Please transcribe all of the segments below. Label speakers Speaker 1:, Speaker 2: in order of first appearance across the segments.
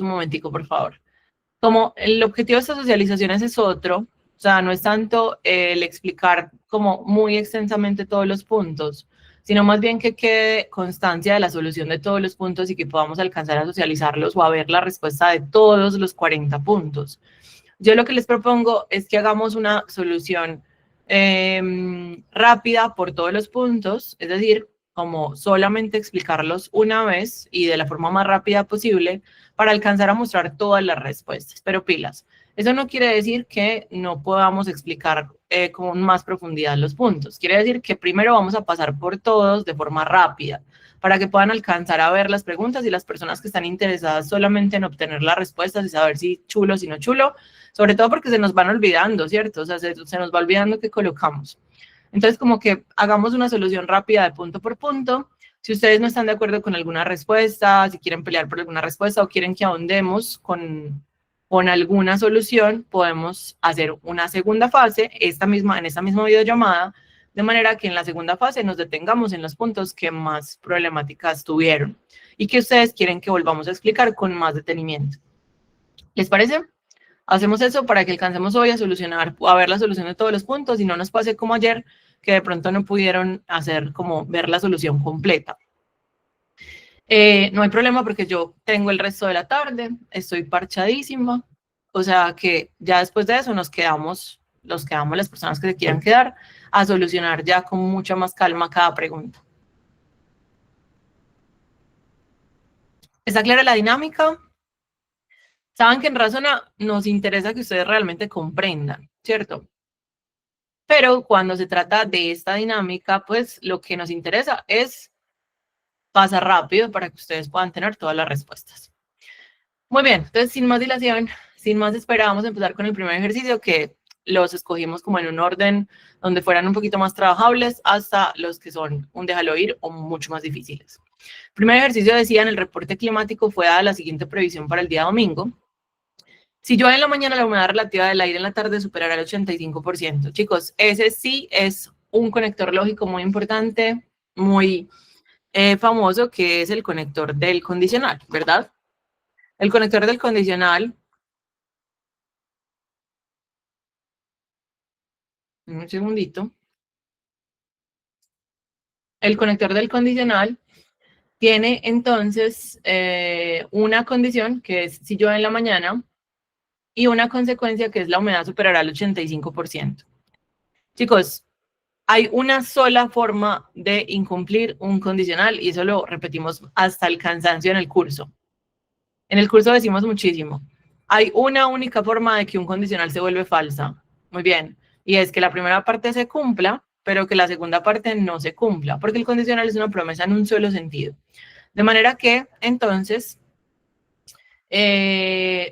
Speaker 1: un momentico, por favor. Como el objetivo de estas socializaciones es otro, o sea, no es tanto el explicar como muy extensamente todos los puntos, sino más bien que quede constancia de la solución de todos los puntos y que podamos alcanzar a socializarlos o a ver la respuesta de todos los 40 puntos. Yo lo que les propongo es que hagamos una solución rápida por todos los puntos, es decir, como solamente explicarlos una vez y de la forma más rápida posible para alcanzar a mostrar todas las respuestas, pero pilas. Eso no quiere decir que no podamos explicar con más profundidad los puntos. Quiere decir que primero vamos a pasar por todos de forma rápida para que puedan alcanzar a ver las preguntas y las personas que están interesadas solamente en obtener las respuestas y saber si chulo, si no chulo, sobre todo porque se nos van olvidando, ¿cierto? O sea, se nos va olvidando qué colocamos. Entonces, como que hagamos una solución rápida de punto por punto. Si ustedes no están de acuerdo con alguna respuesta, si quieren pelear por alguna respuesta o quieren que ahondemos con alguna solución, podemos hacer una segunda fase, en esta misma videollamada, de manera que en la segunda fase nos detengamos en los puntos que más problemáticas tuvieron y que ustedes quieren que volvamos a explicar con más detenimiento. ¿Les parece? Hacemos eso para que alcancemos hoy a solucionar, a ver la solución de todos los puntos y no nos pase como ayer, que de pronto no pudieron hacer como ver la solución completa. No hay problema porque yo tengo el resto de la tarde, estoy parchadísima, o sea que ya después de eso nos quedamos las personas que se quieran quedar a solucionar ya con mucha más calma cada pregunta. ¿Está clara la dinámica? Saben que en Razona nos interesa que ustedes realmente comprendan, ¿cierto? Pero cuando se trata de esta dinámica, pues lo que nos interesa es pasar rápido para que ustedes puedan tener todas las respuestas. Muy bien, entonces sin más dilación, sin más espera, vamos a empezar con el primer ejercicio que los escogimos como en un orden donde fueran un poquito más trabajables hasta los que son un déjalo ir o mucho más difíciles. El primer ejercicio decía en el reporte climático fue dada la siguiente previsión para el día domingo. Si llueve en la mañana, la humedad relativa del aire en la tarde superará el 85%. Chicos, ese sí es un conector lógico muy importante, muy famoso, que es el conector del condicional, ¿verdad? El conector del condicional, un segundito. El conector del condicional tiene entonces una condición que es si llueve en la mañana y una consecuencia que es la humedad superará el 85%. Chicos, hay una sola forma de incumplir un condicional y eso lo repetimos hasta el cansancio en el curso. En el curso decimos muchísimo. Hay una única forma de que un condicional se vuelve falsa. Muy bien. Y es que la primera parte se cumpla, pero que la segunda parte no se cumpla, porque el condicional es una promesa en un solo sentido. De manera que, entonces,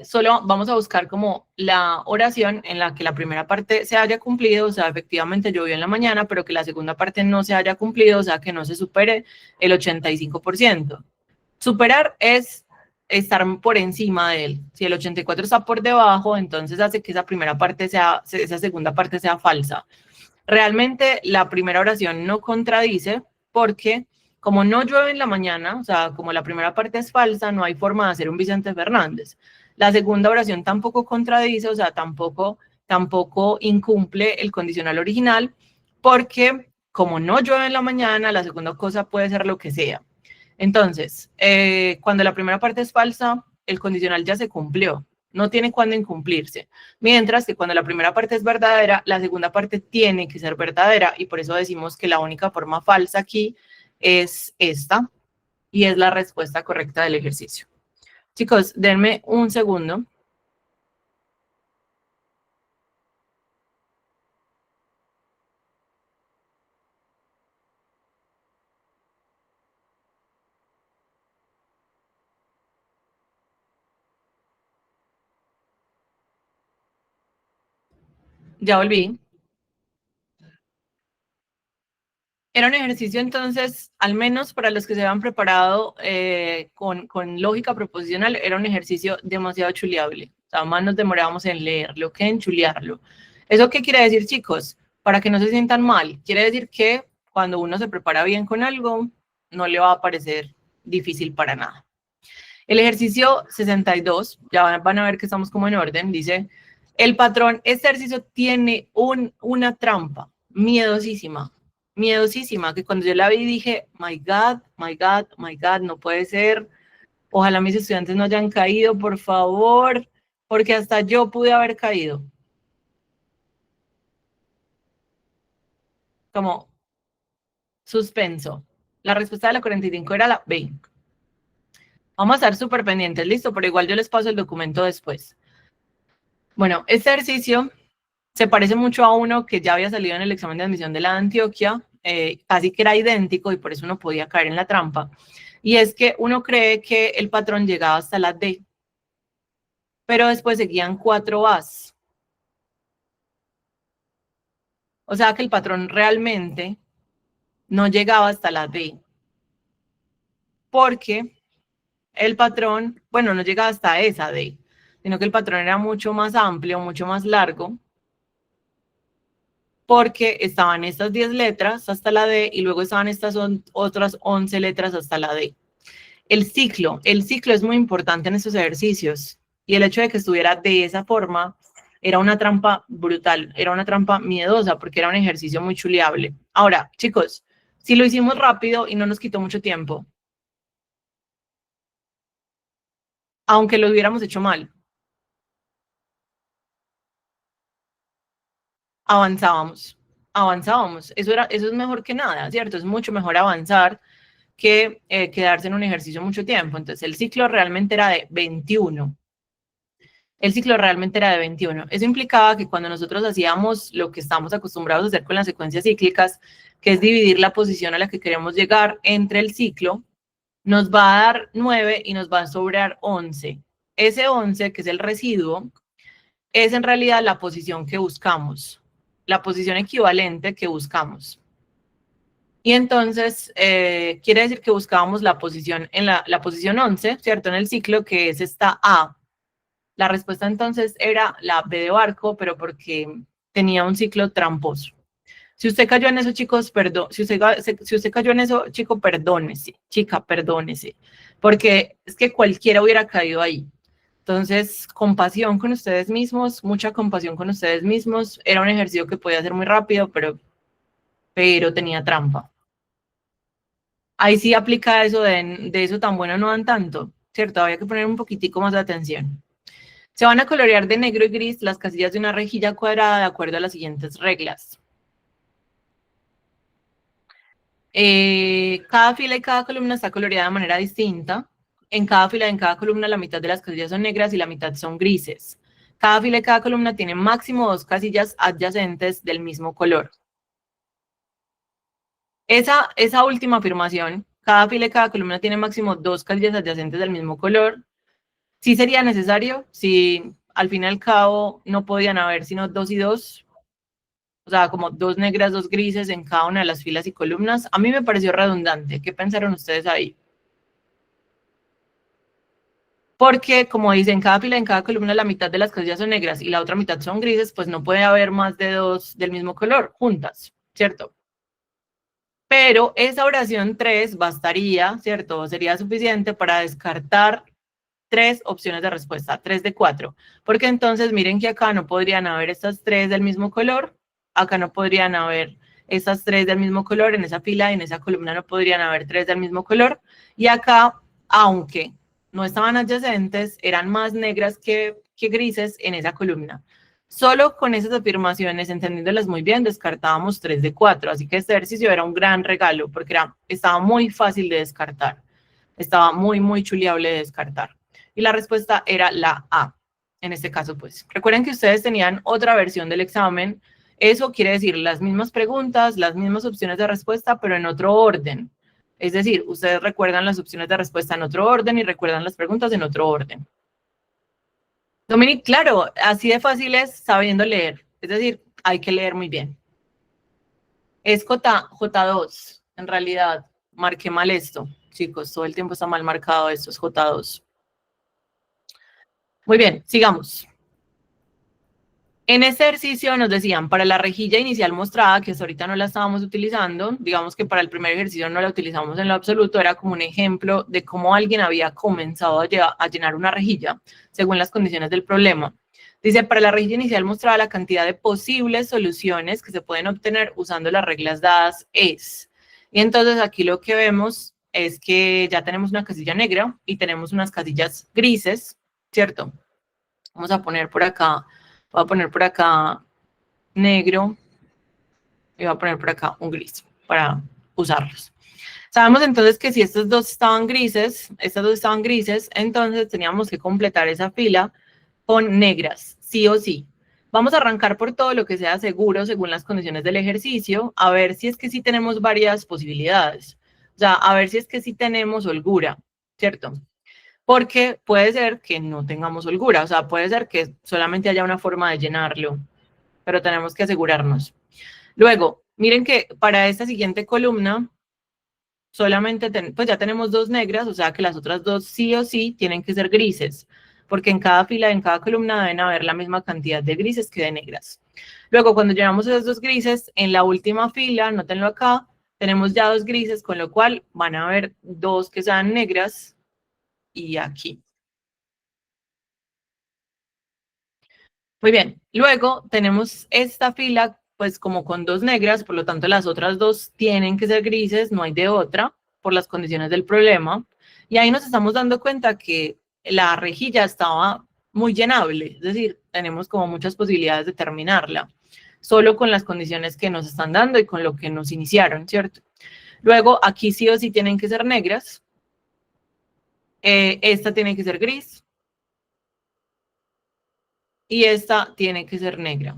Speaker 1: solo vamos a buscar como la oración en la que la primera parte se haya cumplido, o sea, efectivamente llovió en la mañana, pero que la segunda parte no se haya cumplido, o sea, que no se supere el 85%. Superar es estar por encima de él. Si el 84 está por debajo, entonces hace que esa segunda parte sea falsa. Realmente la primera oración no contradice porque como no llueve en la mañana, o sea, como la primera parte es falsa, no hay forma de hacer un Vicente Fernández. La segunda oración tampoco contradice, o sea, tampoco incumple el condicional original, porque como no llueve en la mañana, la segunda cosa puede ser lo que sea. Entonces, cuando la primera parte es falsa, el condicional ya se cumplió, no tiene cuándo incumplirse. Mientras que cuando la primera parte es verdadera, la segunda parte tiene que ser verdadera y por eso decimos que la única forma falsa aquí es esta y es la respuesta correcta del ejercicio. Chicos, denme un segundo. Ya volví. Era un ejercicio entonces, al menos para los que se habían preparado con lógica proposicional, era un ejercicio demasiado chuleable. O sea, más nos demorábamos en leerlo que en chulearlo. ¿Eso qué quiere decir, chicos? Para que no se sientan mal. Quiere decir que cuando uno se prepara bien con algo, no le va a parecer difícil para nada. El ejercicio 62, ya van a ver que estamos como en orden, dice, el patrón, este ejercicio tiene una trampa miedosísima, miedosísima, que cuando yo la vi dije, my God, my God, my God, no puede ser, ojalá mis estudiantes no hayan caído, por favor, porque hasta yo pude haber caído. Como suspenso. La respuesta de la 45 era la B. Vamos a estar súper pendientes, listo, pero igual yo les paso el documento después. Bueno, este ejercicio se parece mucho a uno que ya había salido en el examen de admisión de la Antioquia, casi que era idéntico y por eso uno podía caer en la trampa. Y es que uno cree que el patrón llegaba hasta la D, pero después seguían 4 A's. O sea que el patrón realmente no llegaba hasta la D, porque el patrón, bueno, no llegaba hasta esa D, sino que el patrón era mucho más amplio, mucho más largo, porque estaban estas 10 letras hasta la D y luego estaban estas otras 11 letras hasta la D. El ciclo es muy importante en estos ejercicios y el hecho de que estuviera de esa forma era una trampa brutal, era una trampa miedosa porque era un ejercicio muy chuleable. Ahora, chicos, si lo hicimos rápido y no nos quitó mucho tiempo, aunque lo hubiéramos hecho mal, avanzábamos, avanzábamos. Eso es mejor que nada, ¿cierto? Es mucho mejor avanzar que quedarse en un ejercicio mucho tiempo. Entonces, el ciclo realmente era de 21. El ciclo realmente era de 21. Eso implicaba que cuando nosotros hacíamos lo que estamos acostumbrados a hacer con las secuencias cíclicas, que es dividir la posición a la que queremos llegar entre el ciclo, nos va a dar 9 y nos va a sobrar 11. Ese 11, que es el residuo, es en realidad la posición que buscamos, la posición equivalente que buscamos. Y entonces quiere decir que buscábamos la posición en la posición 11, ¿cierto? En el ciclo, que es esta A. La respuesta entonces era la B de barco, pero porque tenía un ciclo tramposo. Si usted cayó en eso, chicos, perdón. Si usted cayó en eso, chico, perdónese. Chica, perdónese. Porque es que cualquiera hubiera caído ahí. Entonces, compasión con ustedes mismos, mucha compasión con ustedes mismos. Era un ejercicio que podía ser muy rápido, pero tenía trampa. Ahí sí aplica eso de eso tan bueno no dan tanto, ¿cierto? Había que poner un poquitico más de atención. Se van a colorear de negro y gris las casillas de una rejilla cuadrada de acuerdo a las siguientes reglas. Cada fila y cada columna está coloreada de manera distinta. En cada fila y en cada columna la mitad de las casillas son negras y la mitad son grises. Cada fila y cada columna tiene máximo 2 casillas adyacentes del mismo color. Esa última afirmación, cada fila y cada columna tiene máximo 2 casillas adyacentes del mismo color, sí sería necesario si al fin y al cabo no podían haber sino 2 y 2, o sea, como 2 negras, 2 grises en cada una de las filas y columnas. A mí me pareció redundante. ¿Qué pensaron ustedes ahí? Porque, como dicen, en cada fila, en cada columna, la mitad de las casillas son negras y la otra mitad son grises, pues no puede haber más de 2 del mismo color juntas, ¿cierto? Pero esa oración 3 bastaría, ¿cierto? Sería suficiente para descartar 3 opciones de respuesta, 3 de 4. Porque entonces miren que acá no podrían haber estas 3 del mismo color, acá no podrían haber estas 3 del mismo color, en esa fila y en esa columna no podrían haber 3 del mismo color. Y acá, aunque no estaban adyacentes, eran más negras que grises en esa columna. Solo con esas afirmaciones, entendiéndolas muy bien, descartábamos 3 de 4. Así que este ejercicio era un gran regalo porque estaba muy fácil de descartar. Estaba muy, muy chuleable de descartar. Y la respuesta era la A, en este caso, pues. Recuerden que ustedes tenían otra versión del examen. Eso quiere decir las mismas preguntas, las mismas opciones de respuesta, pero en otro orden. Es decir, ustedes recuerdan las opciones de respuesta en otro orden y recuerdan las preguntas en otro orden. Dominic, claro, así de fácil es sabiendo leer. Es decir, hay que leer muy bien. Es J2, en realidad. Marqué mal esto, chicos. Todo el tiempo está mal marcado esto, es J2. Muy bien, sigamos. En este ejercicio nos decían, para la rejilla inicial mostrada, que hasta ahorita no la estábamos utilizando, digamos que para el primer ejercicio no la utilizamos en lo absoluto, era como un ejemplo de cómo alguien había comenzado a llenar una rejilla según las condiciones del problema. Dice, para la rejilla inicial mostrada, la cantidad de posibles soluciones que se pueden obtener usando las reglas dadas es. Y entonces aquí lo que vemos es que ya tenemos una casilla negra y tenemos unas casillas grises, ¿cierto? Vamos a poner por acá. Voy a poner por acá negro y voy a poner por acá un gris para usarlos. Sabemos entonces que si estas dos estaban grises, entonces teníamos que completar esa fila con negras, sí o sí. Vamos a arrancar por todo lo que sea seguro según las condiciones del ejercicio, a ver si es que sí tenemos varias posibilidades. O sea, a ver si es que sí tenemos holgura, ¿cierto? Porque puede ser que no tengamos holgura, o sea, puede ser que solamente haya una forma de llenarlo, pero tenemos que asegurarnos. Luego, miren que para esta siguiente columna, solamente, pues ya tenemos dos negras, o sea que las otras dos sí o sí tienen que ser grises, porque en cada fila, en cada columna deben haber la misma cantidad de grises que de negras. Luego, cuando llenamos esos dos grises, en la última fila, nótenlo acá, tenemos ya dos grises, con lo cual van a haber dos que sean negras y aquí. Muy bien, luego tenemos esta fila pues como con dos negras, por lo tanto las otras dos tienen que ser grises, no hay de otra, por las condiciones del problema. Y ahí nos estamos dando cuenta que la rejilla estaba muy llenable, es decir, tenemos como muchas posibilidades de terminarla, solo con las condiciones que nos están dando y con lo que nos iniciaron, ¿cierto? Luego aquí sí o sí tienen que ser negras, esta tiene que ser gris, y esta tiene que ser negra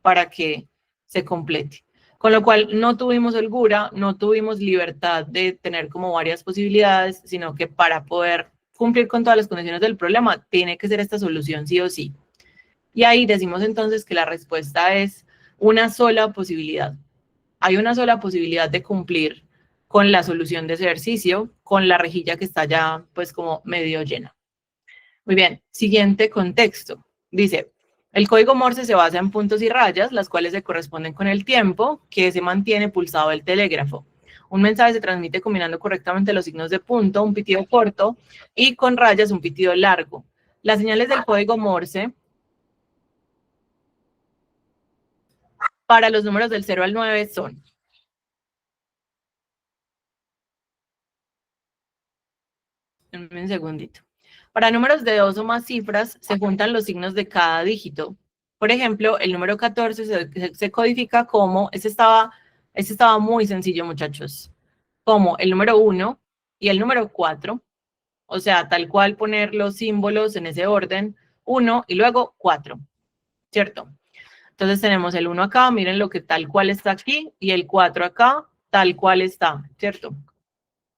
Speaker 1: para que se complete. Con lo cual no tuvimos holgura, no tuvimos libertad de tener como varias posibilidades, sino que para poder cumplir con todas las condiciones del problema, tiene que ser esta solución sí o sí. Y ahí decimos entonces que la respuesta es una sola posibilidad. Hay una sola posibilidad de cumplir con la solución de ese ejercicio, con la rejilla que está ya pues como medio llena. Muy bien, siguiente contexto. Dice, el código Morse se basa en puntos y rayas, las cuales se corresponden con el tiempo que se mantiene pulsado el telégrafo. Un mensaje se transmite combinando correctamente los signos de punto, un pitido corto, y con rayas, un pitido largo. Las señales del código Morse para los números del 0 al 9 son... Un segundito. Para números de dos o más cifras, se juntan los signos de cada dígito. Por ejemplo, el número 14 se codifica como, este estaba muy sencillo, muchachos, como el número 1 y el número 4, o sea, tal cual poner los símbolos en ese orden, 1 y luego 4, ¿cierto? Entonces tenemos el 1 acá, miren lo que tal cual está aquí, y el 4 acá, tal cual está, ¿cierto?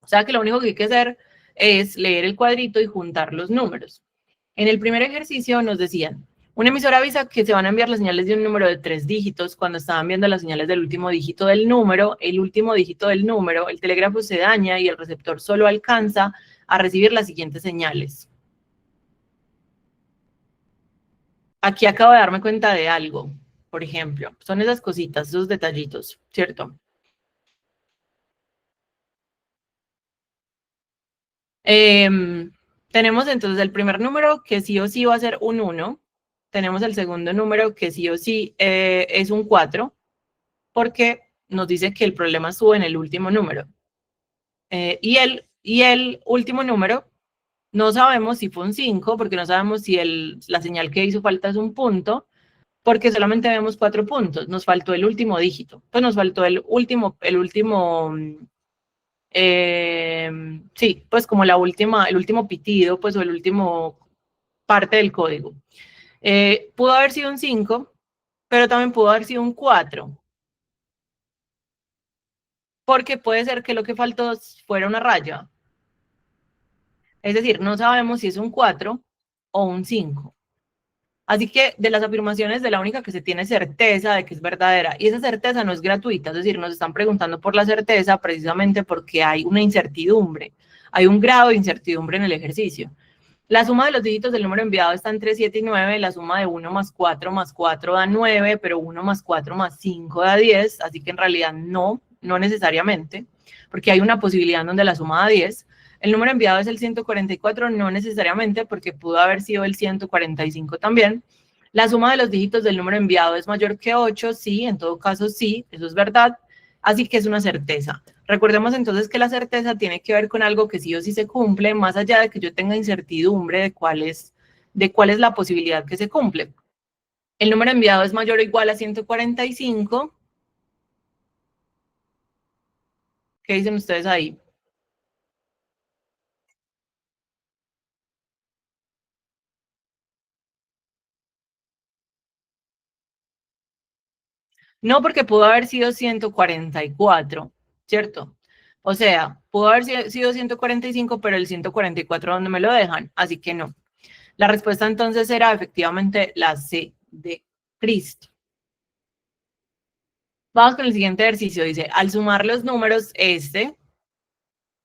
Speaker 1: O sea que lo único que hay que hacer es leer el cuadrito y juntar los números. En el primer ejercicio nos decían, un emisor avisa que se van a enviar las señales de un número de 3 dígitos. Cuando estaban viendo las señales del último dígito del número, el último dígito del número, el telégrafo se daña y el receptor solo alcanza a recibir las siguientes señales. Aquí acabo de darme cuenta de algo, por ejemplo, son esas cositas, esos detallitos, ¿cierto? Tenemos entonces el primer número que sí o sí va a ser un 1. Tenemos el segundo número que sí o sí es un 4, porque nos dice que el problema estuvo en el último número. Y el último número, no sabemos si fue un 5, porque no sabemos si la señal que hizo falta es un punto, porque solamente vemos 4 puntos. Nos faltó el último dígito. Pues nos faltó el último sí, pues como el último pitido, pues o el último parte del código. Pudo haber sido un 5, pero también pudo haber sido un 4. Porque puede ser que lo que faltó fuera una raya. Es decir, no sabemos si es un 4 o un 5. Así que de las afirmaciones, de la única que se tiene certeza de que es verdadera, y esa certeza no es gratuita, es decir, nos están preguntando por la certeza precisamente porque hay una incertidumbre, hay un grado de incertidumbre en el ejercicio. La suma de los dígitos del número enviado está entre 7 y 9, la suma de 1 más 4 da 9, pero 1 más 4 más 5 da 10, así que en realidad no necesariamente, porque hay una posibilidad en donde la suma da 10. El número enviado es el 144, no necesariamente, porque pudo haber sido el 145 también. La suma de los dígitos del número enviado es mayor que 8, sí, en todo caso sí, eso es verdad, así que es una certeza. Recordemos entonces que la certeza tiene que ver con algo que sí o sí se cumple, más allá de que yo tenga incertidumbre de cuál es la posibilidad que se cumple. El número enviado es mayor o igual a 145. ¿Qué dicen ustedes ahí? No, porque pudo haber sido 144, ¿cierto? O sea, pudo haber sido 145, pero el 144 ¿dónde me lo dejan? Así que no. La respuesta entonces era efectivamente la C de Cristo. Vamos con el siguiente ejercicio. Dice, al sumar los números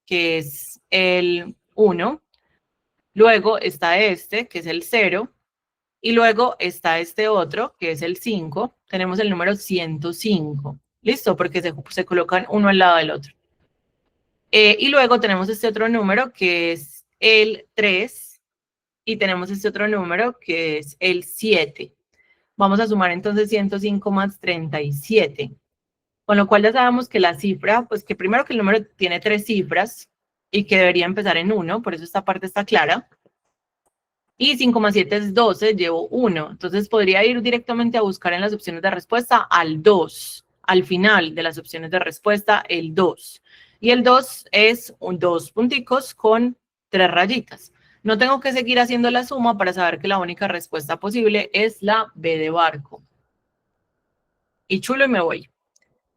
Speaker 1: que es el 1, luego está este, que es el 0, y luego está este otro, que es el 5, tenemos el número 105. ¿Listo? Porque se colocan uno al lado del otro. Y luego tenemos este otro número, que es el 3, y tenemos este otro número, que es el 7. Vamos a sumar entonces 105 más 37. Con lo cual ya sabemos que la cifra, pues que primero que el número tiene 3 cifras y que debería empezar en 1, por eso esta parte está clara. Y 5 más 7 es 12, llevo 1. Entonces podría ir directamente a buscar en las opciones de respuesta al 2. Al final de las opciones de respuesta, el 2. Y el 2 es 2 punticos con 3 rayitas. No tengo que seguir haciendo la suma para saber que la única respuesta posible es la B de barco. Y chulo y me voy.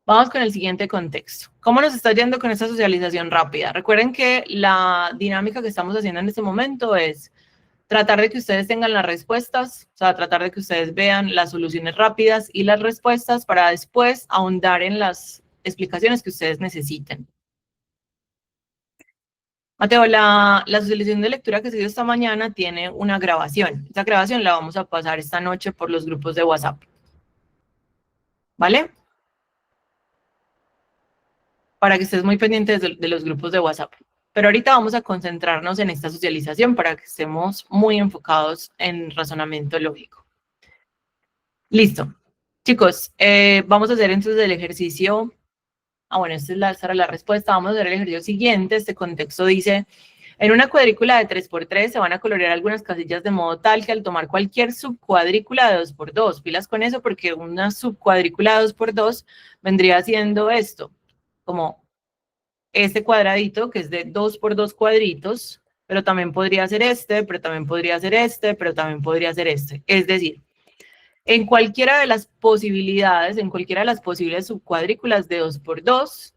Speaker 1: Vamos con el siguiente contexto. ¿Cómo nos está yendo con esta socialización rápida? Recuerden que la dinámica que estamos haciendo en este momento es tratar de que ustedes tengan las respuestas, o sea, tratar de que ustedes vean las soluciones rápidas y las respuestas para después ahondar en las explicaciones que ustedes necesiten. Mateo, la socialización de lectura que se dio esta mañana tiene una grabación. Esa grabación la vamos a pasar esta noche por los grupos de WhatsApp. ¿Vale? Para que estés muy pendientes de los grupos de WhatsApp. Pero ahorita vamos a concentrarnos en esta socialización para que estemos muy enfocados en razonamiento lógico. Listo. Chicos, vamos a hacer entonces el ejercicio. Bueno, esta era la respuesta. Vamos a hacer el ejercicio siguiente. Este contexto dice, en una cuadrícula de 3×3 se van a colorear algunas casillas de modo tal que al tomar cualquier subcuadrícula de 2×2, pilas con eso porque una subcuadrícula de 2×2 vendría siendo esto, como este cuadradito que es de 2×2 cuadritos, pero también podría ser este, pero también podría ser este, pero también podría ser este. Es decir, en cualquiera de las posibilidades, en cualquiera de las posibles subcuadrículas de 2×2,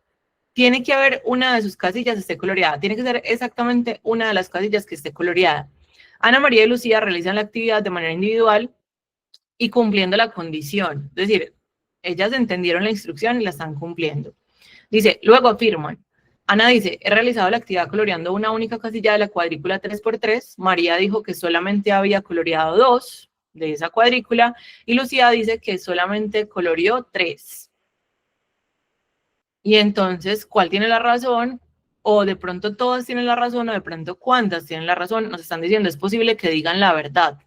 Speaker 1: tiene que haber una de sus casillas que esté coloreada. Tiene que ser exactamente una de las casillas que esté coloreada. Ana María y Lucía realizan la actividad de manera individual y cumpliendo la condición. Es decir, ellas entendieron la instrucción y la están cumpliendo. Dice, luego afirman. Ana dice, he realizado la actividad coloreando una única casilla de la cuadrícula 3×3. María dijo que solamente había coloreado 2 de esa cuadrícula y Lucía dice que solamente coloreó 3. Y entonces, ¿cuál tiene la razón? O de pronto todas tienen la razón o de pronto cuántas tienen la razón. Nos están diciendo, es posible que digan la verdad.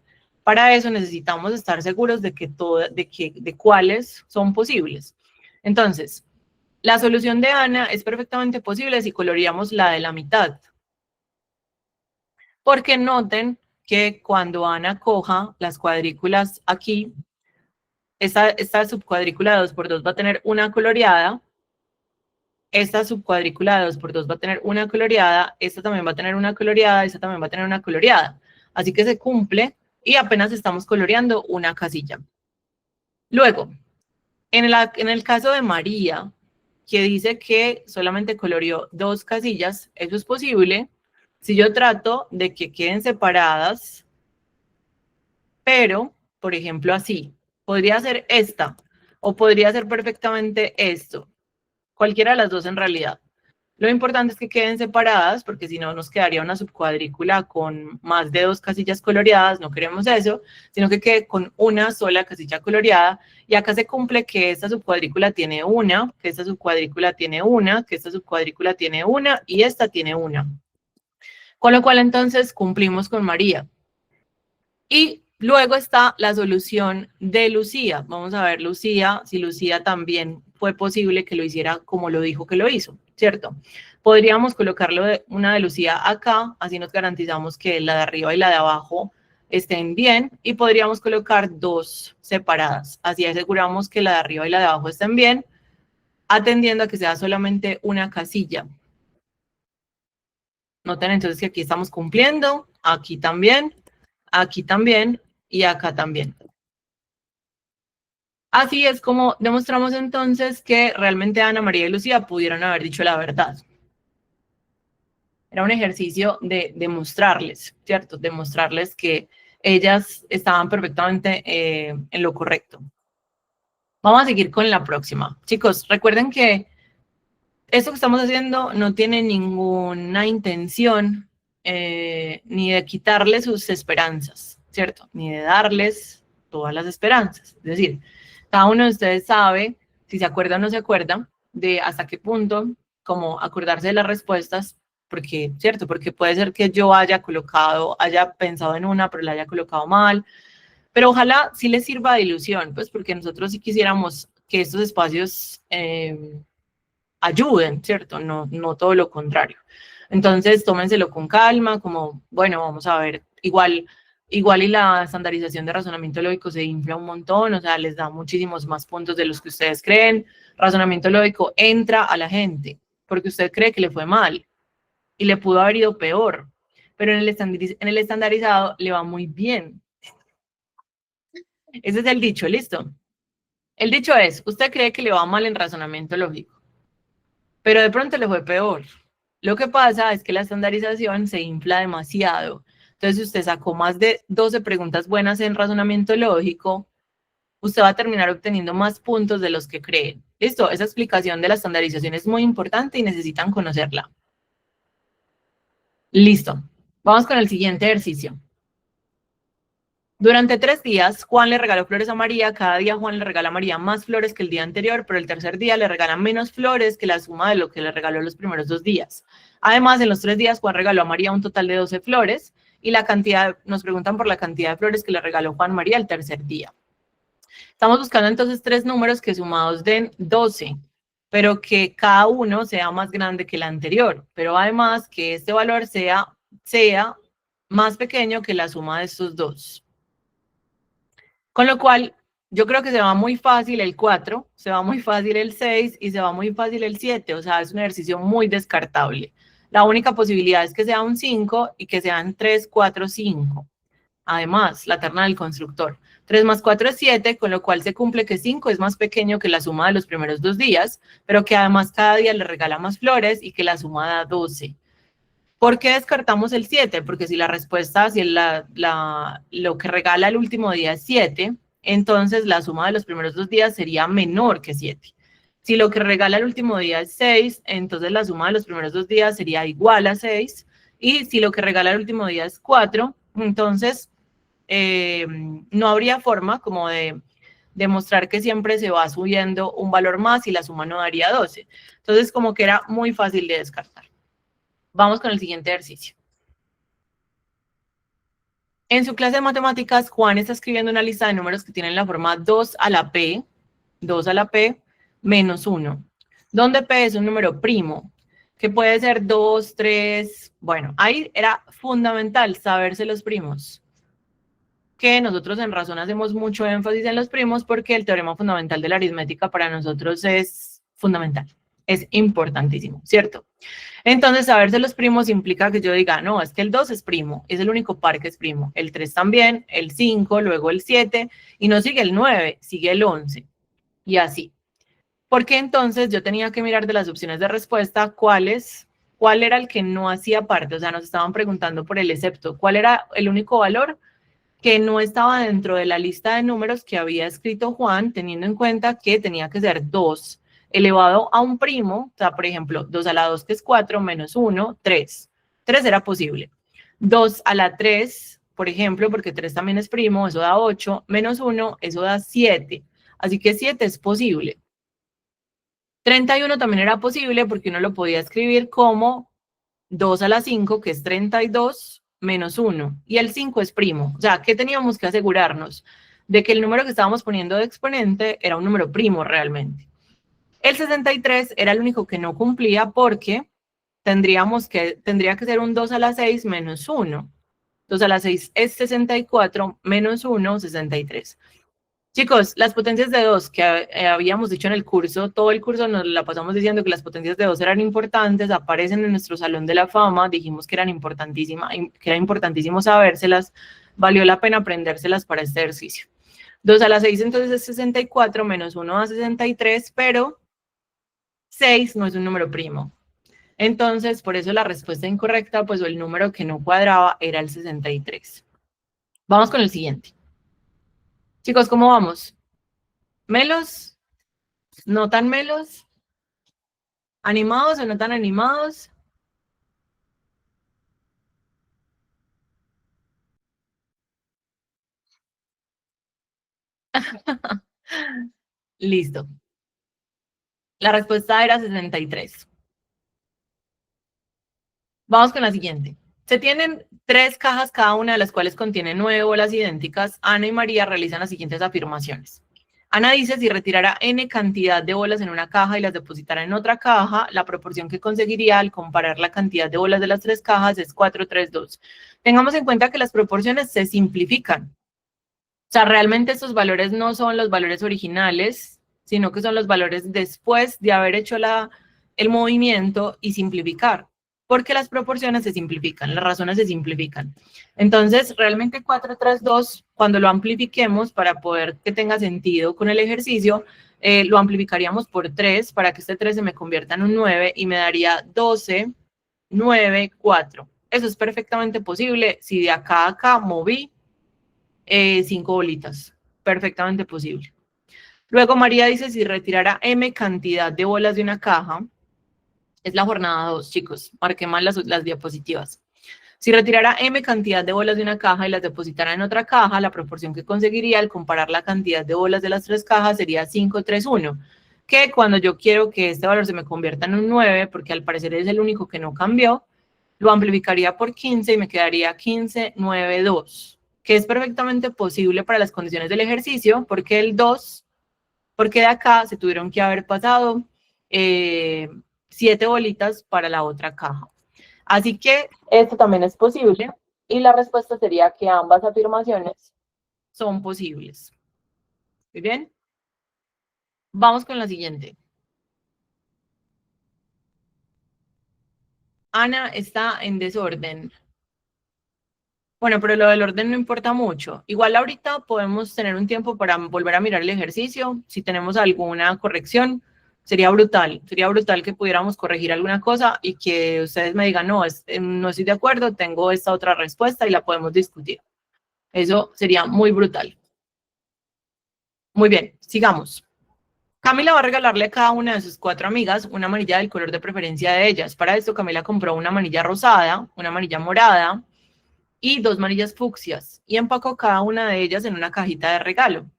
Speaker 1: Para eso necesitamos estar seguros de cuáles son posibles. Entonces, la solución de Ana es perfectamente posible si coloreamos la de la mitad. Porque noten que cuando Ana coja las cuadrículas aquí, esta subcuadrícula de 2×2 va a tener una coloreada, esta subcuadrícula de 2×2 va a tener una coloreada, esta también va a tener una coloreada, esta también va a tener una coloreada. Así que se cumple y apenas estamos coloreando una casilla. Luego, en el caso de María, que dice que solamente coloreó 2 casillas, eso es posible si yo trato de que queden separadas, pero, por ejemplo, así, podría ser esta, o podría ser perfectamente esto, cualquiera de las dos en realidad. Lo importante es que queden separadas, porque si no nos quedaría una subcuadrícula con más de 2 casillas coloreadas, no queremos eso, sino que quede con una sola casilla coloreada, y acá se cumple que esta subcuadrícula tiene una, que esta subcuadrícula tiene una, que esta subcuadrícula tiene una, y esta tiene una. Con lo cual entonces cumplimos con María. Y luego está la solución de Lucía. Vamos a ver Lucía, si Lucía también fue posible que lo hiciera como lo dijo que lo hizo, ¿cierto? Podríamos colocarlo una de Lucía acá, así nos garantizamos que la de arriba y la de abajo estén bien, y podríamos colocar 2 separadas. Así aseguramos que la de arriba y la de abajo estén bien, atendiendo a que sea solamente una casilla. Noten entonces que aquí estamos cumpliendo, aquí también y acá también. Así es como demostramos entonces que realmente Ana María y Lucía pudieron haber dicho la verdad. Era un ejercicio de demostrarles, ¿cierto? Demostrarles que ellas estaban perfectamente en lo correcto. Vamos a seguir con la próxima. Chicos, recuerden que esto que estamos haciendo no tiene ninguna intención ni de quitarles sus esperanzas, ¿cierto? Ni de darles todas las esperanzas. Es decir, cada uno de ustedes sabe, si se acuerda o no se acuerda, de hasta qué punto, como acordarse de las respuestas, porque, ¿cierto? Porque puede ser que yo haya pensado en una, pero la haya colocado mal. Pero ojalá sí les sirva de ilusión, pues porque nosotros sí quisiéramos que estos espacios ayuden, ¿cierto? No, no todo lo contrario. Entonces, tómenselo con calma, como, bueno, vamos a ver, igual y la estandarización de razonamiento lógico se infla un montón, o sea, les da muchísimos más puntos de los que ustedes creen. Razonamiento lógico entra a la gente porque usted cree que le fue mal y le pudo haber ido peor, pero en el estandarizado le va muy bien. Ese es el dicho, ¿listo? El dicho es, usted cree que le va mal en razonamiento lógico, pero de pronto le fue peor. Lo que pasa es que la estandarización se infla demasiado. Entonces, si usted sacó más de 12 preguntas buenas en razonamiento lógico, usted va a terminar obteniendo más puntos de los que creen. Listo, esa explicación de la estandarización es muy importante y necesitan conocerla. Listo, vamos con el siguiente ejercicio. Durante 3 días, Juan le regaló flores a María. Cada día Juan le regala a María más flores que el día anterior, pero el tercer día le regala menos flores que la suma de lo que le regaló los primeros 2 días. Además, en los 3 días, Juan regaló a María un total de 12 flores y la cantidad, nos preguntan por la cantidad de flores que le regaló Juan a María el tercer día. Estamos buscando entonces 3 números que sumados den 12, pero que cada uno sea más grande que el anterior, pero además que este valor sea más pequeño que la suma de estos dos. Con lo cual, yo creo que se va muy fácil el 4, se va muy fácil el 6 y se va muy fácil el 7. O sea, es un ejercicio muy descartable. La única posibilidad es que sea un 5 y que sean 3, 4, 5. Además, la terna del constructor. 3 más 4 es 7, con lo cual se cumple que 5 es más pequeño que la suma de los primeros 2 días, pero que además cada día le regala más flores y que la suma da 12. ¿Por qué descartamos el 7? Porque si la respuesta, si lo que regala el último día es 7, entonces la suma de los primeros 2 días sería menor que 7. Si lo que regala el último día es 6, entonces la suma de los primeros 2 días sería igual a 6. Y si lo que regala el último día es 4, entonces no habría forma como de demostrar que siempre se va subiendo un valor más y la suma no daría 12. Entonces, como que era muy fácil de descartar. Vamos con el siguiente ejercicio. En su clase de matemáticas, Juan está escribiendo una lista de números que tienen la forma 2 a la P, 2 a la P, menos 1, donde P es un número primo, que puede ser 2, 3, bueno, ahí era fundamental saberse los primos, que nosotros en Razón hacemos mucho énfasis en los primos porque el teorema fundamental de la aritmética para nosotros es fundamental, es importantísimo, ¿cierto? Entonces, saberse los primos implica que yo diga, no, es que el 2 es primo, es el único par que es primo, el 3 también, el 5, luego el 7, y no sigue el 9, sigue el 11, y así. Porque entonces yo tenía que mirar de las opciones de respuesta cuál era el que no hacía parte, o sea, nos estaban preguntando por el excepto, cuál era el único valor que no estaba dentro de la lista de números que había escrito Juan, teniendo en cuenta que tenía que ser 2. elevado a un primo, o sea, por ejemplo, 2 a la 2 que es 4, menos 1, 3. 3 era posible. 2 a la 3, por ejemplo, porque 3 también es primo, eso da 8, menos 1, eso da 7. Así que 7 es posible. 31 también era posible porque uno lo podía escribir como 2 a la 5, que es 32, menos 1. Y el 5 es primo. O sea, ¿qué teníamos que asegurarnos? De que el número que estábamos poniendo de exponente era un número primo realmente. El 63 era el único que no cumplía porque tendría que ser un 2 a la 6 menos 1. 2 a la 6 es 64, menos 1, 63. Chicos, las potencias de 2 que habíamos dicho en el curso, todo el curso nos la pasamos diciendo que las potencias de 2 eran importantes, aparecen en nuestro salón de la fama, dijimos que que era importantísimo sabérselas, valió la pena aprendérselas para este ejercicio. 2 a la 6 entonces es 64, menos 1 da 63, pero 6 no es un número primo. Entonces, por eso la respuesta incorrecta, pues o el número que no cuadraba era el 63. Vamos con el siguiente. Chicos, ¿cómo vamos? ¿Melos? ¿No tan melos? ¿Animados o no tan animados? Listo. La respuesta era 63. Vamos con la siguiente. Se tienen 3 cajas, cada una de las cuales contiene 9 bolas idénticas. Ana y María realizan las siguientes afirmaciones. Ana dice, si retirara n cantidad de bolas en una caja y las depositara en otra caja, la proporción que conseguiría al comparar la cantidad de bolas de las 3 cajas es 4:3:2. Tengamos en cuenta que las proporciones se simplifican. O sea, realmente estos valores no son los valores originales, sino que son los valores después de haber hecho el movimiento y simplificar, porque las proporciones se simplifican, las razones se simplifican. Entonces, realmente 4:3:2, cuando lo amplifiquemos para poder que tenga sentido con el ejercicio, lo amplificaríamos por 3 para que este 3 se me convierta en un 9 y me daría 12, 9, 4. Eso es perfectamente posible si de acá a acá moví 5 bolitas. Perfectamente posible. Luego María dice, si retirara M cantidad de bolas de una caja, es la jornada 2, chicos, marqué mal las diapositivas. Si retirara M cantidad de bolas de una caja y las depositara en otra caja, la proporción que conseguiría al comparar la cantidad de bolas de las 3 cajas sería 5:3:1, que cuando yo quiero que este valor se me convierta en un 9, porque al parecer es el único que no cambió, lo amplificaría por 15 y me quedaría 15:9:2, que es perfectamente posible para las condiciones del ejercicio, porque el 2, porque de acá se tuvieron que haber pasado 7 bolitas para la otra caja. Así que esto también es posible y la respuesta sería que ambas afirmaciones son posibles. ¿Muy bien? Vamos con la siguiente. Ana está en desorden. Bueno, pero lo del orden no importa mucho. Igual ahorita podemos tener un tiempo para volver a mirar el ejercicio. Si tenemos alguna corrección, sería brutal. Sería brutal que pudiéramos corregir alguna cosa y que ustedes me digan, no, no estoy de acuerdo, tengo esta otra respuesta y la podemos discutir. Eso sería muy brutal. Muy bien, sigamos. Camila va a regalarle a cada una de sus 4 amigas una manilla del color de preferencia de ellas. Para esto, Camila compró una manilla rosada, una manilla morada y 2 manillas fucsias y empacó cada una de ellas en una cajita de regalo.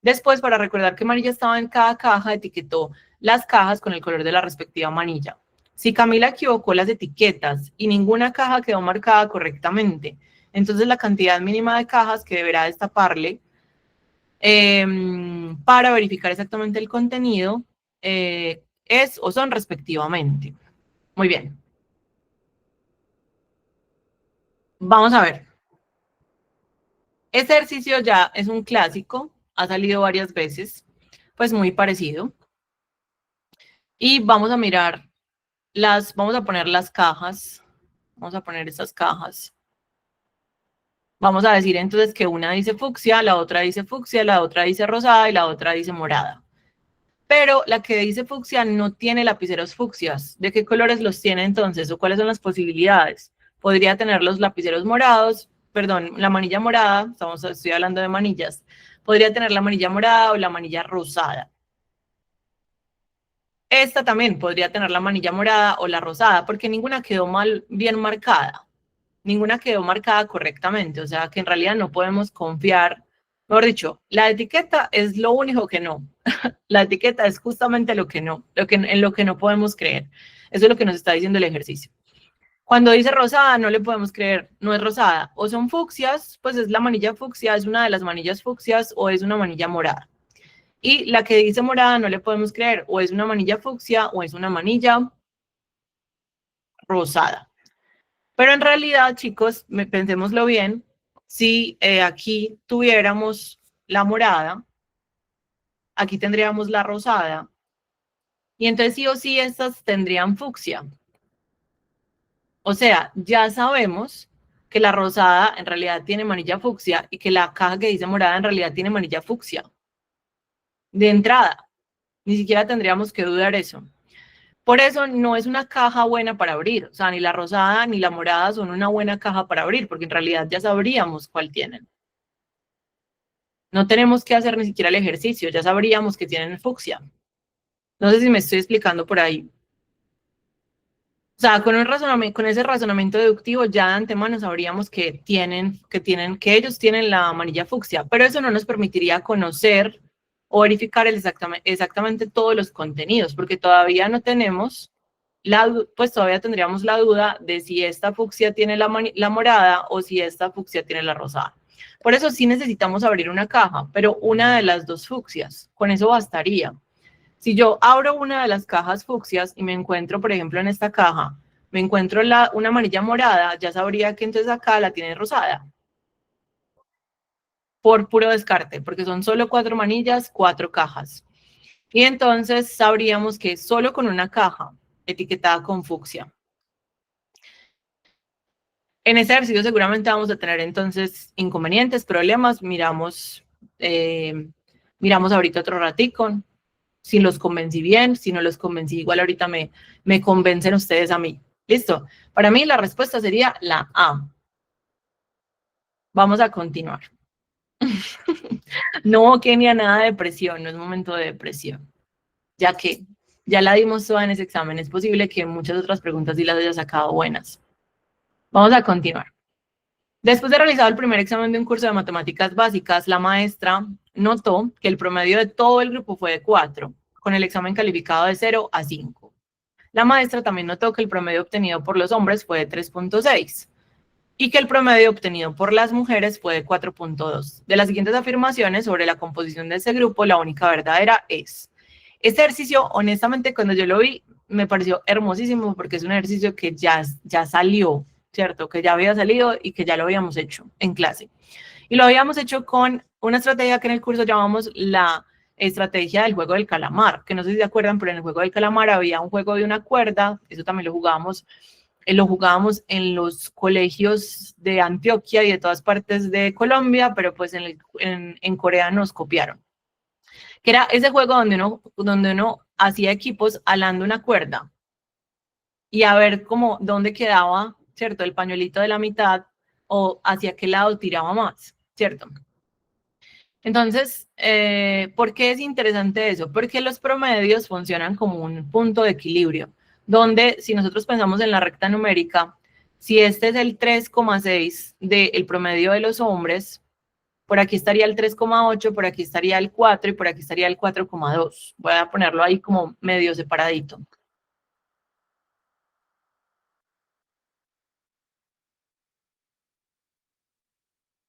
Speaker 1: Después, para recordar qué manilla estaba en cada caja, etiquetó las cajas con el color de la respectiva manilla. Si Camila equivocó las etiquetas y ninguna caja quedó marcada correctamente, entonces la cantidad mínima de cajas que deberá destaparle para verificar exactamente el contenido es o son respectivamente. Muy bien. Vamos a ver. Este ejercicio ya es un clásico, ha salido varias veces, pues muy parecido. Y vamos a mirar vamos a poner las cajas, vamos a poner estas cajas. Vamos a decir entonces que una dice fucsia, la otra dice rosada y la otra dice morada. Pero la que dice fucsia no tiene lapiceros fucsias. ¿De qué colores los tiene entonces o cuáles son las posibilidades? Podría tener los lapiceros morados, perdón, la manilla morada, estoy hablando de manillas. Podría tener la manilla morada o la manilla rosada. Esta también podría tener la manilla morada o la rosada, porque ninguna quedó bien marcada. Ninguna quedó marcada correctamente, o sea que en realidad no podemos confiar. Mejor dicho, la etiqueta es lo único que no. La etiqueta es justamente lo que no, en lo que no podemos creer. Eso es lo que nos está diciendo el ejercicio. Cuando dice rosada, no le podemos creer, no es rosada. O son fucsias, pues es la manilla fucsia, es una de las manillas fucsias, o es una manilla morada. Y la que dice morada no le podemos creer, o es una manilla fucsia, o es una manilla rosada. Pero en realidad, chicos, pensémoslo bien, si aquí tuviéramos la morada, aquí tendríamos la rosada, y entonces sí o sí estas tendrían fucsia. O sea, ya sabemos que la rosada en realidad tiene manilla fucsia y que la caja que dice morada en realidad tiene manilla fucsia. De entrada, ni siquiera tendríamos que dudar eso. Por eso no es una caja buena para abrir. O sea, ni la rosada ni la morada son una buena caja para abrir, porque en realidad ya sabríamos cuál tienen. No tenemos que hacer ni siquiera el ejercicio, ya sabríamos que tienen fucsia. No sé si me estoy explicando por ahí. O sea, con ese razonamiento deductivo ya de antemano sabríamos que ellos tienen la manilla fucsia, pero eso no nos permitiría conocer o verificar exactamente todos los contenidos, porque todavía no tenemos pues todavía tendríamos la duda de si esta fucsia tiene la morada o si esta fucsia tiene la rosada. Por eso sí necesitamos abrir una caja, pero una de las dos fucsias, con eso bastaría. Si yo abro una de las cajas fucsias y me encuentro, por ejemplo, en esta caja, me encuentro una amarilla morada, ya sabría que entonces acá la tiene rosada. Por puro descarte, porque son solo 4 manillas, 4 cajas. Y entonces sabríamos que solo con una caja etiquetada con fucsia. En ese ejercicio seguramente vamos a tener entonces inconvenientes, problemas. Miramos ahorita otro ratico. Si los convencí bien, si no los convencí, igual ahorita me convencen ustedes a mí. ¿Listo? Para mí la respuesta sería la A. Vamos a continuar. No, Kenia, nada de depresión, no es momento de depresión. Ya que ya la dimos toda en ese examen, es posible que muchas otras preguntas sí las haya sacado buenas. Vamos a continuar. Después de realizado el primer examen de un curso de matemáticas básicas, la maestra notó que el promedio de todo el grupo fue de 4, con el examen calificado de 0 a 5. La maestra también notó que el promedio obtenido por los hombres fue de 3.6 y que el promedio obtenido por las mujeres fue de 4.2. De las siguientes afirmaciones sobre la composición de ese grupo, la única verdadera es. Este ejercicio, honestamente, cuando yo lo vi, me pareció hermosísimo porque es un ejercicio que ya salió, ¿cierto? Que ya había salido y que ya lo habíamos hecho en clase. Y lo habíamos hecho con una estrategia que en el curso llamamos la estrategia del juego del calamar, que no sé si se acuerdan, pero en el juego del calamar había un juego de una cuerda, eso también lo jugábamos en los colegios de Antioquia y de todas partes de Colombia, pero pues en Corea nos copiaron. Que era ese juego donde uno hacía equipos alando una cuerda y a ver cómo dónde quedaba, ¿cierto? El pañuelito de la mitad o hacia qué lado tiraba más, ¿cierto? Entonces, ¿por qué es interesante eso? Porque los promedios funcionan como un punto de equilibrio, donde si nosotros pensamos en la recta numérica, si este es el 3,6 del promedio de los hombres, por aquí estaría el 3,8, por aquí estaría el 4 y por aquí estaría el 4,2. Voy a ponerlo ahí como medio separadito.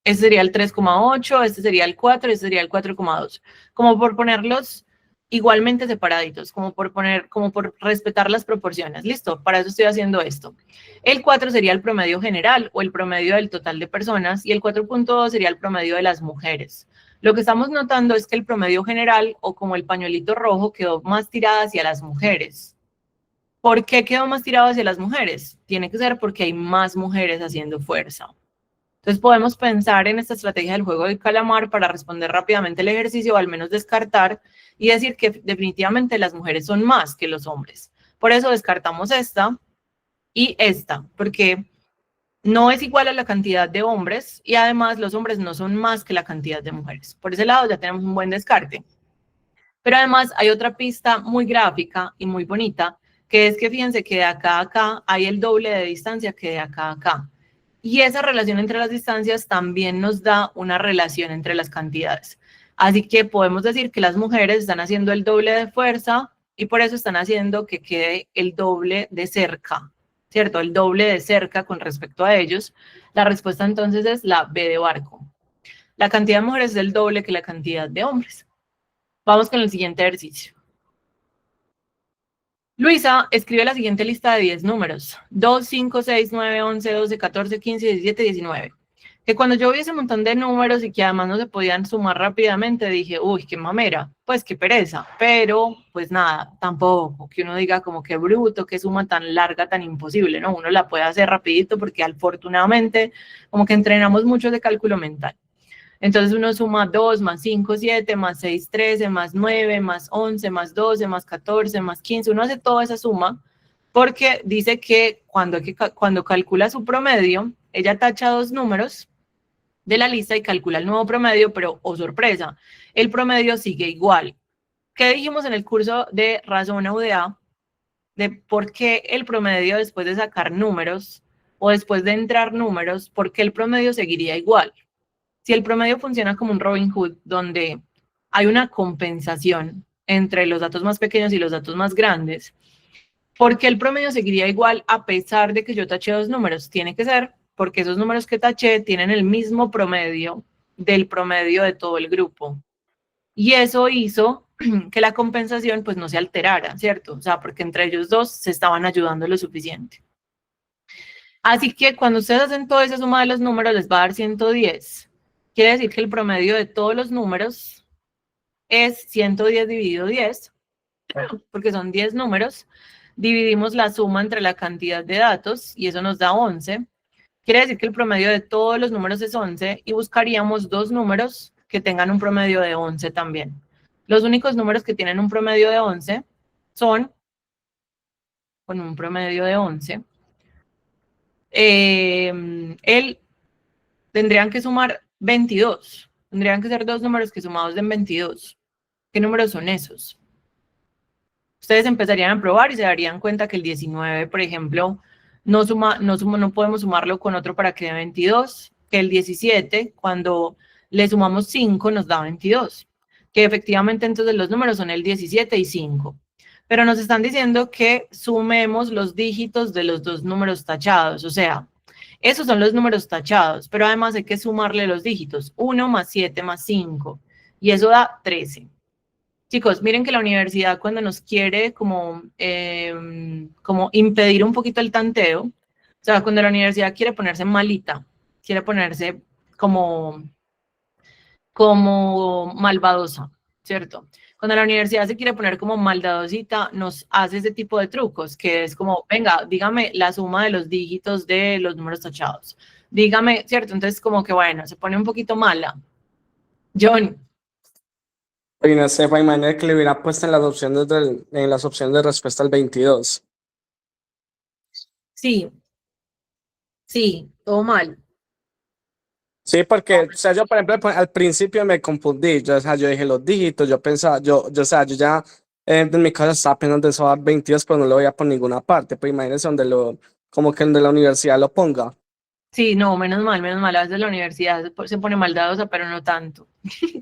Speaker 1: Este sería el 3,8, este sería el 4, este sería el 4,2. Como por ponerlos igualmente separaditos, como por respetar las proporciones. Listo, para eso estoy haciendo esto. El 4 sería el promedio general o el promedio del total de personas y el 4,2 sería el promedio de las mujeres. Lo que estamos notando es que el promedio general o como el pañuelito rojo quedó más tirada hacia las mujeres. ¿Por qué quedó más tirado hacia las mujeres? Tiene que ser porque hay más mujeres haciendo fuerza. Entonces podemos pensar en esta estrategia del juego del calamar para responder rápidamente el ejercicio o al menos descartar y decir que definitivamente las mujeres son más que los hombres. Por eso descartamos esta y esta, porque no es igual a la cantidad de hombres y además los hombres no son más que la cantidad de mujeres. Por ese lado ya tenemos un buen descarte. Pero además hay otra pista muy gráfica y muy bonita, que es que fíjense que de acá a acá hay el doble de distancia que de acá a acá. Y esa relación entre las distancias también nos da una relación entre las cantidades. Así que podemos decir que las mujeres están haciendo el doble de fuerza y por eso están haciendo que quede el doble de cerca, ¿cierto? El doble de cerca con respecto a ellos. La respuesta entonces es la B de barco. La cantidad de mujeres es el doble que la cantidad de hombres. Vamos con el siguiente ejercicio. Luisa escribe la siguiente lista de 10 números. 2, 5, 6, 9, 11, 12, 14, 15, 17, 19. Que cuando yo vi ese montón de números y que además no se podían sumar rápidamente, dije, uy, qué mamera, pues qué pereza. Pero, pues nada, tampoco que uno diga como que bruto, qué suma tan larga, tan imposible, ¿no? Uno la puede hacer rapidito porque afortunadamente como que entrenamos mucho de cálculo mental. Entonces uno suma 2 más 5, 7, más 6, 13, más 9, más 11, más 12, más 14, más 15. Uno hace toda esa suma porque dice que cuando calcula su promedio, ella tacha dos números de la lista y calcula el nuevo promedio, pero, oh sorpresa, el promedio sigue igual. ¿Qué dijimos en el curso de razón UDA? De por qué el promedio después de sacar números o después de entrar números, por qué el promedio seguiría igual. Si el promedio funciona como un Robin Hood, donde hay una compensación entre los datos más pequeños y los datos más grandes, ¿por qué el promedio seguiría igual a pesar de que yo taché dos números? Tiene que ser porque esos números que taché tienen el mismo promedio del promedio de todo el grupo. Y eso hizo que la compensación pues no se alterara, ¿cierto? O sea, porque entre ellos dos se estaban ayudando lo suficiente. Así que cuando ustedes hacen toda esa suma de los números les va a dar 110. Quiere decir que el promedio de todos los números es 110 dividido 10, porque son 10 números. Dividimos la suma entre la cantidad de datos y eso nos da 11. Quiere decir que el promedio de todos los números es 11 y buscaríamos dos números que tengan un promedio de 11 también. Los únicos números que tienen un promedio de 11 son, con un promedio de 11, tendrían que sumar 22. Tendrían que ser dos números que sumados den 22. ¿Qué números son esos? Ustedes empezarían a probar y se darían cuenta que el 19, por ejemplo, no podemos sumarlo con otro para que dé 22, que el 17, cuando le sumamos 5, nos da 22, que efectivamente entonces los números son el 17 y 5. Pero nos están diciendo que sumemos los dígitos de los dos números tachados, o sea, esos son los números tachados, pero además hay que sumarle los dígitos, 1 más 7 más 5, y eso da 13. Chicos, miren que la universidad cuando nos quiere como impedir un poquito el tanteo, o sea, cuando la universidad quiere ponerse malita, quiere ponerse como malvadosa, ¿cierto? Cuando la universidad se quiere poner como maldadosita, nos hace ese tipo de trucos, que es como, venga, dígame la suma de los dígitos de los números tachados. Dígame, ¿cierto? Entonces, como que, bueno, se pone un poquito mala. John.
Speaker 2: Y no sé, imagínate que le hubiera puesto en las opciones de respuesta al 22.
Speaker 1: Sí, todo mal.
Speaker 2: Sí, porque, o sea, yo, por ejemplo, al principio me confundí, o sea, yo dije los dígitos, yo pensaba, o sea, yo ya en mi casa estaba pensando en eso a 22, pero no lo veía por ninguna parte, pues imagínense como que donde la universidad lo ponga.
Speaker 1: Sí, no, menos mal, a veces la universidad se pone maldadosa, pero no tanto,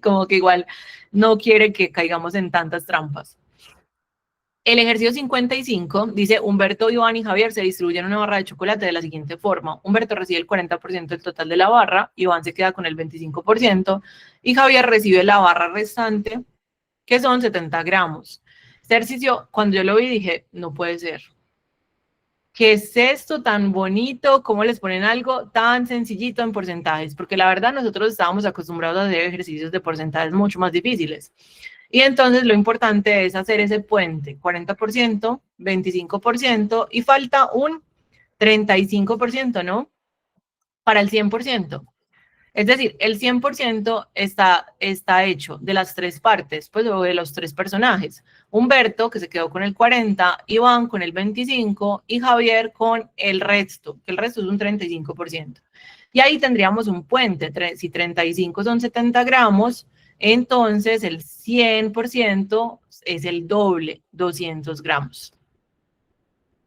Speaker 1: como que igual no quiere que caigamos en tantas trampas. El ejercicio 55 dice, Humberto, Iván y Javier se distribuyen una barra de chocolate de la siguiente forma. Humberto recibe el 40% del total de la barra, Iván se queda con el 25% y Javier recibe la barra restante, que son 70 gramos. Este ejercicio, cuando yo lo vi, dije, no puede ser. ¿Qué es esto tan bonito? ¿Cómo les ponen algo tan sencillito en porcentajes? Porque la verdad nosotros estábamos acostumbrados a hacer ejercicios de porcentajes mucho más difíciles. Y entonces lo importante es hacer ese puente, 40%, 25% y falta un 35%, ¿no? Para el 100%. Es decir, el 100% está hecho de las tres partes, pues, o de los tres personajes. Humberto, que se quedó con el 40%, Iván con el 25% y Javier con el resto, que el resto es un 35%. Y ahí tendríamos un puente, si 35 son 70 gramos, entonces el 100% es el doble, 200 gramos.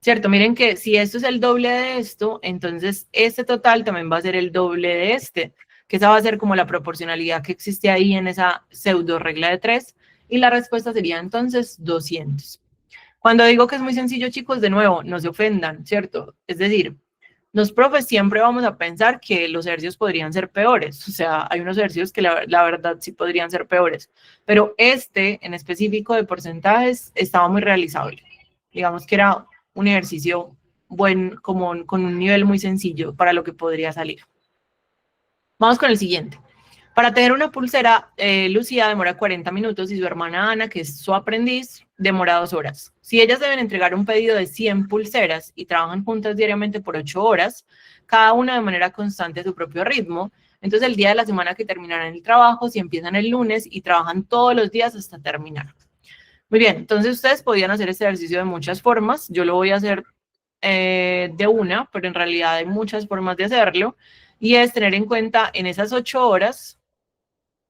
Speaker 1: ¿Cierto? Miren que si esto es el doble de esto, entonces este total también va a ser el doble de este, que esa va a ser como la proporcionalidad que existe ahí en esa pseudo regla de 3, y la respuesta sería entonces 200. Cuando digo que es muy sencillo, chicos, de nuevo, no se ofendan, ¿cierto? Es decir, los profes siempre vamos a pensar que los ejercicios podrían ser peores, o sea, hay unos ejercicios que la verdad sí podrían ser peores, pero este en específico de porcentajes estaba muy realizable. Digamos que era un ejercicio común, con un nivel muy sencillo para lo que podría salir. Vamos con el siguiente. Para tener una pulsera, Lucía demora 40 minutos y su hermana Ana, que es su aprendiz, demora 2 horas. Si ellas deben entregar un pedido de 100 pulseras y trabajan juntas diariamente por 8 horas, cada una de manera constante a su propio ritmo, entonces el día de la semana que terminarán el trabajo, si empiezan el lunes y trabajan todos los días hasta terminar. Muy bien, entonces ustedes podían hacer este ejercicio de muchas formas. Yo lo voy a hacer de una, pero en realidad hay muchas formas de hacerlo. Y es tener en cuenta en esas 8 horas,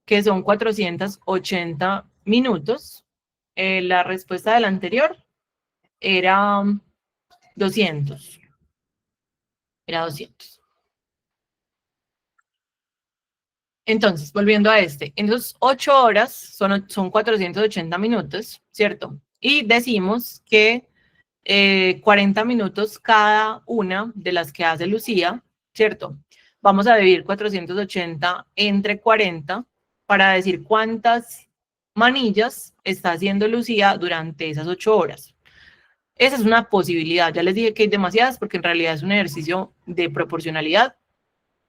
Speaker 1: que son 480 minutos, la respuesta del anterior era 200. Era 200. Entonces, volviendo a este, en esas 8 horas son 480 minutos, ¿cierto? Y decimos que 40 minutos cada una de las que hace Lucía, ¿cierto? Vamos a dividir 480 entre 40 para decir cuántas manillas está haciendo Lucía durante esas 8 horas. Esa es una posibilidad. Ya les dije que hay demasiadas porque en realidad es un ejercicio de proporcionalidad.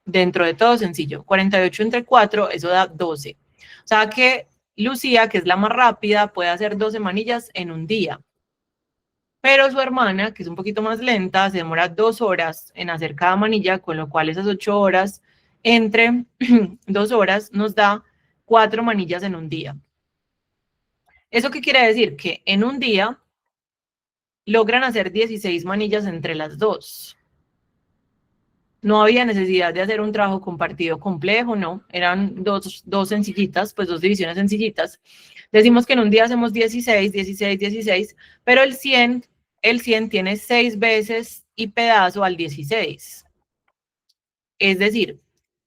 Speaker 1: Dentro de todo sencillo. 48 entre 4, eso da 12. O sea que Lucía, que es la más rápida, puede hacer 12 manillas en un día. Pero su hermana, que es un poquito más lenta, se demora 2 horas en hacer cada manilla, con lo cual esas 8 horas entre 2 horas nos da 4 manillas en un día. ¿Eso qué quiere decir? Que en un día logran hacer 16 manillas entre las dos. No había necesidad de hacer un trabajo compartido complejo, no. Eran dos sencillitas, pues 2 divisiones sencillitas. Decimos que en un día hacemos 16, 16, 16, pero el 100 tiene 6 veces y pedazo al 16. Es decir,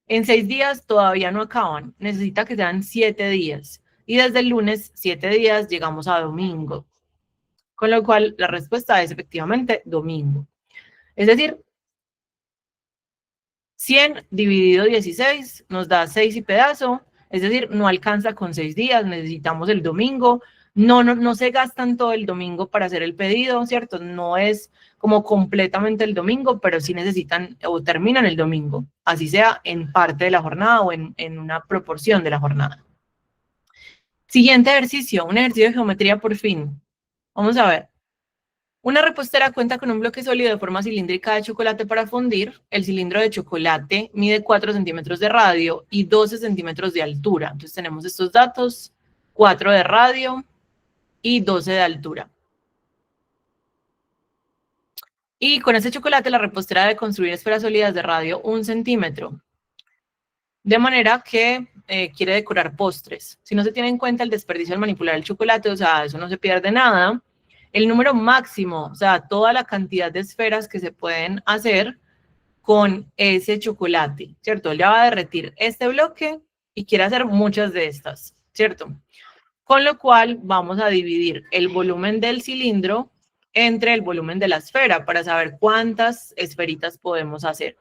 Speaker 1: en 6 días todavía no acaban, necesita que sean 7 días. Y desde el lunes, 7 días, llegamos a domingo. Con lo cual, la respuesta es efectivamente domingo. Es decir, 100 dividido 16 nos da 6 y pedazo, es decir, no alcanza con 6 días, necesitamos el domingo. No se gastan todo el domingo para hacer el pedido, ¿cierto? No es como completamente el domingo, pero sí necesitan o terminan el domingo, así sea en parte de la jornada o en una proporción de la jornada. Siguiente ejercicio, un ejercicio de geometría por fin. Vamos a ver. Una repostera cuenta con un bloque sólido de forma cilíndrica de chocolate para fundir. El cilindro de chocolate mide 4 centímetros de radio y 12 centímetros de altura. Entonces tenemos estos datos, 4 de radio y 12 de altura. Y con ese chocolate la repostera debe construir esferas sólidas de radio 1 centímetro. De manera que quiere decorar postres. Si no se tiene en cuenta el desperdicio al manipular el chocolate, o sea, eso no se pierde nada. El número máximo, o sea, toda la cantidad de esferas que se pueden hacer con ese chocolate, ¿cierto? Él ya va a derretir este bloque y quiere hacer muchas de estas, ¿cierto? Con lo cual vamos a dividir el volumen del cilindro entre el volumen de la esfera para saber cuántas esferitas podemos hacer,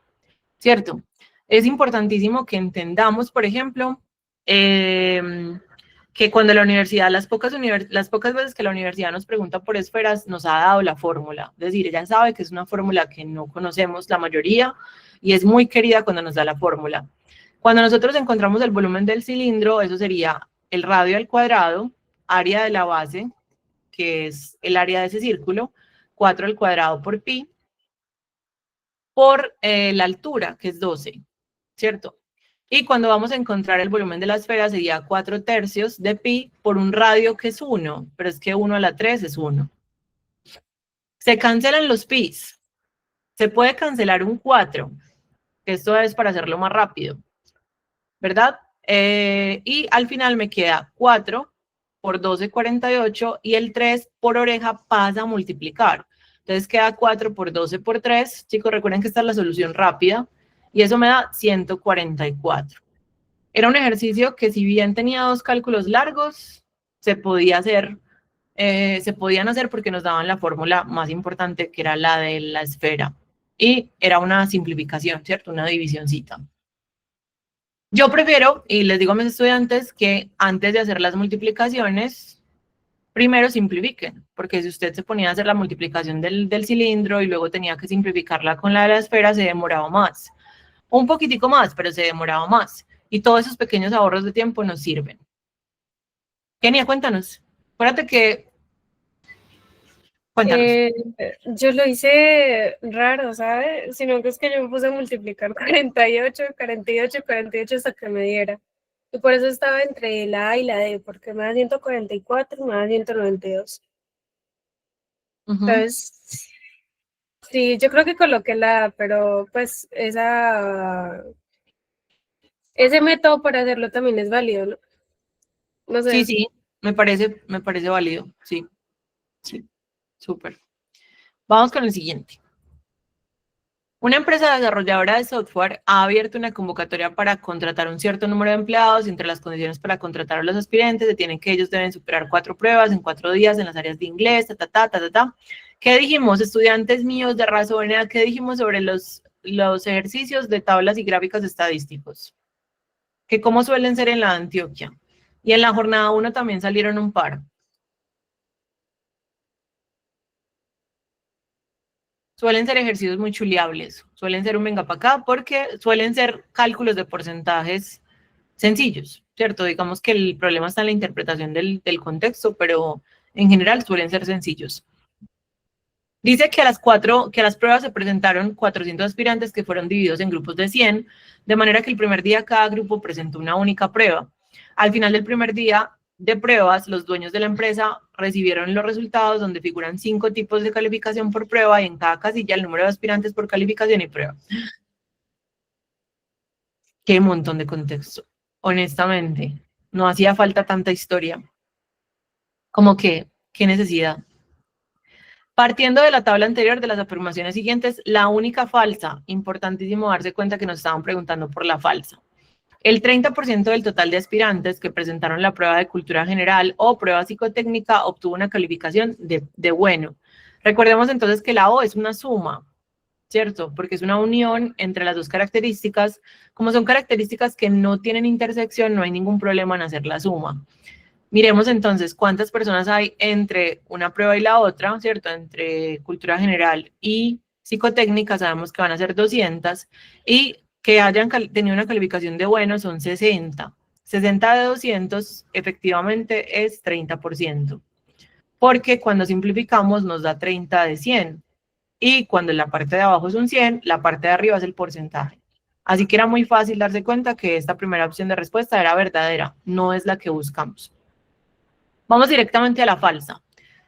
Speaker 1: ¿cierto? Es importantísimo que entendamos, por ejemplo, que cuando la universidad, las pocas veces que la universidad nos pregunta por esferas, nos ha dado la fórmula. Es decir, ella sabe que es una fórmula que no conocemos la mayoría y es muy querida cuando nos da la fórmula. Cuando nosotros encontramos el volumen del cilindro, eso sería el radio al cuadrado, área de la base, que es el área de ese círculo, 4 al cuadrado por pi, por la altura, que es 12, ¿cierto? Y cuando vamos a encontrar el volumen de la esfera sería 4/3 de pi por un radio que es 1, pero es que 1 a la 3 es 1. Se cancelan los pis. Se puede cancelar un 4, que esto es para hacerlo más rápido, ¿verdad? Y al final me queda 4 por 12, 48, y el 3 por oreja pasa a multiplicar. Entonces queda 4 por 12 por 3. Chicos, recuerden que esta es la solución rápida. Y eso me da 144. Era un ejercicio que, si bien tenía dos cálculos largos, se podían hacer porque nos daban la fórmula más importante, que era la de la esfera. Y era una simplificación, ¿cierto? Una divisioncita. Yo prefiero, y les digo a mis estudiantes, que antes de hacer las multiplicaciones, primero simplifiquen, porque si usted se ponía a hacer la multiplicación del cilindro y luego tenía que simplificarla con la de la esfera, se demoraba más. Un poquitico más, pero se demoraba más. Y todos esos pequeños ahorros de tiempo nos sirven. Kenia, cuéntanos. Acuérdate que... Cuéntanos.
Speaker 3: Yo lo hice raro, ¿sabes? Sino que es que yo me puse a multiplicar 48, 48, 48 hasta que me diera. Y por eso estaba entre la A y la D, porque me da 144 y me da 192. Entonces, sí, yo creo que coloqué la A, pero pues ese método para hacerlo también es válido, ¿no? No sé.
Speaker 1: Sí, sí, me parece válido. Sí, sí, súper. Vamos con el siguiente. Una empresa desarrolladora de software ha abierto una convocatoria para contratar un cierto número de empleados. Entre las condiciones para contratar a los aspirantes se tienen que ellos deben superar 4 pruebas en 4 días en las áreas de inglés, ¿Qué dijimos, estudiantes míos de Razona? ¿Qué dijimos sobre los ejercicios de tablas y gráficos estadísticos? Que cómo suelen ser en la Antioquia. Y en la jornada 1 también salieron un par. Suelen ser ejercicios muy chuleables, suelen ser un venga para acá, porque suelen ser cálculos de porcentajes sencillos, ¿cierto? Digamos que el problema está en la interpretación del contexto, pero en general suelen ser sencillos. Dice que a las pruebas se presentaron 400 aspirantes que fueron divididos en grupos de 100, de manera que el primer día cada grupo presentó una única prueba. Al final del primer día de pruebas, los dueños de la empresa recibieron los resultados, donde figuran 5 tipos de calificación por prueba y en cada casilla el número de aspirantes por calificación y prueba. Qué montón de contexto. Honestamente, no hacía falta tanta historia. Como que, qué necesidad. Partiendo de la tabla anterior de las afirmaciones siguientes, la única falsa, importantísimo darse cuenta que nos estaban preguntando por la falsa. El 30% del total de aspirantes que presentaron la prueba de cultura general o prueba psicotécnica obtuvo una calificación de bueno. Recordemos entonces que la O es una suma, ¿cierto? Porque es una unión entre las dos características. Como son características que no tienen intersección, no hay ningún problema en hacer la suma. Miremos entonces cuántas personas hay entre una prueba y la otra, ¿cierto? Entre cultura general y psicotécnica, sabemos que van a ser 200, y que hayan tenido una calificación de bueno son 60. 60 de 200 efectivamente es 30%, porque cuando simplificamos nos da 30 de 100, y cuando la parte de abajo es un 100, la parte de arriba es el porcentaje. Así que era muy fácil darse cuenta que esta primera opción de respuesta era verdadera, no es la que buscamos. Vamos directamente a la falsa.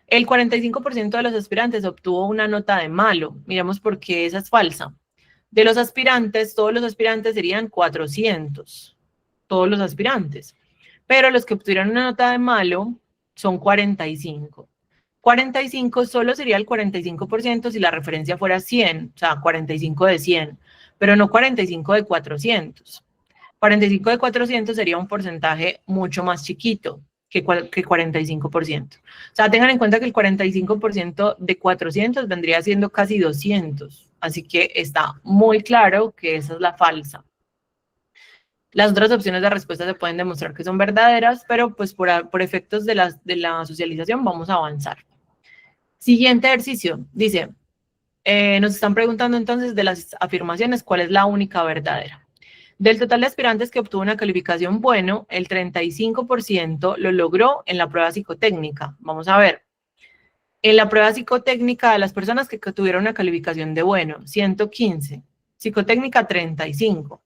Speaker 1: El 45% de los aspirantes obtuvo una nota de malo. Miremos por qué esa es falsa. De los aspirantes, todos los aspirantes serían 400. Todos los aspirantes. Pero los que obtuvieron una nota de malo son 45. 45 solo sería el 45% si la referencia fuera 100, o sea, 45 de 100, pero no 45 de 400. 45 de 400 sería un porcentaje mucho más chiquito que 45%. O sea, tengan en cuenta que el 45% de 400 vendría siendo casi 200. Así que está muy claro que esa es la falsa. Las otras opciones de respuesta se pueden demostrar que son verdaderas, pero pues por efectos de la socialización vamos a avanzar. Siguiente ejercicio. Dice, nos están preguntando entonces de las afirmaciones, ¿cuál es la única verdadera? Del total de aspirantes que obtuvo una calificación bueno, el 35% lo logró en la prueba psicotécnica. Vamos a ver. En la prueba psicotécnica, de las personas que tuvieron una calificación de bueno, 115. Psicotécnica, 35.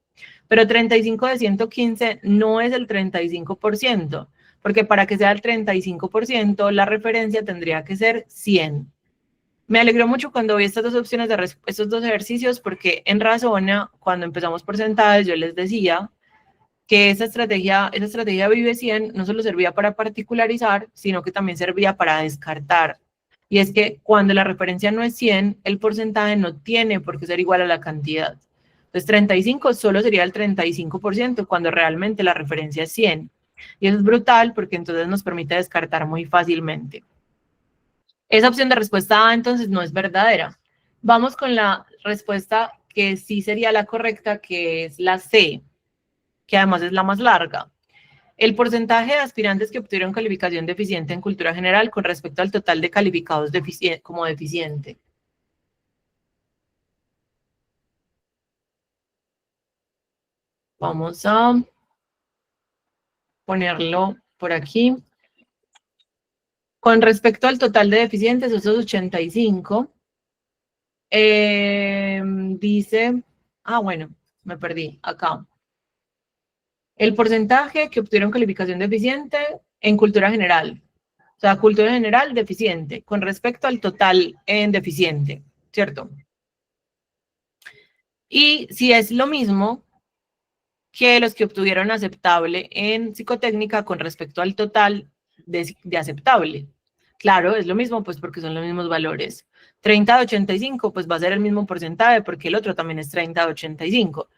Speaker 1: Pero 35 de 115 no es el 35%, porque para que sea el 35%, la referencia tendría que ser 100. Me alegró mucho cuando vi estas dos opciones de estos dos ejercicios, porque en Razona, cuando empezamos porcentajes, yo les decía que esa estrategia Vive 100 no solo servía para particularizar, sino que también servía para descartar. Y es que cuando la referencia no es 100, el porcentaje no tiene por qué ser igual a la cantidad. Entonces, 35 solo sería el 35% cuando realmente la referencia es 100. Y eso es brutal porque entonces nos permite descartar muy fácilmente. Esa opción de respuesta A entonces no es verdadera. Vamos con la respuesta que sí sería la correcta, que es la C, que además es la más larga. El porcentaje de aspirantes que obtuvieron calificación deficiente en cultura general con respecto al total de calificados como deficiente. Vamos a ponerlo por aquí. Con respecto al total de deficientes, esos 85, dice, bueno, me perdí acá. El porcentaje que obtuvieron calificación deficiente en cultura general. O sea, cultura general deficiente con respecto al total en deficiente, ¿cierto? Y si es lo mismo que los que obtuvieron aceptable en psicotécnica con respecto al total de aceptable. Claro, es lo mismo, pues porque son los mismos valores. 30 de 85, pues va a ser el mismo porcentaje porque el otro también es 30 de 85.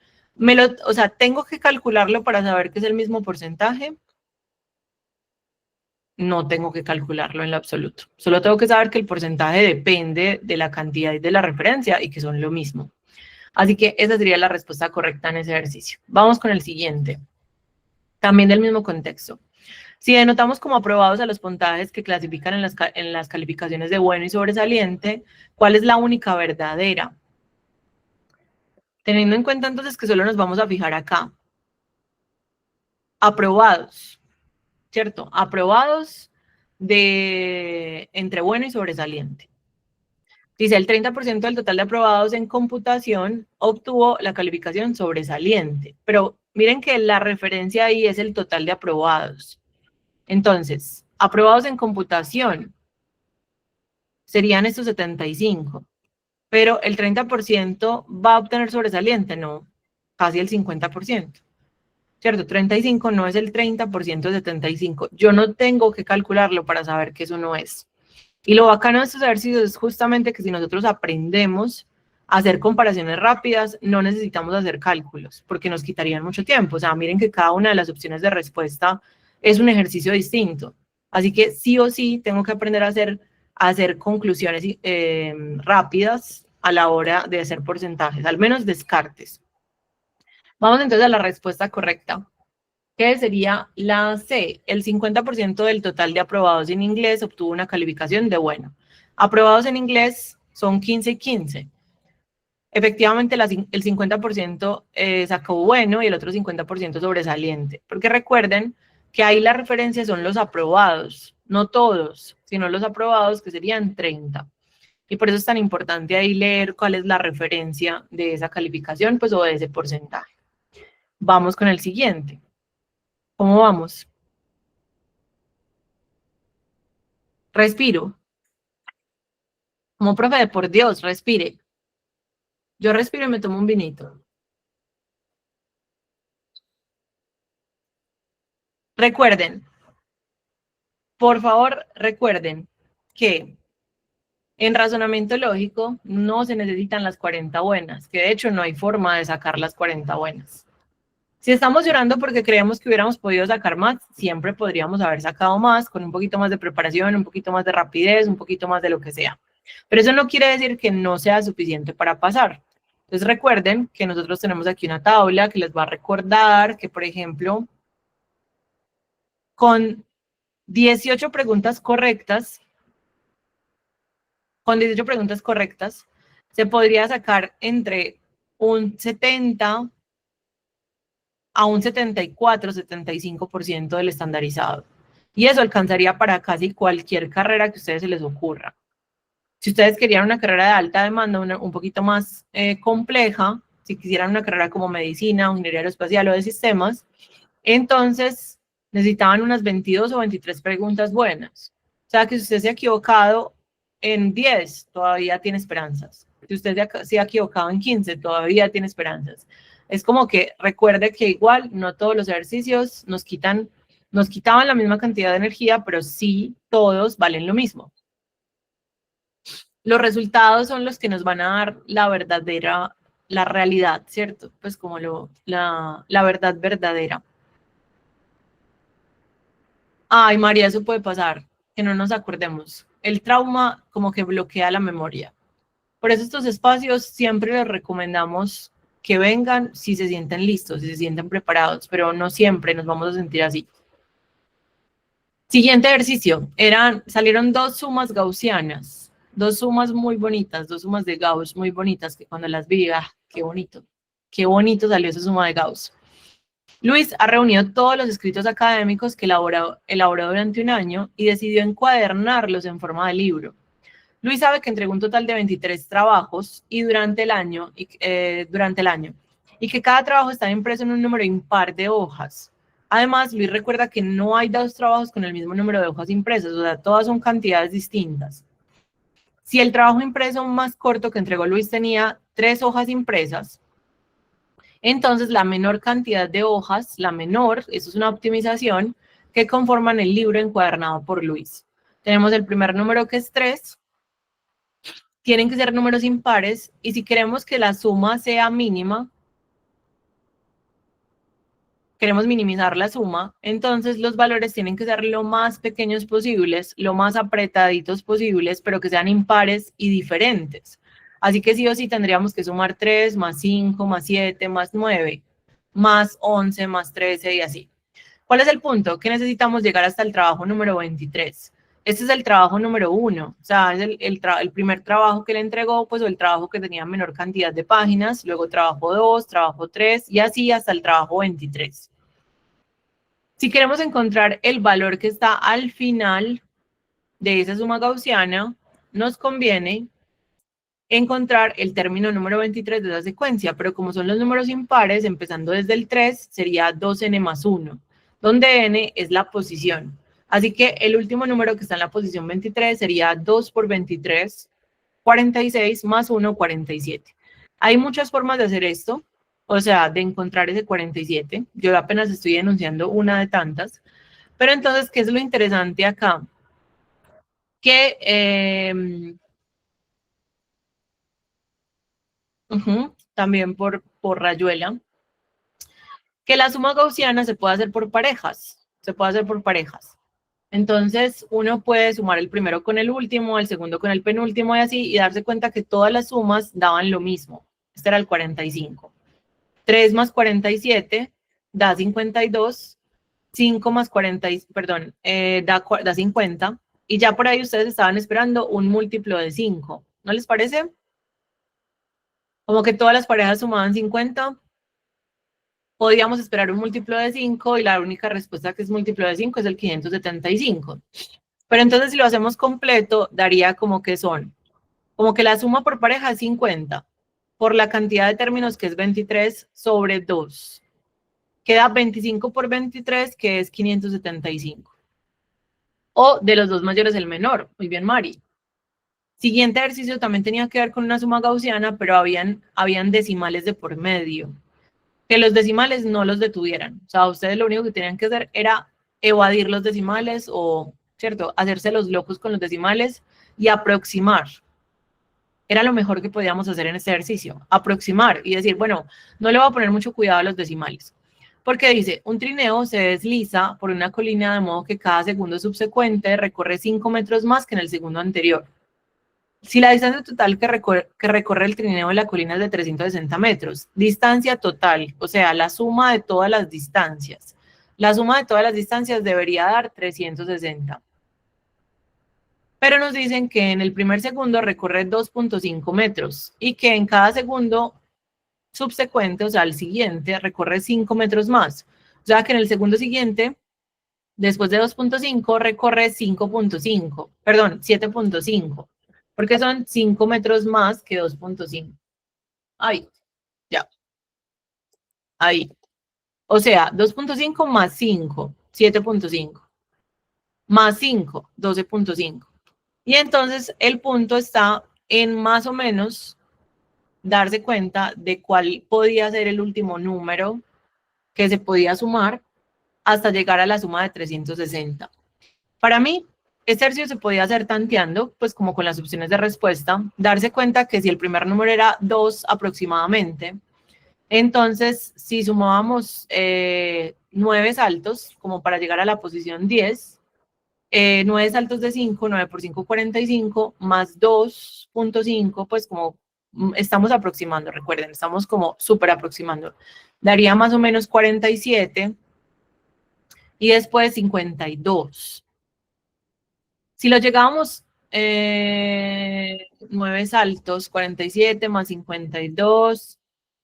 Speaker 1: O sea, ¿tengo que calcularlo para saber que es el mismo porcentaje? No tengo que calcularlo en lo absoluto. Solo tengo que saber que el porcentaje depende de la cantidad y de la referencia y que son lo mismo. Así que esa sería la respuesta correcta en ese ejercicio. Vamos con el siguiente. También del mismo contexto. Si denotamos como aprobados a los puntajes que clasifican en las calificaciones de bueno y sobresaliente, ¿cuál es la única verdadera? Teniendo en cuenta entonces que solo nos vamos a fijar acá. Aprobados, ¿cierto? Aprobados entre bueno y sobresaliente. Dice, el 30% del total de aprobados en computación obtuvo la calificación sobresaliente. Pero miren que la referencia ahí es el total de aprobados. Entonces, aprobados en computación serían estos 75. Pero el 30% va a obtener sobresaliente, no, casi el 50%. ¿Cierto? 35 no es el 30% de 75. Yo no tengo que calcularlo para saber que eso no es. Y lo bacano de estos ejercicios es justamente que si nosotros aprendemos a hacer comparaciones rápidas, no necesitamos hacer cálculos, porque nos quitarían mucho tiempo. O sea, miren que cada una de las opciones de respuesta es un ejercicio distinto. Así que sí o sí tengo que aprender a hacer conclusiones rápidas a la hora de hacer porcentajes, al menos descartes. Vamos entonces a la respuesta correcta, que sería la C. El 50% del total de aprobados en inglés obtuvo una calificación de bueno. Aprobados en inglés son 15 y 15. Efectivamente, el 50% sacó bueno y el otro 50% sobresaliente. Porque recuerden que ahí la referencia son los aprobados, no todos, sino los aprobados, que serían 30. Y por eso es tan importante ahí leer cuál es la referencia de esa calificación, pues, o de ese porcentaje. Vamos con el siguiente. ¿Cómo vamos? Respiro. Como profe, por Dios, respire. Yo respiro y me tomo un vinito. Recuerden, por favor, recuerden que en razonamiento lógico no se necesitan las 40 buenas, que de hecho no hay forma de sacar las 40 buenas. Si estamos llorando porque creemos que hubiéramos podido sacar más, siempre podríamos haber sacado más, con un poquito más de preparación, un poquito más de rapidez, un poquito más de lo que sea. Pero eso no quiere decir que no sea suficiente para pasar. Entonces recuerden que nosotros tenemos aquí una tabla que les va a recordar que, por ejemplo, con 18 preguntas correctas, se podría sacar entre un 70 a un 74, 75% del estandarizado. Y eso alcanzaría para casi cualquier carrera que a ustedes se les ocurra. Si ustedes querían una carrera de alta demanda, un poquito más compleja, si quisieran una carrera como medicina, o ingeniería aeroespacial o de sistemas, entonces necesitaban unas 22 o 23 preguntas buenas. O sea que si usted se ha equivocado en 10, todavía tiene esperanzas. Si usted se ha equivocado en 15, todavía tiene esperanzas. Es como que recuerde que igual no todos los ejercicios nos quitaban la misma cantidad de energía, pero sí todos valen lo mismo. Los resultados son los que nos van a dar la realidad, ¿cierto? Pues como la verdad verdadera. Ay, María, eso puede pasar, que no nos acordemos. El trauma como que bloquea la memoria. Por eso estos espacios siempre les recomendamos que vengan si se sienten listos, si se sienten preparados, pero no siempre nos vamos a sentir así. Siguiente ejercicio, salieron dos sumas gaussianas, dos sumas muy bonitas, dos sumas de Gauss muy bonitas, que cuando las vi, qué bonito salió esa suma de Gauss. Luis ha reunido todos los escritos académicos que elaboró durante un año y decidió encuadernarlos en forma de libro. Luis sabe que entregó un total de 23 trabajos durante el año, y que cada trabajo está impreso en un número impar de hojas. Además, Luis recuerda que no hay dos trabajos con el mismo número de hojas impresas, o sea, todas son cantidades distintas. Si el trabajo impreso más corto que entregó Luis tenía 3 hojas impresas, entonces la menor cantidad de hojas, eso es una optimización, que conforman el libro encuadernado por Luis. Tenemos el primer número que es 3, tienen que ser números impares, y si queremos que la suma sea mínima, queremos minimizar la suma, entonces los valores tienen que ser lo más pequeños posibles, lo más apretaditos posibles, pero que sean impares y diferentes. Así que sí o sí tendríamos que sumar 3, más 5, más 7, más 9, más 11, más 13 y así. ¿Cuál es el punto? Que necesitamos llegar hasta el trabajo número 23. Este es el trabajo número 1, o sea, es el primer trabajo que le entregó, pues, o el trabajo que tenía menor cantidad de páginas, luego trabajo 2, trabajo 3, y así hasta el trabajo 23. Si queremos encontrar el valor que está al final de esa suma gaussiana, nos conviene encontrar el término número 23 de esa secuencia, pero como son los números impares, empezando desde el 3, sería 2n más 1, donde n es la posición. Así que el último número que está en la posición 23 sería 2 por 23, 46, más 1, 47. Hay muchas formas de hacer esto, o sea, de encontrar ese 47. Yo apenas estoy enunciando una de tantas. Pero entonces, ¿qué es lo interesante acá? Que también por Rayuela, que la suma gaussiana se puede hacer por parejas. Entonces, uno puede sumar el primero con el último, el segundo con el penúltimo y así, y darse cuenta que todas las sumas daban lo mismo. Este era el 45. 3 más 47 da 52. 5 más 40, perdón, da 50. Y ya por ahí ustedes estaban esperando un múltiplo de 5. ¿No les parece? Como que todas las parejas sumaban 50. Podríamos esperar un múltiplo de 5 y la única respuesta que es múltiplo de 5 es el 575. Pero entonces si lo hacemos completo, daría como que la suma por pareja es 50, por la cantidad de términos que es 23 sobre 2. Queda 25 por 23, que es 575. O de los dos mayores el menor. Muy bien, Mari. Siguiente ejercicio también tenía que ver con una suma gaussiana, pero habían decimales de por medio. Que los decimales no los detuvieran. O sea, ustedes lo único que tenían que hacer era evadir los decimales o, ¿cierto?, hacerse los locos con los decimales y aproximar. Era lo mejor que podíamos hacer en este ejercicio. Aproximar y decir, bueno, no le voy a poner mucho cuidado a los decimales. Porque dice, un trineo se desliza por una colina de modo que cada segundo subsecuente recorre 5 metros más que en el segundo anterior. Si la distancia total que recorre el trineo de la colina es de 360 metros, distancia total, o sea, la suma de todas las distancias. La suma de todas las distancias debería dar 360. Pero nos dicen que en el primer segundo recorre 2.5 metros y que en cada segundo subsecuente, o sea, el siguiente, recorre 5 metros más. O sea, que en el segundo siguiente, después de 2.5, recorre 5.5, perdón, 7.5, porque son 5 metros más que 2.5. Ahí, ya. Ahí. O sea, 2.5 más 5, 7.5. Más 5, 12.5. Y entonces el punto está en más o menos darse cuenta de cuál podía ser el último número que se podía sumar hasta llegar a la suma de 360. Para mí, este ejercicio se podía hacer tanteando, pues como con las opciones de respuesta, darse cuenta que si el primer número era 2 aproximadamente, entonces si sumábamos 9 saltos, como para llegar a la posición 10, 9 saltos de 5, 9 por 5, 45, más 2.5, pues como estamos aproximando, recuerden, estamos como súper aproximando, daría más o menos 47 y después 52. Si lo llegábamos 9 saltos, 47 más 52,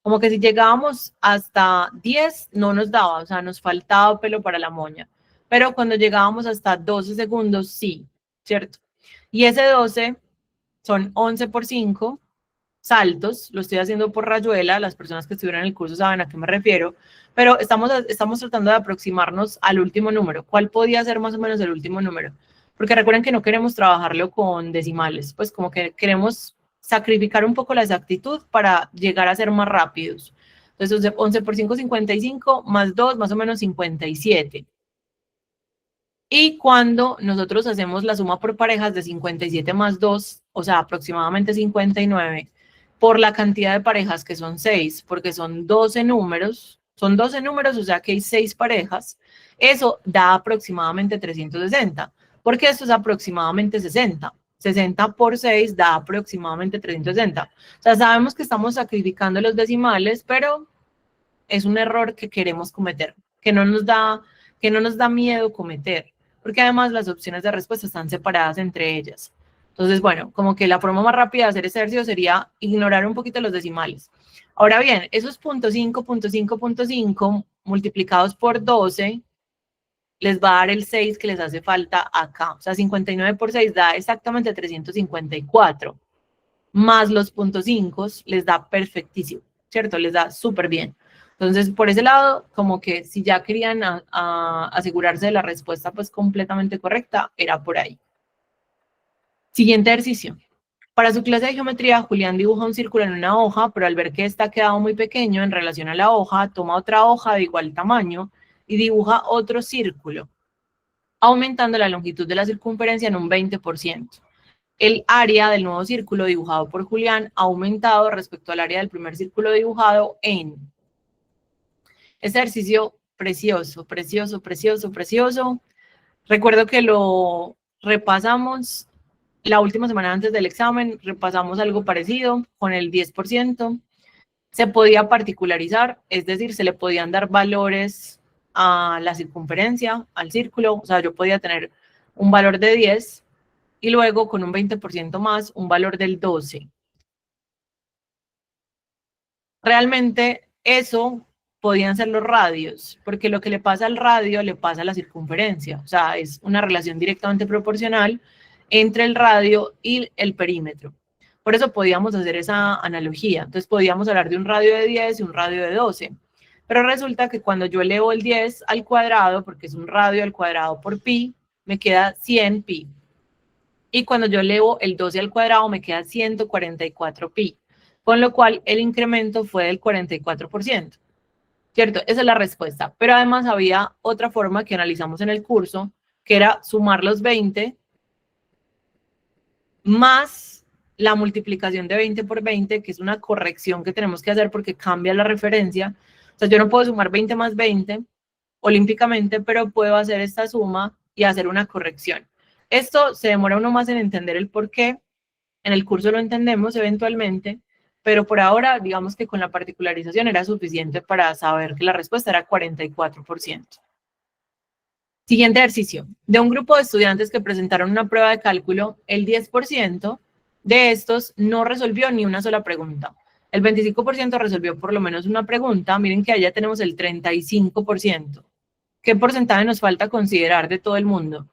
Speaker 1: como que si llegábamos hasta 10 no nos daba, o sea, nos faltaba pelo para la moña. Pero cuando llegábamos hasta 12 segundos, sí, ¿cierto? Y ese 12 son 11 por 5 saltos, lo estoy haciendo por rayuela, las personas que estuvieron en el curso saben a qué me refiero, pero estamos tratando de aproximarnos al último número. ¿Cuál podía ser más o menos el último número? Porque recuerden que no queremos trabajarlo con decimales, pues como que queremos sacrificar un poco la exactitud para llegar a ser más rápidos. Entonces, 11 por 5, 55, más 2, más o menos 57. Y cuando nosotros hacemos la suma por parejas de 57 más 2, o sea, aproximadamente 59, por la cantidad de parejas que son 6, porque son 12 números, o sea que hay 6 parejas, eso da aproximadamente 360, porque esto es aproximadamente 60. 60 por 6 da aproximadamente 360. O sea, sabemos que estamos sacrificando los decimales, pero es un error que queremos cometer, que no nos da miedo cometer, porque además las opciones de respuesta están separadas entre ellas. Entonces, bueno, como que la forma más rápida de hacer ese ejercicio sería ignorar un poquito los decimales. Ahora bien, esos .5 multiplicados por 12 les va a dar el 6 que les hace falta acá. O sea, 59 por 6 da exactamente 354. Más los .5 les da perfectísimo, ¿cierto? Les da súper bien. Entonces, por ese lado, como que si ya querían asegurarse de la respuesta pues completamente correcta, era por ahí. Siguiente ejercicio. Para su clase de geometría, Julián dibuja un círculo en una hoja, pero al ver que esta ha quedado muy pequeño en relación a la hoja, toma otra hoja de igual tamaño y dibuja otro círculo, aumentando la longitud de la circunferencia en un 20%. El área del nuevo círculo dibujado por Julián ha aumentado respecto al área del primer círculo dibujado en... Este ejercicio precioso, precioso, precioso, precioso. Recuerdo que lo repasamos la última semana antes del examen, repasamos algo parecido con el 10%. Se podía particularizar, es decir, se le podían dar valores a la circunferencia, al círculo. O sea, yo podía tener un valor de 10 y luego con un 20% más, un valor del 12. Realmente eso podían ser los radios, porque lo que le pasa al radio le pasa a la circunferencia. O sea, es una relación directamente proporcional entre el radio y el perímetro. Por eso podíamos hacer esa analogía. Entonces podíamos hablar de un radio de 10 y un radio de 12. Pero resulta que cuando yo elevo el 10 al cuadrado, porque es un radio al cuadrado por pi, me queda 100 pi. Y cuando yo elevo el 12 al cuadrado, me queda 144 pi. Con lo cual, el incremento fue del 44%. ¿Cierto? Esa es la respuesta. Pero además había otra forma que analizamos en el curso, que era sumar los 20 más la multiplicación de 20 por 20, que es una corrección que tenemos que hacer porque cambia la referencia. O sea, yo no puedo sumar 20 más 20 olímpicamente, pero puedo hacer esta suma y hacer una corrección. Esto se demora uno más en entender el por qué. En el curso lo entendemos eventualmente, pero por ahora, digamos que con la particularización era suficiente para saber que la respuesta era 44%. Siguiente ejercicio. De un grupo de estudiantes que presentaron una prueba de cálculo, el 10% de estos no resolvió ni una sola pregunta. El 25% resolvió por lo menos una pregunta. Miren que allá tenemos el 35%. ¿Qué porcentaje nos falta considerar de todo el mundo?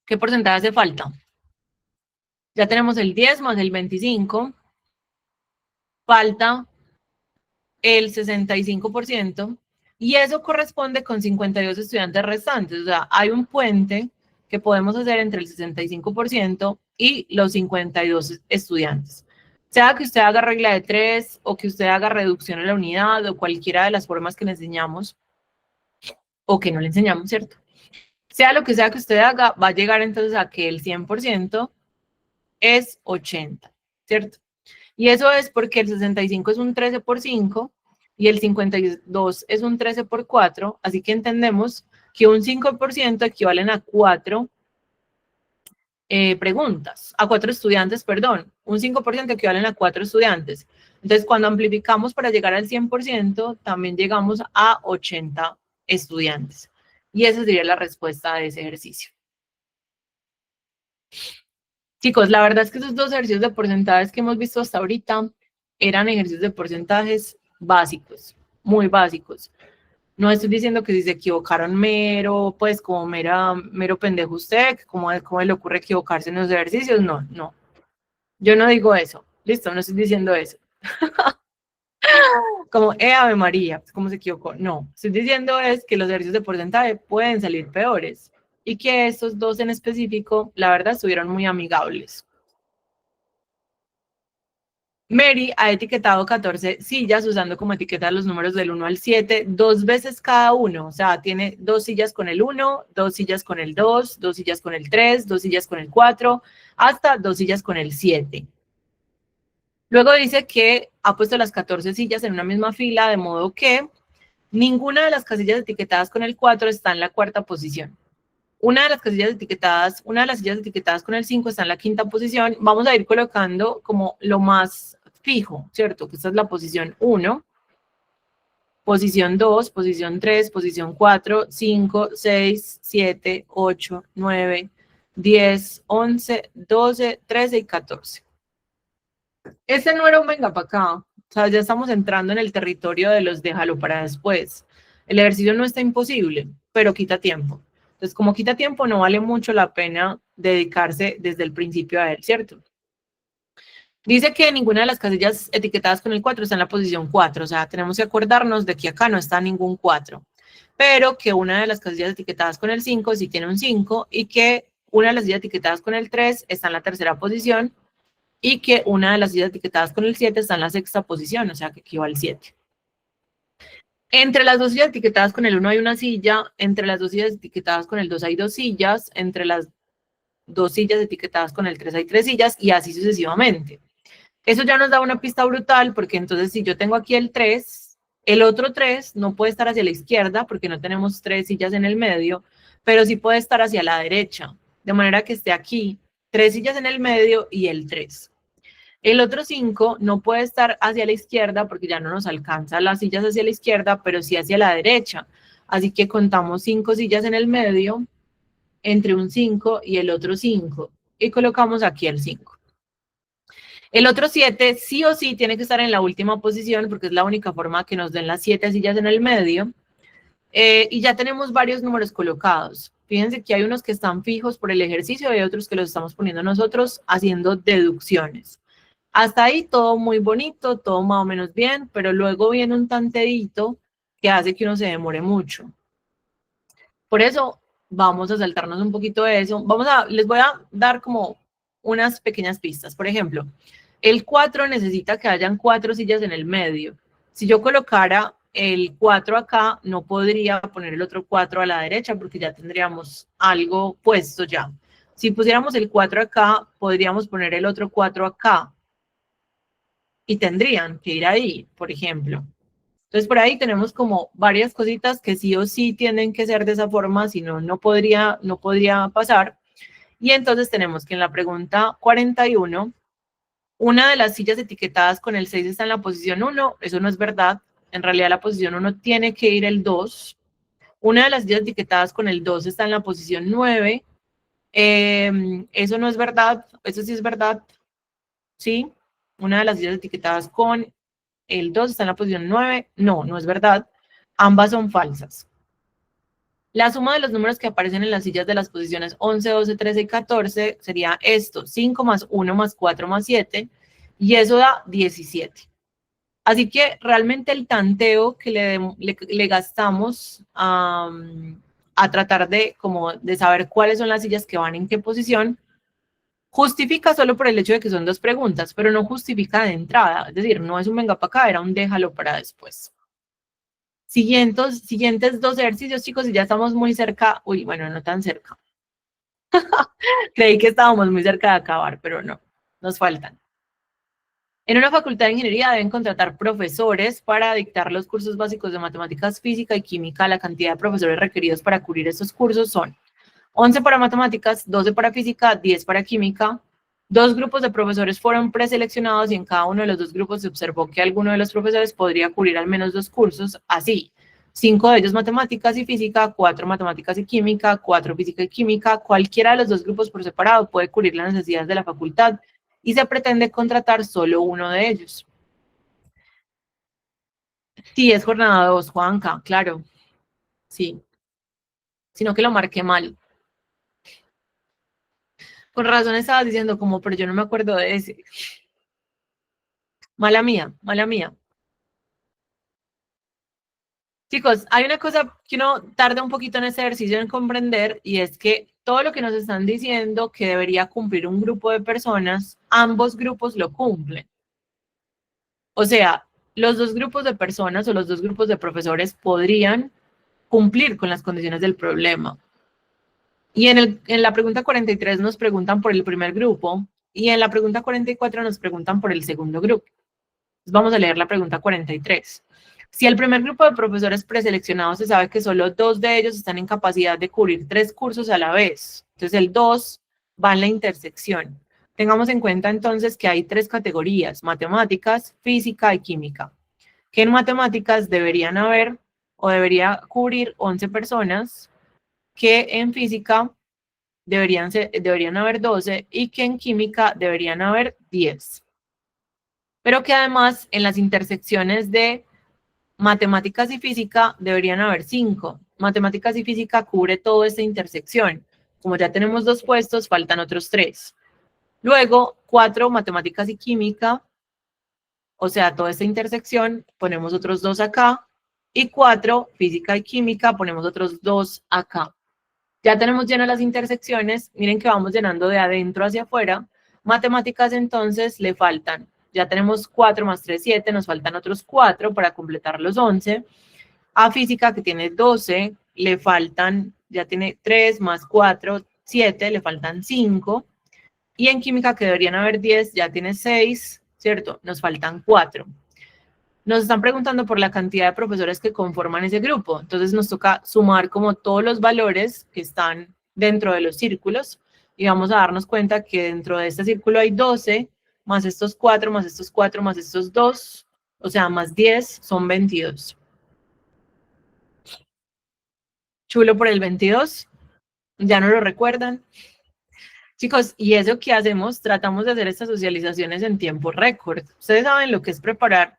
Speaker 1: ¿Qué porcentaje hace falta? Ya tenemos el 10 más el 25. Falta el 65%. Y eso corresponde con 52 estudiantes restantes. O sea, hay un puente que podemos hacer entre el 65% y los 52 estudiantes. Sea que usted haga regla de 3 o que usted haga reducción en la unidad o cualquiera de las formas que le enseñamos o que no le enseñamos, ¿cierto? Sea lo que sea que usted haga, va a llegar entonces a que el 100% es 80, ¿cierto? Y eso es porque el 65 es un 13 por 5 y el 52 es un 13 por 4, así que entendemos que un 5% equivalen a 4 preguntas, a 4 estudiantes, perdón, un 5% equivalen a 4 estudiantes. Entonces, cuando amplificamos para llegar al 100%, también llegamos a 80 estudiantes. Y esa sería la respuesta de ese ejercicio. Chicos, la verdad es que esos dos ejercicios de porcentajes que hemos visto hasta ahorita eran ejercicios de porcentajes básicos, muy básicos. No estoy diciendo que si se equivocaron mero, pues como mero pendejo usted, que cómo le ocurre equivocarse en los ejercicios, no, no. Yo no digo eso, listo, no estoy diciendo eso. Como, Ave María, ¿cómo se equivocó? No, estoy diciendo es que los ejercicios de porcentaje pueden salir peores y que estos dos en específico, la verdad, estuvieron muy amigables. Mary ha etiquetado 14 sillas usando como etiqueta los números del 1 al 7, 2 veces cada uno. O sea, tiene 2 sillas con el 1, 2 sillas con el 2, 2 sillas con el 3, 2 sillas con el 4, hasta 2 sillas con el 7. Luego dice que ha puesto las 14 sillas en una misma fila, de modo que ninguna de las casillas etiquetadas con el 4 está en la cuarta posición. Una de las sillas etiquetadas con el 5 está en la quinta posición. Vamos a ir colocando como lo más fijo, ¿cierto? Que esta es la posición 1, posición 2, posición 3, posición 4, 5, 6, 7, 8, 9, 10, 11, 12, 13 y 14. Este no era un venga para acá. O sea, ya estamos entrando en el territorio de los déjalo para después. El ejercicio no está imposible, pero quita tiempo. Entonces, como quita tiempo, no vale mucho la pena dedicarse desde el principio a él, ¿cierto? Dice que ninguna de las casillas etiquetadas con el 4 está en la posición 4, o sea, tenemos que acordarnos de que acá no está ningún 4, pero que una de las casillas etiquetadas con el 5 sí tiene un 5 y que una de las sillas etiquetadas con el 3 está en la tercera posición y que una de las sillas etiquetadas con el 7 está en la sexta posición, o sea, que equivale al 7. Entre las dos sillas etiquetadas con el 1 hay una silla, entre las dos sillas etiquetadas con el 2 hay 2 sillas, entre las dos sillas etiquetadas con el 3 hay 3 sillas y así sucesivamente. Eso ya nos da una pista brutal porque entonces si yo tengo aquí el 3, el otro 3 no puede estar hacia la izquierda porque no tenemos 3 sillas en el medio, pero sí puede estar hacia la derecha, de manera que esté aquí 3 sillas en el medio y el 3. El otro 5 no puede estar hacia la izquierda porque ya no nos alcanza las sillas hacia la izquierda, pero sí hacia la derecha. Así que contamos 5 sillas en el medio, entre un 5 y el otro 5. Y colocamos aquí el 5. El otro 7 sí o sí tiene que estar en la última posición porque es la única forma que nos den las 7 sillas en el medio. Y ya tenemos varios números colocados. Fíjense que hay unos que están fijos por el ejercicio y hay otros que los estamos poniendo nosotros haciendo deducciones. Hasta ahí todo muy bonito, todo más o menos bien, pero luego viene un tanteadito que hace que uno se demore mucho. Por eso vamos a saltarnos un poquito de eso. Les voy a dar como unas pequeñas pistas. Por ejemplo, el 4 necesita que hayan 4 sillas en el medio. Si yo colocara el 4 acá, no podría poner el otro 4 a la derecha porque ya tendríamos algo puesto ya. Si pusiéramos el 4 acá, podríamos poner el otro 4 acá. Y tendrían que ir ahí, por ejemplo. Entonces, por ahí tenemos como varias cositas que sí o sí tienen que ser de esa forma, si no, no podría pasar. Y entonces tenemos que en la pregunta 41, una de las sillas etiquetadas con el 6 está en la posición 1, eso no es verdad. En realidad la posición 1 tiene que ir el 2. Una de las sillas etiquetadas con el 2 está en la posición 9. Eso no es verdad, eso sí es verdad, ¿sí? Una de las sillas etiquetadas con el 2 está en la posición 9. No, no es verdad. Ambas son falsas. La suma de los números que aparecen en las sillas de las posiciones 11, 12, 13 y 14 sería esto, 5 más 1 más 4 más 7, y eso da 17. Así que realmente el tanteo que le gastamos a a tratar de, como, de saber cuáles son las sillas que van en qué posición, justifica solo por el hecho de que son 2 preguntas, pero no justifica de entrada. Es decir, no es un venga para acá, era un déjalo para después. Siguientes 2 ejercicios, chicos, y ya estamos muy cerca. Uy, bueno, no tan cerca. Creí que estábamos muy cerca de acabar, pero no, nos faltan. En una facultad de ingeniería deben contratar profesores para dictar los cursos básicos de matemáticas, física y química. La cantidad de profesores requeridos para cubrir estos cursos son 11 para matemáticas, 12 para física, 10 para química. 2 grupos de profesores fueron preseleccionados y en cada uno de los 2 grupos se observó que alguno de los profesores podría cubrir al menos 2 cursos, así. 5 de ellos matemáticas y física, 4 matemáticas y química, 4 física y química. Cualquiera de los 2 grupos por separado puede cubrir las necesidades de la facultad y se pretende contratar solo uno de ellos. Sí, es jornada 2, Juanca, claro. Sí. Sino que lo marqué mal. Con razón estabas diciendo como, pero yo no me acuerdo de ese. Mala mía, mala mía. Chicos, hay una cosa que uno tarda un poquito en ese ejercicio en comprender y es que todo lo que nos están diciendo que debería cumplir un grupo de personas, ambos grupos lo cumplen. O sea, los 2 grupos de personas o los 2 grupos de profesores podrían cumplir con las condiciones del problema. Y en la pregunta 43 nos preguntan por el primer grupo y en la pregunta 44 nos preguntan por el segundo grupo. Entonces vamos a leer la pregunta 43. Si el primer grupo de profesores preseleccionados se sabe que solo 2 de ellos están en capacidad de cubrir 3 cursos a la vez, entonces el 2 va en la intersección. Tengamos en cuenta entonces que hay 3 categorías, matemáticas, física y química, que en matemáticas deberían haber o debería cubrir 11 personas, que en física deberían haber 12 y que en química deberían haber 10. Pero que además en las intersecciones de matemáticas y física deberían haber 5. Matemáticas y física cubre toda esta intersección. Como ya tenemos 2 puestos, faltan otros 3. Luego, 4 matemáticas y química, o sea, toda esta intersección, ponemos otros 2 acá. Y 4 física y química, ponemos otros 2 acá. Ya tenemos llenas las intersecciones. Miren que vamos llenando de adentro hacia afuera. Matemáticas entonces le faltan. Ya tenemos 4 más 3, 7, nos faltan otros 4 para completar los 11. A física, que tiene 12, le faltan, ya tiene 3 más 4, 7, le faltan 5. Y en química, que deberían haber 10, ya tiene 6, ¿cierto? Nos faltan 4. Nos están preguntando por la cantidad de profesores que conforman ese grupo. Entonces nos toca sumar como todos los valores que están dentro de los círculos y vamos a darnos cuenta que dentro de este círculo hay 12, más estos 4, más estos 4, más estos 2, o sea, más 10, son 22. Chulo por el 22, ya no lo recuerdan. Chicos, y eso que hacemos, tratamos de hacer estas socializaciones en tiempo récord. Ustedes saben lo que es preparar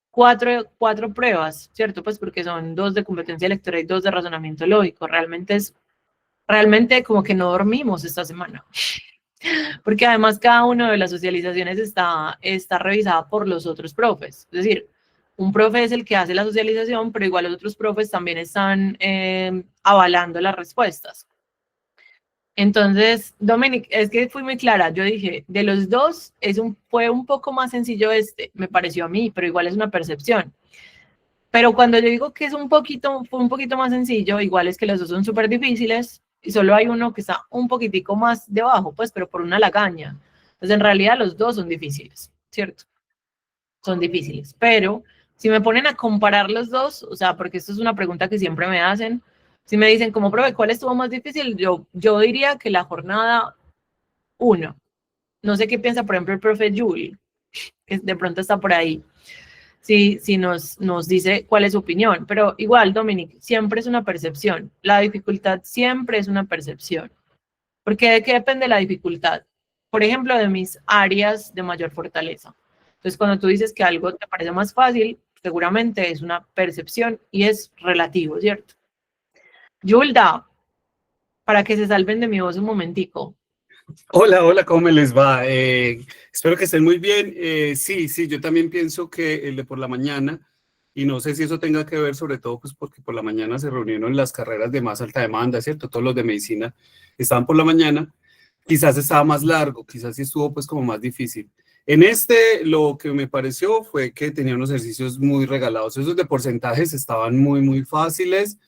Speaker 1: 4 pruebas, ¿cierto? Pues porque son 2 de competencia lectora y 2 de razonamiento lógico. Realmente como que no dormimos esta semana. Porque además cada una de las socializaciones está revisada por los otros profes. Es decir, un profe es el que hace la socialización, pero igual los otros profes también están avalando las respuestas. Entonces, Dominic, es que fui muy clara. Yo dije, de los 2 fue un poco más sencillo me pareció a mí, pero igual es una percepción. Pero cuando yo digo que fue un poquito más sencillo, igual es que los 2 son súper difíciles y solo hay uno que está un poquitico más debajo, pues, pero por una lagaña. Entonces, en realidad los 2 son difíciles, ¿cierto? Son difíciles, pero si me ponen a comparar los 2, o sea, porque esto es una pregunta que siempre me hacen, si me dicen como, profe, ¿cuál estuvo más difícil? Yo diría que la jornada 1. No sé qué piensa, por ejemplo, el profe Julie, que de pronto está por ahí. Sí, nos dice cuál es su opinión, pero igual, Dominic, siempre es una percepción. La dificultad siempre es una percepción. Porque ¿de qué depende la dificultad? Por ejemplo, de mis áreas de mayor fortaleza. Entonces, cuando tú dices que algo te parece más fácil, seguramente es una percepción y es relativo, ¿cierto? Yulda, para que se salven de mi voz un momentico.
Speaker 4: Hola, hola, ¿cómo me les va? Espero que estén muy bien. Sí, yo también pienso que el de por la mañana Y no sé si eso tenga que ver, sobre todo, pues porque por la mañana se reunieron las carreras de más alta demanda, ¿cierto? Todos los de medicina estaban por la mañana. Quizás estaba más largo, quizás sí estuvo pues como más difícil. En este, lo que me pareció fue que tenía unos ejercicios muy regalados. Esos de porcentajes estaban muy fáciles,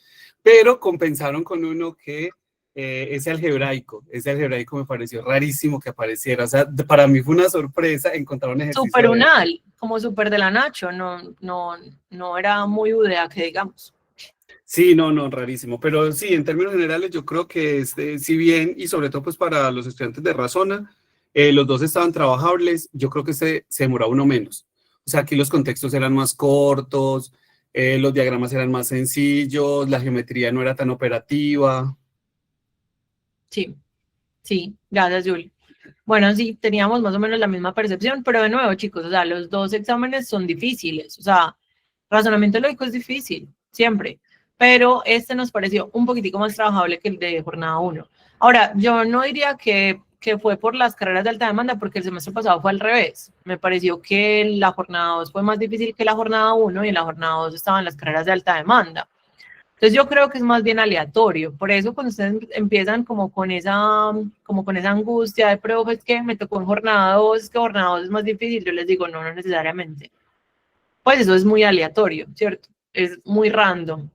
Speaker 4: pero compensaron con uno que ese algebraico me pareció rarísimo que apareciera. O sea, para mí fue una sorpresa encontrar un ejercicio.
Speaker 1: Súper unal, como súper de la Nacho, no era muy UDA que digamos.
Speaker 4: Sí, no, rarísimo. Pero sí, en términos generales, yo creo que si bien, y sobre todo pues para los estudiantes de Razona, los dos estaban trabajables, yo creo que se demoraba uno menos. O sea, aquí los contextos eran más cortos, los diagramas eran más sencillos, la geometría no era tan operativa.
Speaker 1: Sí, gracias, Juli. Bueno, sí, teníamos más o menos la misma percepción, pero de nuevo, chicos, o sea, los dos exámenes son difíciles, o sea, razonamiento lógico es difícil, siempre, pero este nos pareció un poquitico más trabajable que el de jornada 1. Ahora, yo no diría que fue por las carreras de alta demanda, porque el semestre pasado fue al revés. Me pareció que la jornada 2 fue más difícil que la jornada 1 y en la jornada 2 estaban las carreras de alta demanda. Entonces yo creo que es más bien aleatorio. Por eso cuando ustedes empiezan como con esa angustia de, profe, es que me tocó en jornada 2, es que jornada 2 es más difícil, yo les digo, no necesariamente. Pues eso es muy aleatorio, ¿cierto? Es muy random.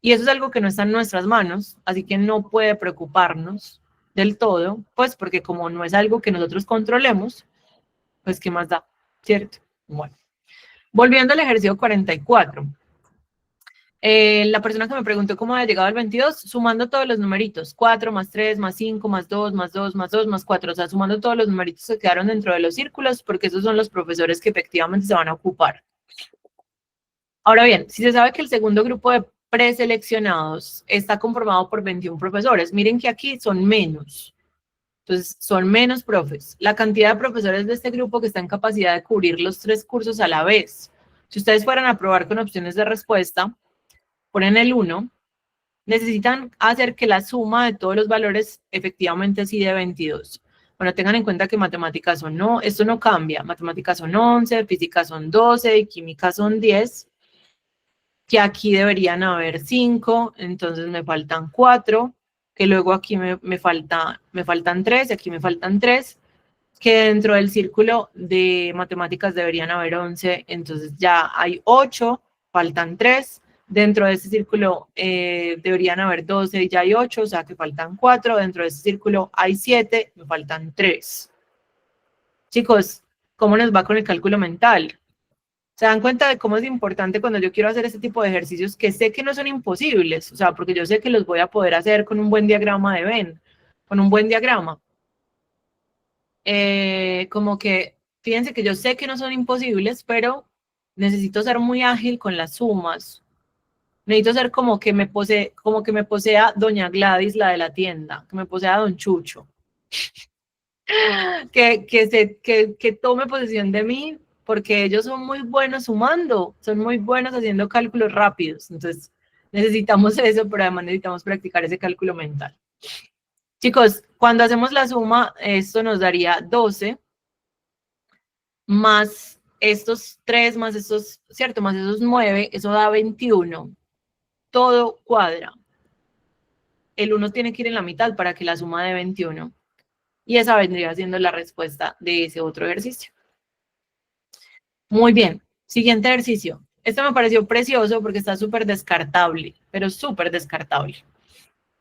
Speaker 1: Y eso es algo que no está en nuestras manos, así que no puede preocuparnos del todo, pues porque como no es algo que nosotros controlemos, pues ¿qué más da? ¿Cierto? Bueno. Volviendo al ejercicio 44. La persona que me preguntó cómo había llegado al 22, sumando todos los numeritos, 4 más 3 más 5 más 2 más 2 más 2 más 4, o sea, sumando todos los numeritos que quedaron dentro de los círculos, porque esos son los profesores que efectivamente se van a ocupar. Ahora bien, si se sabe que el segundo grupo de preseleccionados está conformado por 21 profesores, miren que aquí son menos. Entonces, son menos profes. La cantidad de profesores de este grupo que está en capacidad de cubrir los 3 cursos a la vez. Si ustedes fueran a probar con opciones de respuesta, ponen el 1, necesitan hacer que la suma de todos los valores efectivamente sí de 22. Bueno, tengan en cuenta que matemáticas son no, esto no cambia. Matemáticas son 11, física son 12 y química son 10. Que aquí deberían haber 5, entonces me faltan 4, que luego aquí me faltan 3, y aquí me faltan 3, que dentro del círculo de matemáticas deberían haber 11, entonces ya hay 8, faltan 3, dentro de este círculo deberían haber 12 y ya hay 8, o sea que faltan 4, dentro de este círculo hay 7, me faltan 3. Chicos, ¿cómo nos va con el cálculo mental? ¿Se dan cuenta de cómo es importante cuando yo quiero hacer este tipo de ejercicios que sé que no son imposibles? O sea, porque yo sé que los voy a poder hacer con un buen diagrama de Venn, con un buen diagrama. Como que, fíjense que yo sé que no son imposibles, pero necesito ser muy ágil con las sumas. Necesito ser como que me posea Doña Gladys, la de la tienda, que me posea Don Chucho. Que tome posesión de mí, porque ellos son muy buenos sumando, son muy buenos haciendo cálculos rápidos. Entonces, necesitamos eso, pero además necesitamos practicar ese cálculo mental. Chicos, cuando hacemos la suma, esto nos daría 12, más estos 3, más estos, ¿cierto? Más esos 9, eso da 21. Todo cuadra. El 1 tiene que ir en la mitad para que la suma dé 21. Y esa vendría siendo la respuesta de ese otro ejercicio. Muy bien, siguiente ejercicio. Esto me pareció precioso porque está súper descartable, pero súper descartable.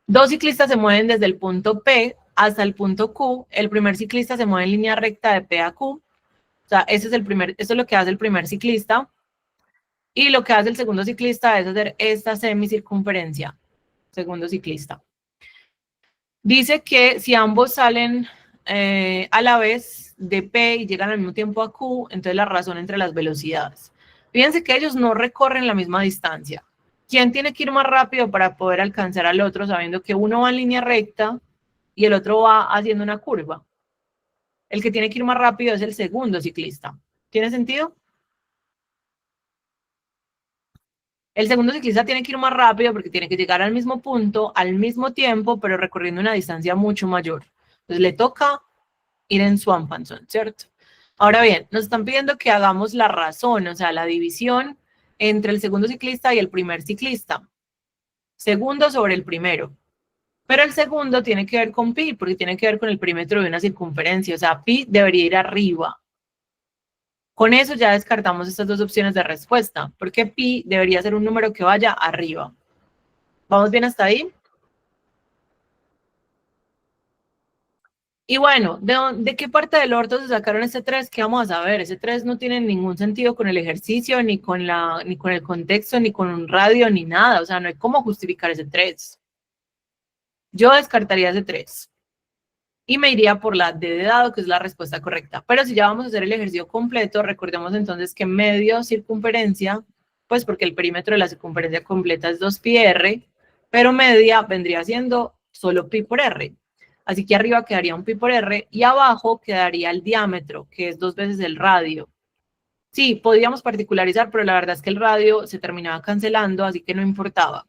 Speaker 1: 2 ciclistas se mueven desde el punto P hasta el punto Q. El primer ciclista se mueve en línea recta de P a Q. O sea, esto es lo que hace el primer ciclista. Y lo que hace el segundo ciclista es hacer esta semicircunferencia. Segundo ciclista. Dice que si ambos salen a la vez de P y llegan al mismo tiempo a Q, entonces la razón entre las velocidades. Fíjense que ellos no recorren la misma distancia. ¿Quién tiene que ir más rápido para poder alcanzar al otro sabiendo que uno va en línea recta y el otro va haciendo una curva? El que tiene que ir más rápido es el segundo ciclista. ¿Tiene sentido? El segundo ciclista tiene que ir más rápido porque tiene que llegar al mismo punto, al mismo tiempo, pero recorriendo una distancia mucho mayor. Entonces le toca ir en Swamphanson, ¿cierto? Ahora bien, nos están pidiendo que hagamos la razón, o sea, la división entre el segundo ciclista y el primer ciclista. Segundo sobre el primero. Pero el segundo tiene que ver con pi, porque tiene que ver con el perímetro de una circunferencia. O sea, pi debería ir arriba. Con eso ya descartamos estas dos opciones de respuesta, porque pi debería ser un número que vaya arriba. ¿Vamos bien hasta ahí? Y bueno, ¿de qué parte del orto se sacaron ese 3? ¿Qué vamos a saber? Ese 3 no tiene ningún sentido con el ejercicio, ni con el contexto, ni con un radio, ni nada. O sea, no hay cómo justificar ese 3. Yo descartaría ese 3. Y me iría por la D de dado, que es la respuesta correcta. Pero si ya vamos a hacer el ejercicio completo, recordemos entonces que medio circunferencia, pues porque el perímetro de la circunferencia completa es 2πr, pero media vendría siendo solo pi por r. Así que arriba quedaría un pi por r y abajo quedaría el diámetro, que es 2 veces el radio. Sí, podríamos particularizar, pero la verdad es que el radio se terminaba cancelando, así que no importaba.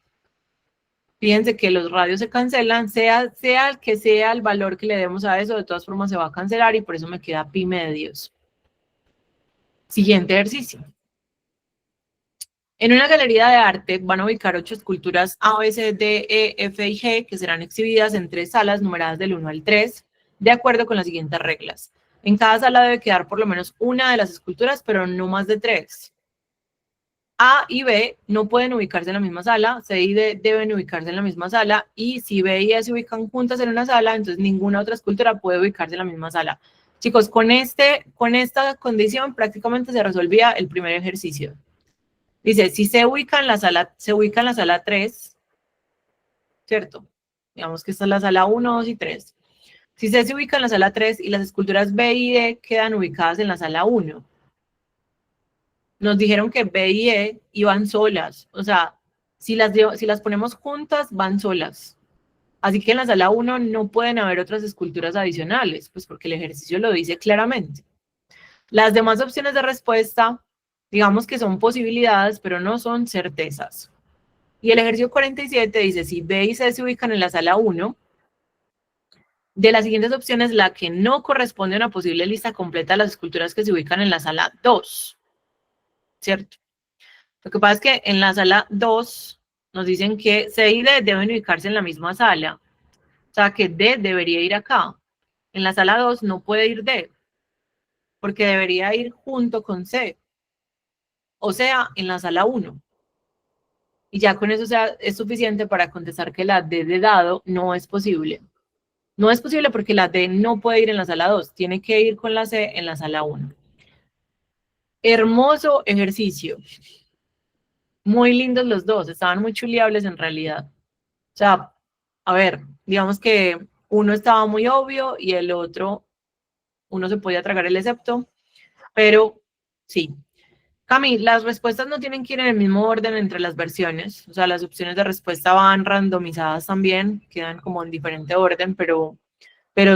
Speaker 1: Fíjense que los radios se cancelan, sea el que sea el valor que le demos a eso, de todas formas se va a cancelar y por eso me queda pi medios. Siguiente ejercicio. En una galería de arte van a ubicar 8 esculturas A, B, C, D, E, F y G que serán exhibidas en 3 salas numeradas del 1 al 3, de acuerdo con las siguientes reglas. En cada sala debe quedar por lo menos una de las esculturas, pero no más de 3. A y B no pueden ubicarse en la misma sala, C y D deben ubicarse en la misma sala, y si B y E se ubican juntas en una sala, entonces ninguna otra escultura puede ubicarse en la misma sala. Chicos, con esta condición prácticamente se resolvía el primer ejercicio. Dice, si se ubica en la sala 3, ¿cierto? Digamos que esta es la sala 1, 2 y 3. Si C se ubica en la sala 3 y las esculturas B y D quedan ubicadas en la sala 1, nos dijeron que B y E iban solas. O sea, si las ponemos juntas, van solas. Así que en la sala 1 no pueden haber otras esculturas adicionales, pues porque el ejercicio lo dice claramente. Las demás opciones de respuesta, digamos que son posibilidades, pero no son certezas. Y el ejercicio 47 dice, si B y C se ubican en la sala 1, de las siguientes opciones, la que no corresponde a una posible lista completa de las esculturas que se ubican en la sala 2. ¿Cierto? Lo que pasa es que en la sala 2 nos dicen que C y D deben ubicarse en la misma sala. O sea, que D debería ir acá. En la sala 2 no puede ir D, porque debería ir junto con C. O sea, en la sala 1. Y ya con eso es suficiente para contestar que la D de dado no es posible. No es posible porque la D no puede ir en la sala 2. Tiene que ir con la C en la sala 1. Hermoso ejercicio. Muy lindos los dos, estaban muy chuleables en realidad. O sea, a ver, digamos que uno estaba muy obvio y el otro, uno se podía tragar el excepto, pero sí. Cami, las respuestas no tienen que ir en el mismo orden entre las versiones, o sea, las opciones de respuesta van randomizadas también, quedan como en diferente orden, pero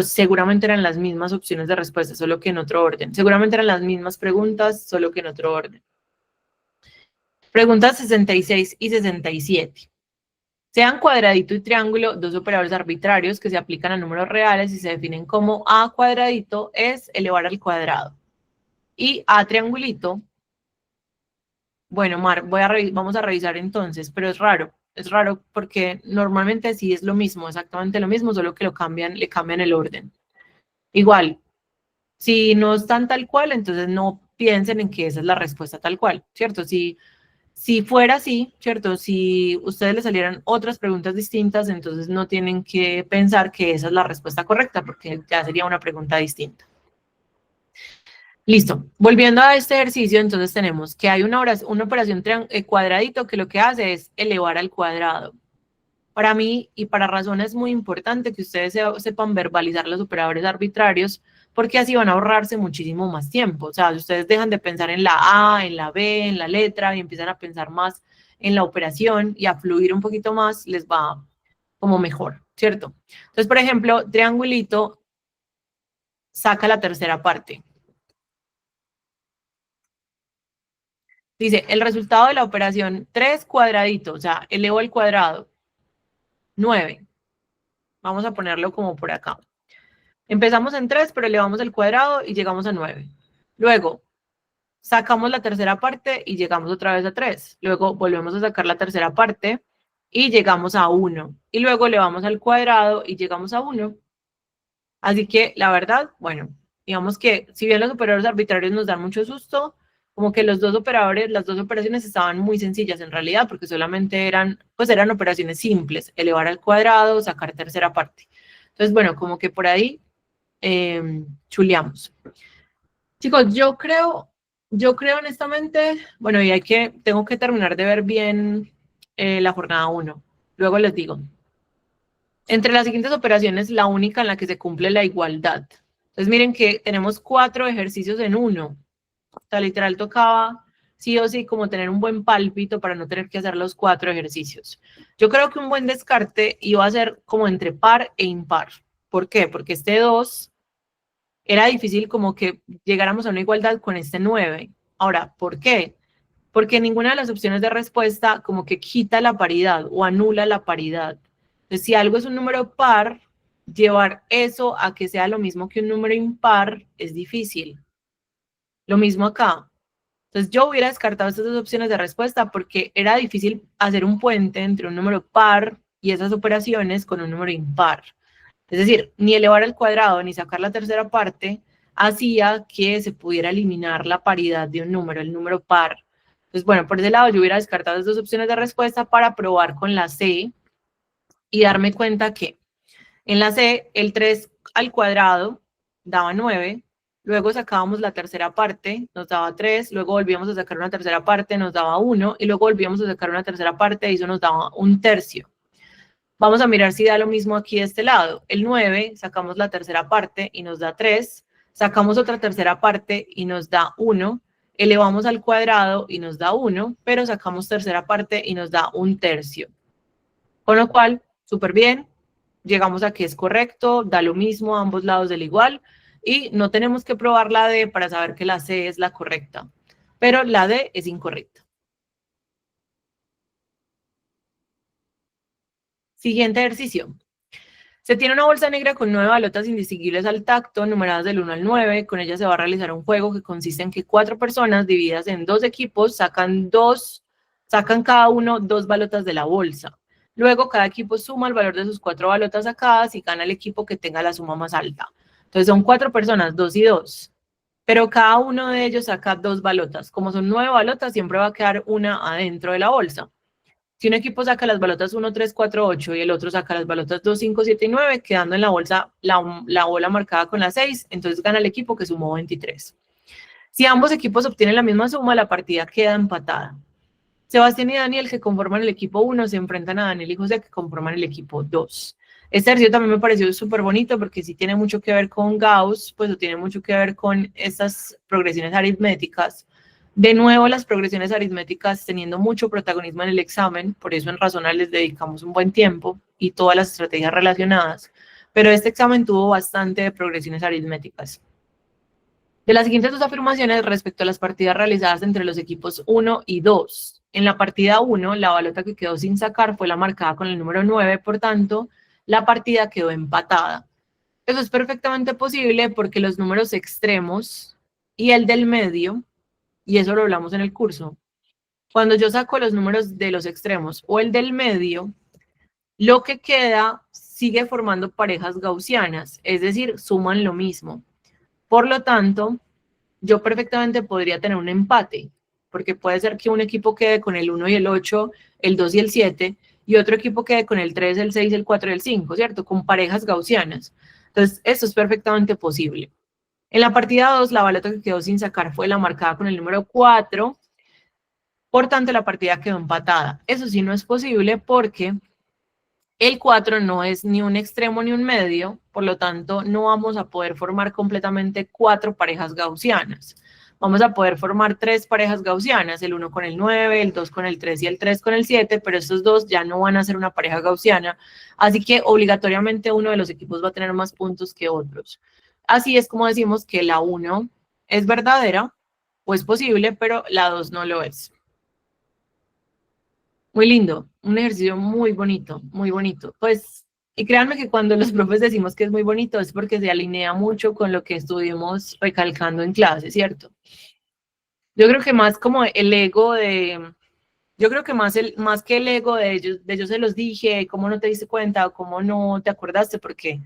Speaker 1: seguramente eran las mismas opciones de respuesta, solo que en otro orden. Seguramente eran las mismas preguntas, solo que en otro orden. Preguntas 66 y 67. Sean cuadradito y triángulo dos operadores arbitrarios que se aplican a números reales y se definen como a cuadradito es elevar al cuadrado. Y a triangulito, bueno, Mar, vamos a revisar entonces, pero es raro porque normalmente sí es lo mismo, exactamente lo mismo, solo que le cambian el orden. Igual, si no están tal cual, entonces no piensen en que esa es la respuesta tal cual, ¿cierto? Si fuera así, ¿cierto? Si ustedes les salieran otras preguntas distintas, entonces no tienen que pensar que esa es la respuesta correcta, porque ya sería una pregunta distinta. Listo. Volviendo a este ejercicio, entonces tenemos que hay una operación cuadradito que lo que hace es elevar al cuadrado. Para mí, y para razones muy importantes, que ustedes sepan verbalizar los operadores arbitrarios, porque así van a ahorrarse muchísimo más tiempo. O sea, si ustedes dejan de pensar en la A, en la B, en la letra, y empiezan a pensar más en la operación y a fluir un poquito más, les va como mejor, ¿cierto? Entonces, por ejemplo, triangulito saca la tercera parte. Dice, el resultado de la operación 3 cuadradito, o sea, elevo al cuadrado, 9. Vamos a ponerlo como por acá. Empezamos en 3, pero elevamos el cuadrado y llegamos a 9. Luego, sacamos la tercera parte y llegamos otra vez a 3. Luego volvemos a sacar la tercera parte y llegamos a 1. Y luego elevamos al cuadrado y llegamos a 1. Así que, la verdad, bueno, digamos que si bien los operadores arbitrarios nos dan mucho susto, como que los dos operadores, las dos operaciones estaban muy sencillas en realidad, porque solamente eran operaciones simples, elevar al cuadrado, sacar tercera parte. Entonces, bueno, como que por ahí chuleamos. Chicos, yo creo honestamente, bueno, y tengo que terminar de ver bien la jornada 1. Luego les digo. Entre las siguientes operaciones, la única en la que se cumple la igualdad. Entonces, miren que tenemos 4 ejercicios en 1. O sea, literal tocaba sí o sí como tener un buen pálpito para no tener que hacer los 4 ejercicios. Yo creo que un buen descarte iba a ser como entre par e impar. ¿Por qué? Porque este 2 era difícil como que llegáramos a una igualdad con este 9. Ahora, ¿por qué? Porque ninguna de las opciones de respuesta como que quita la paridad o anula la paridad. Entonces, si algo es un número par, llevar eso a que sea lo mismo que un número impar es difícil. Lo mismo acá. Entonces, yo hubiera descartado estas dos opciones de respuesta porque era difícil hacer un puente entre un número par y esas operaciones con un número impar. Es decir, ni elevar al cuadrado ni sacar la tercera parte hacía que se pudiera eliminar la paridad de un número, el número par. Entonces, bueno, por ese lado yo hubiera descartado las dos opciones de respuesta para probar con la C y darme cuenta que en la C el 3 al cuadrado daba 9, luego sacábamos la tercera parte, nos daba 3, luego volvíamos a sacar una tercera parte, nos daba 1, y luego volvíamos a sacar una tercera parte y eso nos daba un tercio. Vamos a mirar si da lo mismo aquí de este lado. El 9, sacamos la tercera parte y nos da 3, sacamos otra tercera parte y nos da 1, elevamos al cuadrado y nos da 1, pero sacamos tercera parte y nos da un tercio. Con lo cual, súper bien, llegamos a que es correcto, da lo mismo a ambos lados del igual y no tenemos que probar la D para saber que la C es la correcta, pero la D es incorrecta. Siguiente ejercicio. Se tiene una bolsa negra con 9 balotas indistinguibles al tacto, numeradas del 1 al 9. Con ella se va a realizar un juego que consiste en que 4 personas divididas en 2 equipos sacan cada uno 2 balotas de la bolsa. Luego, cada equipo suma el valor de sus 4 balotas sacadas y gana el equipo que tenga la suma más alta. Entonces, son 4 personas, 2 y 2. Pero cada uno de ellos saca 2 balotas. Como son 9 balotas, siempre va a quedar una adentro de la bolsa. Si un equipo saca las balotas 1, 3, 4, 8 y el otro saca las balotas 2, 5, 7 y 9, quedando en la bolsa la bola marcada con la 6, entonces gana el equipo que sumó 23. Si ambos equipos obtienen la misma suma, la partida queda empatada. Sebastián y Daniel, que conforman el equipo 1, se enfrentan a Daniel y José, que conforman el equipo 2. Este ejercicio también me pareció súper bonito porque sí tiene mucho que ver con Gauss, pues tiene mucho que ver con estas progresiones aritméticas. De nuevo, las progresiones aritméticas teniendo mucho protagonismo en el examen, por eso en Razona les dedicamos un buen tiempo y todas las estrategias relacionadas, pero este examen tuvo bastante de progresiones aritméticas. De las siguientes dos afirmaciones respecto a las partidas realizadas entre los equipos 1 y 2. En la partida 1, la balota que quedó sin sacar fue la marcada con el número 9, por tanto, la partida quedó empatada. Eso es perfectamente posible porque los números extremos y el del medio, y eso lo hablamos en el curso, cuando yo saco los números de los extremos o el del medio, lo que queda sigue formando parejas gaussianas, es decir, suman lo mismo. Por lo tanto, yo perfectamente podría tener un empate, porque puede ser que un equipo quede con el 1 y el 8, el 2 y el 7, y otro equipo quede con el 3, el 6, el 4 y el 5, ¿cierto? Con parejas gaussianas. Entonces, esto es perfectamente posible. En la partida 2, la balota que quedó sin sacar fue la marcada con el número 4, por tanto, la partida quedó empatada. Eso sí no es posible porque el 4 no es ni un extremo ni un medio, por lo tanto, no vamos a poder formar completamente 4 parejas gaussianas. Vamos a poder formar 3 parejas gaussianas, el 1 con el 9, el 2 con el 3 y el 3 con el 7, pero estos dos ya no van a ser una pareja gaussiana, así que obligatoriamente uno de los equipos va a tener más puntos que otros. Así es como decimos que la 1 es verdadera, o es posible, pero la 2 no lo es. Muy lindo, un ejercicio muy bonito, muy bonito. Pues, y créanme que cuando los profes decimos que es muy bonito es porque se alinea mucho con lo que estuvimos recalcando en clase, ¿cierto? Yo creo que más como el ego de, yo creo que más que el ego de ellos se los dije, cómo no te diste cuenta, o cómo no te acordaste, porque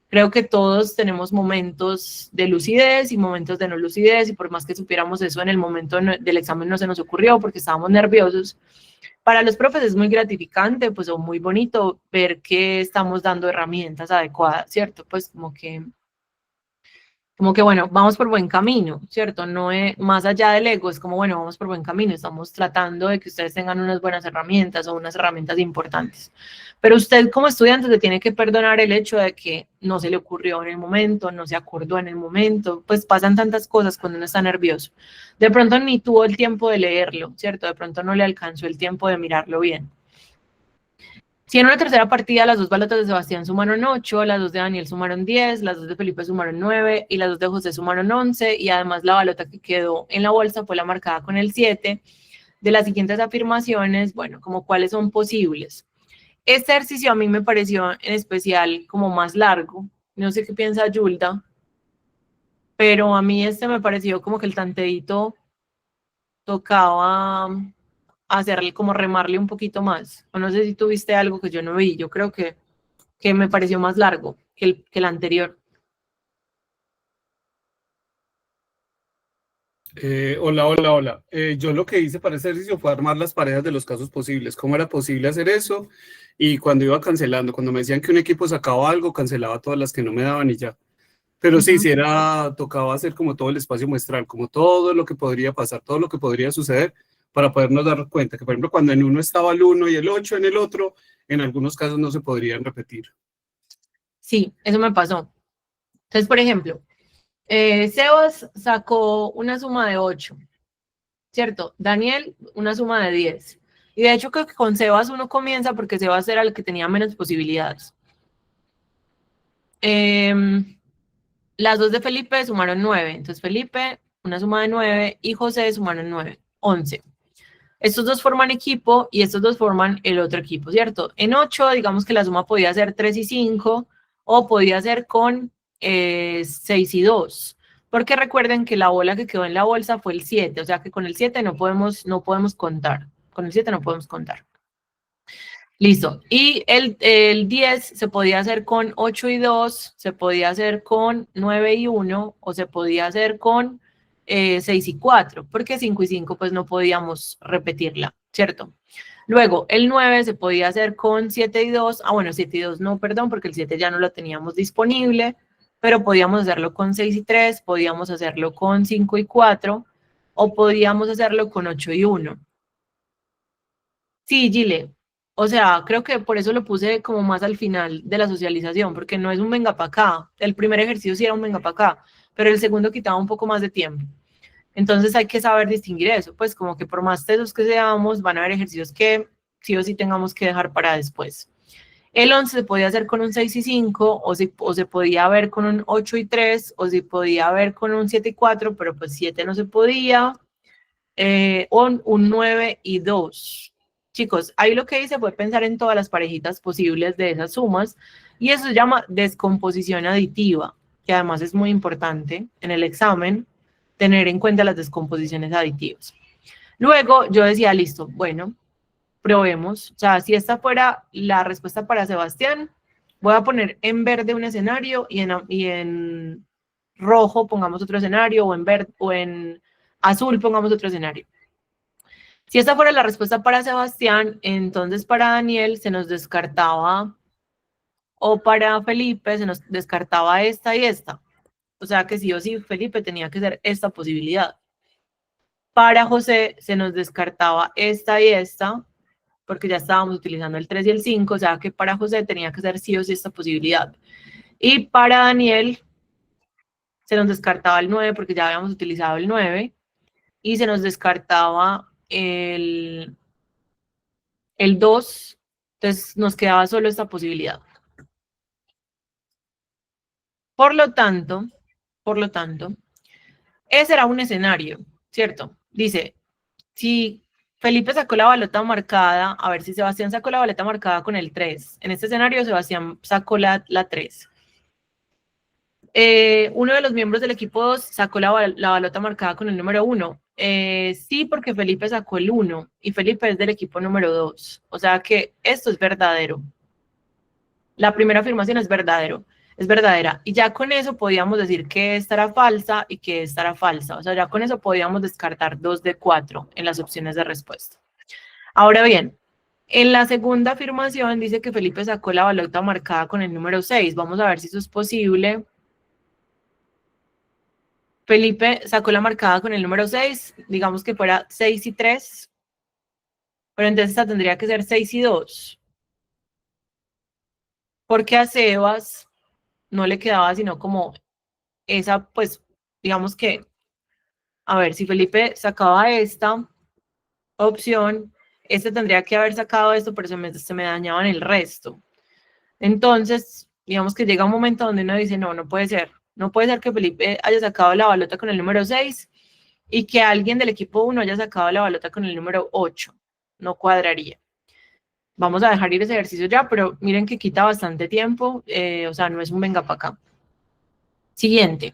Speaker 1: creo que todos tenemos momentos de lucidez y momentos de no lucidez, y por más que supiéramos eso en el momento del examen no se nos ocurrió porque estábamos nerviosos. Para los profes es muy gratificante, pues, o muy bonito ver que estamos dando herramientas adecuadas, ¿cierto? Pues como que, bueno, vamos por buen camino, ¿cierto? No es más allá del ego, es como, bueno, vamos por buen camino, estamos tratando de que ustedes tengan unas buenas herramientas o unas herramientas importantes. Pero usted como estudiante se tiene que perdonar el hecho de que no se le ocurrió en el momento, no se acordó en el momento, pues pasan tantas cosas cuando uno está nervioso. De pronto ni tuvo el tiempo de leerlo, ¿cierto? De pronto no le alcanzó el tiempo de mirarlo bien. Si en una tercera partida las dos balotas de Sebastián sumaron 8, las dos de Daniel sumaron 10, las dos de Felipe sumaron 9 y las dos de José sumaron 11 y además la balota que quedó en la bolsa fue la marcada con el 7. De las siguientes afirmaciones, bueno, como cuáles son posibles. Este ejercicio a mí me pareció en especial como más largo, no sé qué piensa Yulda, pero a mí este me pareció como que el tanteíto tocaba hacerle como remarle un poquito más. O no sé si tuviste algo que yo no vi, yo creo que me pareció más largo que el anterior.
Speaker 4: Hola. Yo lo que hice para ese ejercicio fue armar las parejas de los casos posibles, cómo era posible hacer eso, y cuando iba cancelando, cuando me decían que un equipo sacaba algo, cancelaba todas las que no me daban y ya. Pero sí, sí era, tocaba hacer como todo el espacio muestral, como todo lo que podría pasar, todo lo que podría suceder, para podernos dar cuenta que, por ejemplo, cuando en uno estaba el 1 y el 8 en el otro, en algunos casos no se podrían repetir.
Speaker 1: Sí, eso me pasó. Entonces, por ejemplo, Sebas sacó una suma de 8, ¿cierto? Daniel, una suma de 10. Y de hecho creo que con Sebas uno comienza porque Sebas era el que tenía menos posibilidades. Las dos de Felipe sumaron 9. Entonces Felipe, una suma de 9, y José sumaron 9, 11. Estos dos forman equipo y estos dos forman el otro equipo, ¿cierto? En 8, digamos que la suma podía ser 3 y 5 o podía ser con 6 y 2. Porque recuerden que la bola que quedó en la bolsa fue el 7, o sea que con el 7 no podemos contar. Con el 7 no podemos contar. Listo. Y el 10 se podía hacer con 8 y 2, se podía hacer con 9 y 1 o se podía hacer con 6 y 4, porque 5 y 5 pues no podíamos repetirla, ¿cierto? Luego, el 9 se podía hacer con 7 y 2, bueno, 7 y 2 no, perdón, porque el 7 ya no lo teníamos disponible, pero podíamos hacerlo con 6 y 3, podíamos hacerlo con 5 y 4, o podíamos hacerlo con 8 y 1. Sí, Gile. O sea, creo que por eso lo puse como más al final de la socialización, porque no es un venga para acá. El primer ejercicio sí era un venga para acá, pero el segundo quitaba un poco más de tiempo. Entonces hay que saber distinguir eso, pues como que por más tesos que seamos, van a haber ejercicios que sí o sí tengamos que dejar para después. El 11 se podía hacer con un 6 y 5, o se podía ver con un 8 y 3, o se podía ver con un 7 y 4, pero pues 7 no se podía, o un 9 y 2. Chicos, ahí lo que hice fue pensar en todas las parejitas posibles de esas sumas, y eso se llama descomposición aditiva, que además es muy importante en el examen, tener en cuenta las descomposiciones aditivas. Luego yo decía, listo, bueno, probemos. O sea, si esta fuera la respuesta para Sebastián, voy a poner en verde un escenario y en rojo pongamos otro escenario, o en verde o en azul pongamos otro escenario. Si esta fuera la respuesta para Sebastián, entonces para Daniel se nos descartaba, o para Felipe se nos descartaba esta y esta. O sea que sí o sí Felipe tenía que ser esta posibilidad. Para José se nos descartaba esta y esta, porque ya estábamos utilizando el 3 y el 5, o sea que para José tenía que ser sí o sí esta posibilidad. Y para Daniel se nos descartaba el 9, porque ya habíamos utilizado el 9, y se nos descartaba el 2, entonces nos quedaba solo esta posibilidad. Por lo tanto, ese era un escenario, ¿cierto? Dice, si Felipe sacó la balota marcada, a ver si Sebastián sacó la balota marcada con el 3. En este escenario, Sebastián sacó la 3. Uno de los miembros del equipo 2 sacó la balota marcada con el número 1. Sí, porque Felipe sacó el 1 y Felipe es del equipo número 2. O sea que esto es verdadero. La primera afirmación es verdadera. Y ya con eso podíamos decir que esta era falsa y que esta era falsa. O sea, ya con eso podíamos descartar 2 de 4 en las opciones de respuesta. Ahora bien, en la segunda afirmación dice que Felipe sacó la balota marcada con el número 6. Vamos a ver si eso es posible. Felipe sacó la marcada con el número 6, digamos que fuera 6 y 3, pero entonces esta tendría que ser 6 y 2. Porque a Sebas no le quedaba sino como esa, pues, digamos que, a ver, si Felipe sacaba esta opción, este tendría que haber sacado esto, pero se me dañaban el resto. Entonces, digamos que llega un momento donde uno dice, no, no puede ser. No puede ser que Felipe haya sacado la balota con el número 6 y que alguien del equipo 1 haya sacado la balota con el número 8. No cuadraría. Vamos a dejar ir ese ejercicio ya, pero miren que quita bastante tiempo, o sea, no es un venga para acá. Siguiente.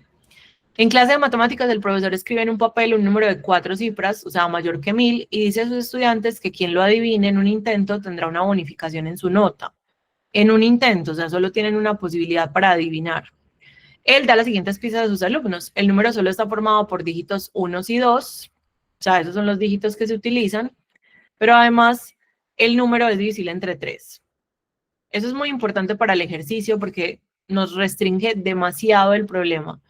Speaker 1: En clase de matemáticas, el profesor escribe en un papel un número de 4 cifras, o sea, mayor que 1000, y dice a sus estudiantes que quien lo adivine en un intento tendrá una bonificación en su nota. En un intento, o sea, solo tienen una posibilidad para adivinar. Él da las siguientes pistas a sus alumnos. El número solo está formado por dígitos 1 y 2, o sea, esos son los dígitos que se utilizan, pero además el número es divisible entre 3. Eso es muy importante para el ejercicio porque nos restringe demasiado el problema.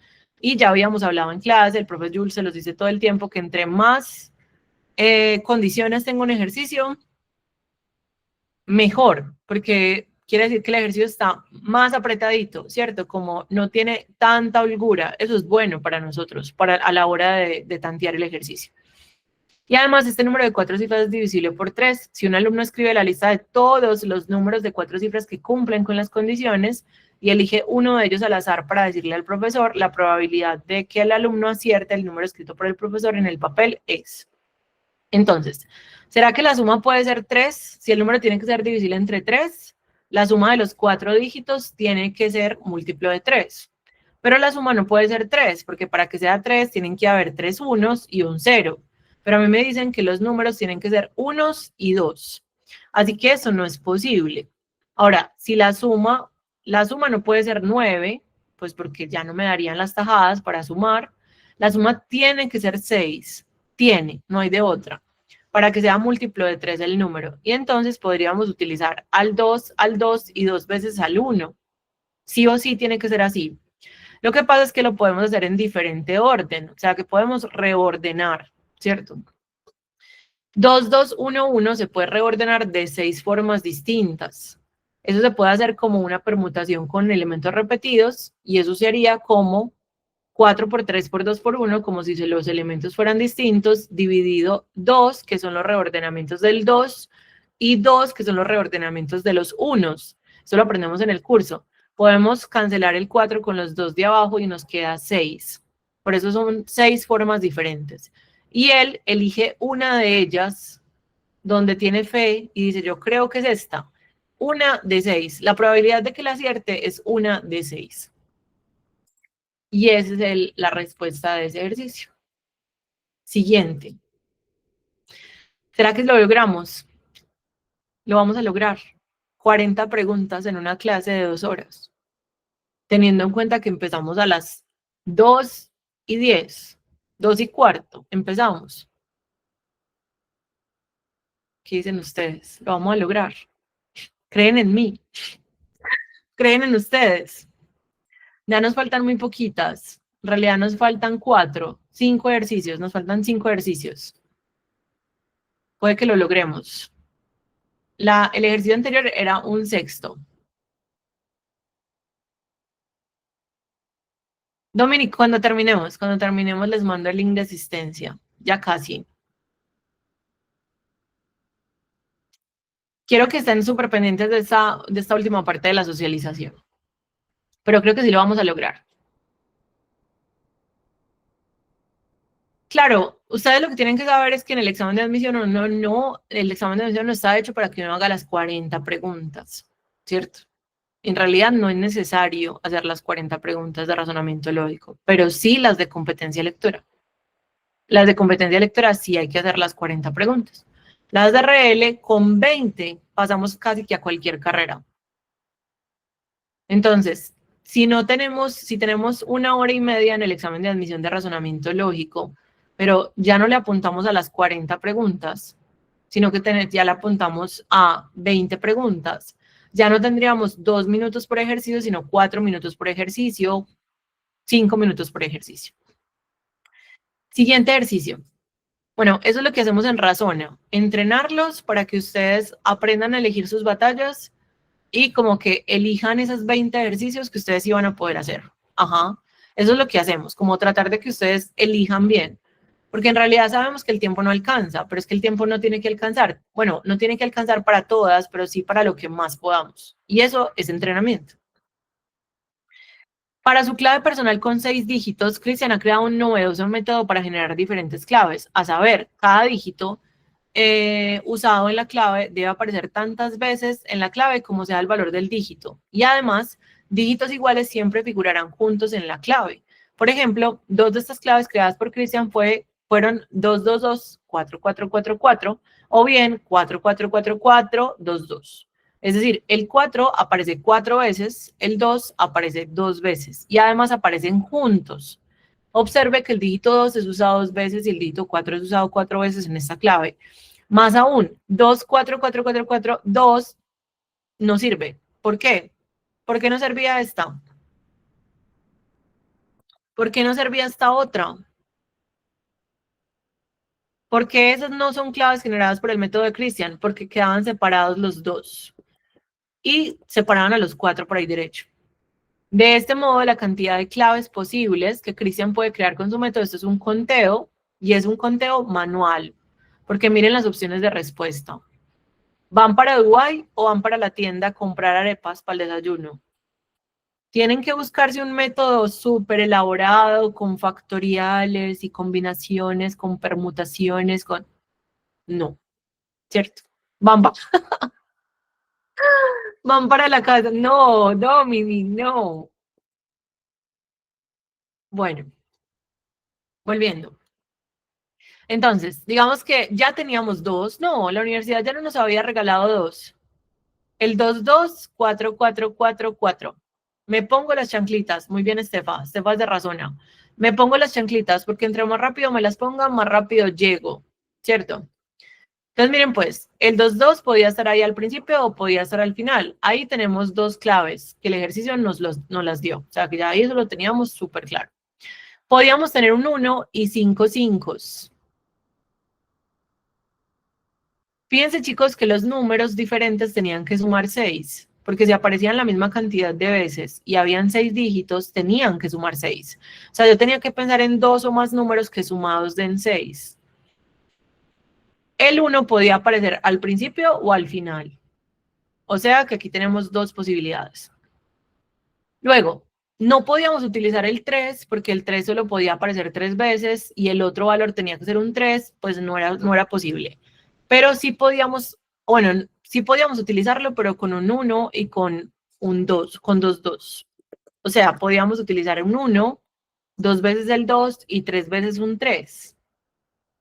Speaker 1: Y ya habíamos hablado en clase, el profe Jules se los dice todo el tiempo, que entre más condiciones tenga un ejercicio, mejor, porque quiere decir que el ejercicio está más apretadito, ¿cierto? Como no tiene tanta holgura, eso es bueno para nosotros, a la hora de tantear el ejercicio. Y además este número de 4 cifras es divisible por 3. Si un alumno escribe la lista de todos los números de 4 cifras que cumplen con las condiciones y elige uno de ellos al azar para decirle al profesor, la probabilidad de que el alumno acierte el número escrito por el profesor en el papel es. Entonces, ¿será que la suma puede ser 3? Si el número tiene que ser divisible entre 3, la suma de los 4 dígitos tiene que ser múltiplo de 3. Pero la suma no puede ser 3, porque para que sea 3 tienen que haber 3 unos y un 0. Pero a mí me dicen que los números tienen que ser unos y 2. Así que eso no es posible. Ahora, si la suma no puede ser 9, pues porque ya no me darían las tajadas para sumar. La suma tiene que ser 6. Tiene, no hay de otra. Para que sea múltiplo de 3 el número. Y entonces podríamos utilizar al 2 y 2 veces al 1. Sí o sí tiene que ser así. Lo que pasa es que lo podemos hacer en diferente orden, o sea que podemos reordenar, ¿cierto? 2, 2, 1, 1 se puede reordenar de 6 formas distintas. Eso se puede hacer como una permutación con elementos repetidos y eso sería como 4 por 3 por 2 por 1, como si los elementos fueran distintos, dividido 2, que son los reordenamientos del 2, y 2, que son los reordenamientos de los unos. Eso lo aprendemos en el curso. Podemos cancelar el 4 con los 2 de abajo y nos queda 6. Por eso son 6 formas diferentes. Y él elige una de ellas donde tiene fe y dice, yo creo que es esta. Una de 6. La probabilidad de que la acierte es una de 6. Y esa es la respuesta de ese ejercicio. Siguiente. ¿Será que lo logramos? Lo vamos a lograr. 40 preguntas en una clase de 2 horas. Teniendo en cuenta que empezamos a las 2:10, 2:15, empezamos. ¿Qué dicen ustedes? Lo vamos a lograr. ¿Creen en mí? ¿Creen en ustedes? Ya nos faltan muy poquitas. En realidad nos faltan 5 ejercicios. Nos faltan 5 ejercicios. Puede que lo logremos. El ejercicio anterior era un sexto. Dominic, cuando terminemos les mando el link de asistencia. Ya casi. Quiero que estén súper pendientes de esta última parte de la socialización. Pero creo que sí lo vamos a lograr. Claro, ustedes lo que tienen que saber es que en el examen de admisión el examen de admisión no está hecho para que uno haga las 40 preguntas, ¿cierto? En realidad no es necesario hacer las 40 preguntas de razonamiento lógico, pero sí las de competencia lectora. Las de competencia lectora sí hay que hacer las 40 preguntas. Las de RL con 20 pasamos casi que a cualquier carrera. Entonces, si tenemos 1 hora y media en el examen de admisión de razonamiento lógico, pero ya no le apuntamos a las 40 preguntas, sino que ya le apuntamos a 20 preguntas, ya no tendríamos 2 minutos por ejercicio, sino 4 minutos por ejercicio, 5 minutos por ejercicio. Siguiente ejercicio. Bueno, eso es lo que hacemos en Razona, entrenarlos para que ustedes aprendan a elegir sus batallas y como que elijan esos 20 ejercicios que ustedes iban a poder hacer. Ajá, eso es lo que hacemos, como tratar de que ustedes elijan bien, porque en realidad sabemos que el tiempo no alcanza, pero es que el tiempo no tiene que alcanzar. Bueno, no tiene que alcanzar para todas, pero sí para lo que más podamos. Y eso es entrenamiento. Para su clave personal con 6 dígitos, Cristian ha creado un novedoso método para generar diferentes claves. A saber, cada dígito usado en la clave debe aparecer tantas veces en la clave como sea el valor del dígito. Y además, dígitos iguales siempre figurarán juntos en la clave. Por ejemplo, 2 de estas claves creadas por Cristian fueron 222, 4444 o bien 444422. Es decir, el 4 aparece 4 veces, el 2 aparece 2 veces y además aparecen juntos. Observe que el dígito 2 es usado 2 veces y el dígito 4 es usado 4 veces en esta clave. Más aún, 2, 4, 4, 4, 4, 2 no sirve. ¿Por qué? ¿Por qué no servía esta? ¿Por qué no servía esta otra? Porque esas no son claves generadas por el método de Christian, porque quedaban separados los dos y separaban a los 4 por ahí derecho. De este modo, la cantidad de claves posibles que Christian puede crear con su método, esto es un conteo y es un conteo manual, porque miren las opciones de respuesta. ¿Van para Dubái o van para la tienda a comprar arepas para el desayuno? Tienen que buscarse un método súper elaborado con factoriales y combinaciones, con permutaciones, con... No, ¿cierto? Van, van para la casa. No, Domini, no. Bueno, volviendo. Entonces, digamos que ya teníamos 2. No, la universidad ya no nos había regalado 2. El 224444. Me pongo las chanclitas. Muy bien, Estefa. Estefa es de Razona. Me pongo las chanclitas porque entre más rápido me las ponga, más rápido llego. ¿Cierto? Entonces, miren pues, el 22 podía estar ahí al principio o podía estar al final. Ahí tenemos 2 claves que el ejercicio nos las dio. O sea, que ya ahí eso lo teníamos súper claro. Podíamos tener un 1 y 5 5. Fíjense, chicos, que los números diferentes tenían que sumar 6, porque si aparecían la misma cantidad de veces y habían 6 dígitos, tenían que sumar 6. O sea, yo tenía que pensar en 2 o más números que sumados den 6. El 1 podía aparecer al principio o al final. O sea que aquí tenemos 2 posibilidades. Luego, no podíamos utilizar el 3 porque el 3 solo podía aparecer 3 veces y el otro valor tenía que ser un 3, pues no era posible. Pero sí podíamos, bueno, sí podíamos utilizarlo, pero con un 1 y con un 2, con 2 2. O sea, podíamos utilizar un 1, 2 veces el 2 y 3 veces un 3.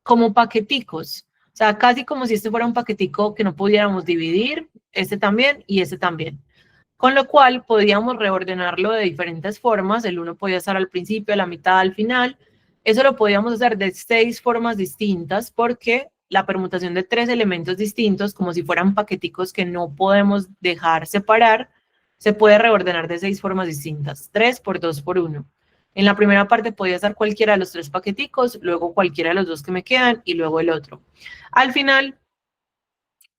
Speaker 1: Como paqueticos. O sea, casi como si este fuera un paquetico que no pudiéramos dividir, este también y este también. Con lo cual podíamos reordenarlo de diferentes formas. El 1 podía estar al principio, a la mitad, al final. Eso lo podíamos hacer de 6 formas distintas porque la permutación de 3 elementos distintos, como si fueran paqueticos que no podemos dejar separar, se puede reordenar de 6 formas distintas. 3 por 2 por 1. En la primera parte podía estar cualquiera de los 3 paqueticos, luego cualquiera de los 2 que me quedan y luego el otro. Al final,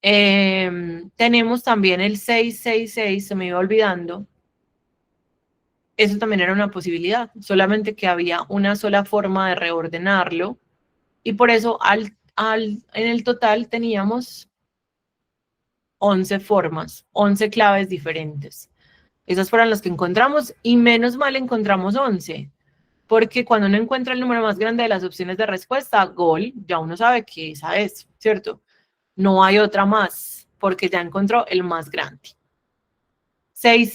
Speaker 1: tenemos también el 666, se me iba olvidando. Eso también era una posibilidad, solamente que había una sola forma de reordenarlo y por eso en el total teníamos 11 formas, 11 claves diferentes. Esas fueron las que encontramos y menos mal encontramos 11, porque cuando uno encuentra el número más grande de las opciones de respuesta, gol, ya uno sabe que esa es, ¿cierto? No hay otra más, porque ya encontró el más grande. 6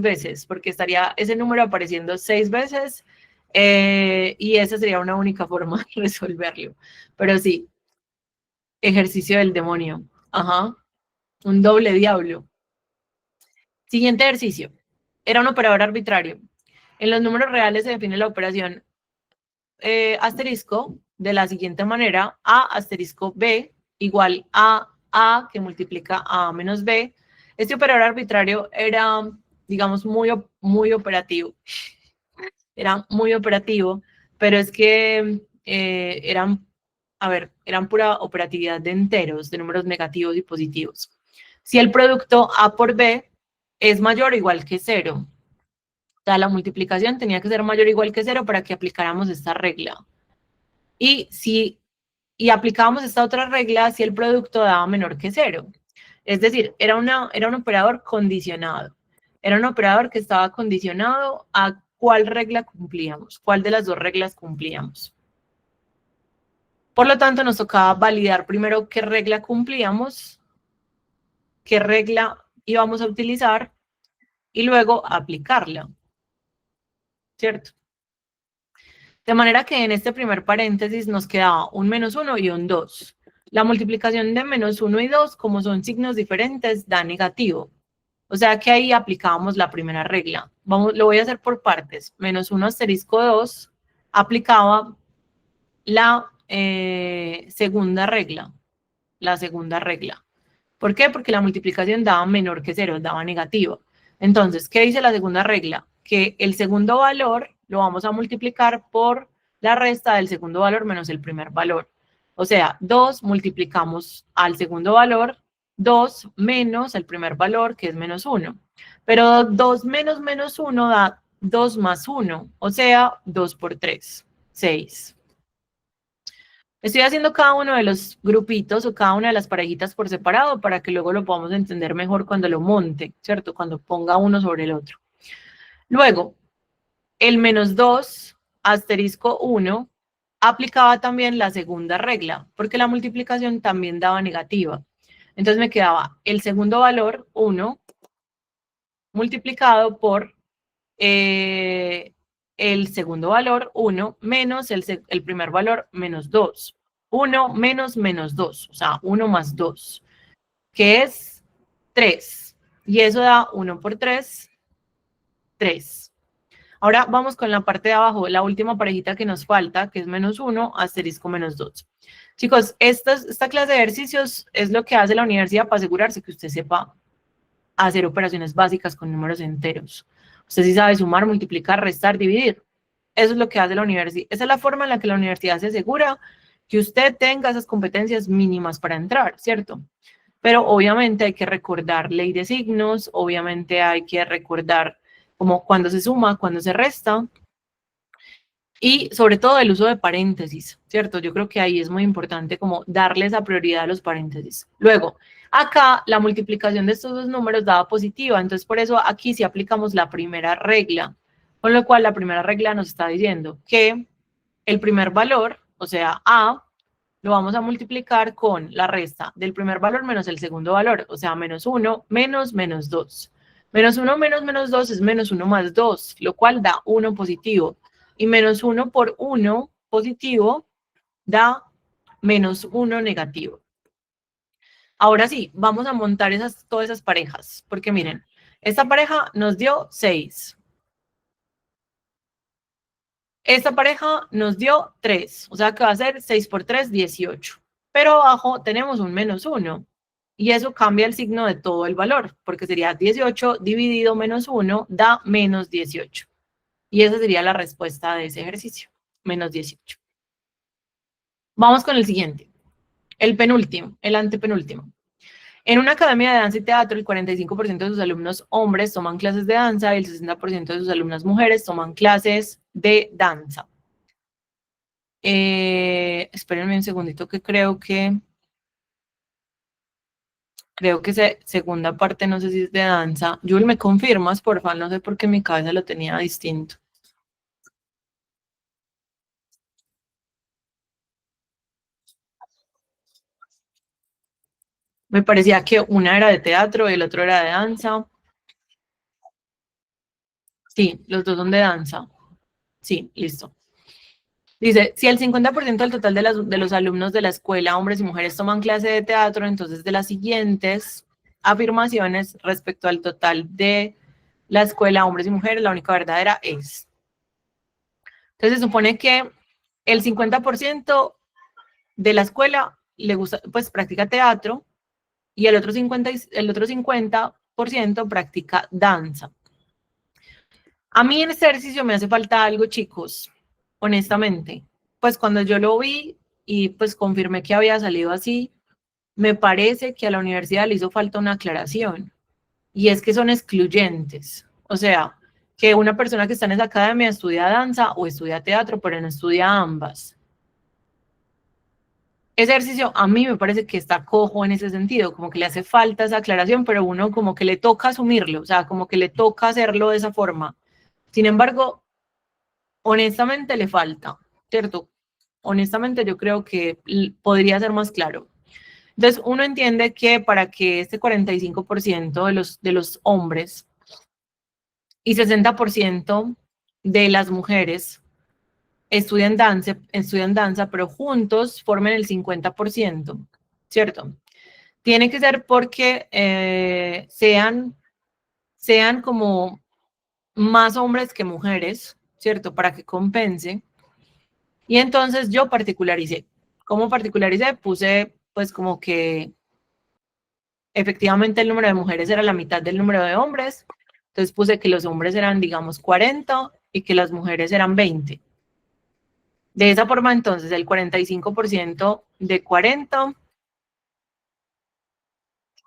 Speaker 1: veces, porque estaría ese número apareciendo 6 veces Y esa sería una única forma de resolverlo. Pero sí, ejercicio del demonio. Ajá, un doble diablo. Siguiente ejercicio. Era un operador arbitrario. En los números reales se define la operación asterisco de la siguiente manera: A asterisco B igual a A que multiplica a menos B. Este operador arbitrario era, digamos, muy operativo. Era muy operativo, pero es que eran pura operatividad de enteros, de números negativos y positivos. Si el producto A por B es mayor o igual que 0, o sea, la multiplicación tenía que ser mayor o igual que 0 para que aplicáramos esta regla. Y aplicábamos esta otra regla si el producto daba menor que 0. Es decir, era un operador condicionado. Era un operador que estaba condicionado a cuál regla cumplíamos, cuál de las dos reglas cumplíamos. Por lo tanto, nos tocaba validar primero qué regla cumplíamos, qué regla íbamos a utilizar y luego aplicarla, ¿cierto? De manera que en este primer paréntesis nos quedaba un -1 y un 2. La multiplicación de -1 y 2, como son signos diferentes, da negativo. O sea que ahí aplicábamos la primera regla. Lo voy a hacer por partes. -1 asterisco 2 aplicaba la segunda regla. La segunda regla. ¿Por qué? Porque la multiplicación daba menor que 0, daba negativo. Entonces, ¿qué dice la segunda regla? Que el segundo valor lo vamos a multiplicar por la resta del segundo valor menos el primer valor. O sea, 2 multiplicamos al segundo valor, 2 menos el primer valor, que es -1. Pero 2 menos -1 da 2 más 1, o sea, 2 por 3, 6. Estoy haciendo cada uno de los grupitos o cada una de las parejitas por separado para que luego lo podamos entender mejor cuando lo monte, ¿cierto? Cuando ponga uno sobre el otro. Luego, el -2 asterisco 1 aplicaba también la segunda regla, porque la multiplicación también daba negativa. Entonces me quedaba el segundo valor, 1, multiplicado por el segundo valor, 1, menos el primer valor, -2. 1 menos -2, o sea, 1 más 2, que es 3. Y eso da 1 por 3, 3. Ahora vamos con la parte de abajo, la última parejita que nos falta, que es -1 asterisco -2. Chicos, esta clase de ejercicios es lo que hace la universidad para asegurarse que usted sepa hacer operaciones básicas con números enteros. Usted sí sabe sumar, multiplicar, restar, dividir. Eso es lo que hace la universidad. Esa es la forma en la que la universidad se asegura que usted tenga esas competencias mínimas para entrar, ¿cierto? Pero obviamente hay que recordar ley de signos, obviamente hay que recordar como cuándo se suma, cuándo se resta, y sobre todo el uso de paréntesis, ¿cierto? Yo creo que ahí es muy importante como darle esa prioridad a los paréntesis. Luego, acá la multiplicación de estos dos números daba positiva, entonces por eso aquí sí aplicamos la primera regla, con lo cual la primera regla nos está diciendo que el primer valor, o sea, A, lo vamos a multiplicar con la resta del primer valor menos el segundo valor, o sea, -1 menos -2. -1 menos -2 es -1 más 2, lo cual da 1 positivo. Y -1 por 1 positivo da -1 negativo. Ahora sí, vamos a montar todas esas parejas, porque miren, esta pareja nos dio 6. Esta pareja nos dio 3, o sea que va a ser 6 por 3, 18. Pero abajo tenemos un -1 y eso cambia el signo de todo el valor, porque sería 18 dividido -1 da -18. Y esa sería la respuesta de ese ejercicio, -18. Vamos con el siguiente, el penúltimo, el antepenúltimo. En una academia de danza y teatro, el 45% de sus alumnos hombres toman clases de danza y el 60% de sus alumnas mujeres toman clases de danza. Espérenme un segundito que creo que segunda parte, no sé si es de danza. Jul, ¿me confirmas, por favor? No sé por qué mi cabeza lo tenía distinto. Me parecía que una era de teatro y el otro era de danza. Sí, los dos son de danza. Sí, listo. Dice, si el 50% del total de los alumnos de la escuela, hombres y mujeres, toman clase de teatro, entonces de las siguientes afirmaciones respecto al total de la escuela, hombres y mujeres, la única verdadera es. Entonces se supone que el 50% de la escuela le gusta, pues practica teatro y el otro 50% practica danza. A mí en este ejercicio me hace falta algo, chicos, honestamente. Pues cuando yo lo vi y pues confirmé que había salido así, me parece que a la universidad le hizo falta una aclaración. Y es que son excluyentes. O sea, que una persona que está en esa academia estudia danza o estudia teatro, pero no estudia ambas. Ese ejercicio a mí me parece que está cojo en ese sentido, como que le hace falta esa aclaración, pero uno como que le toca asumirlo, o sea, como que le toca hacerlo de esa forma. Sin embargo, honestamente le falta, ¿cierto? Honestamente yo creo que podría ser más claro. Entonces, uno entiende que para que este 45% de los hombres y 60% de las mujeres estudian danza, pero juntos formen el 50%, ¿cierto? Tiene que ser porque sean como más hombres que mujeres, ¿cierto? Para que compense. Y entonces yo particularicé. ¿Cómo particularicé? Puse pues como que efectivamente el número de mujeres era la mitad del número de hombres. Entonces puse que los hombres eran, digamos, 40 y que las mujeres eran 20. De esa forma, entonces, el 45% de 40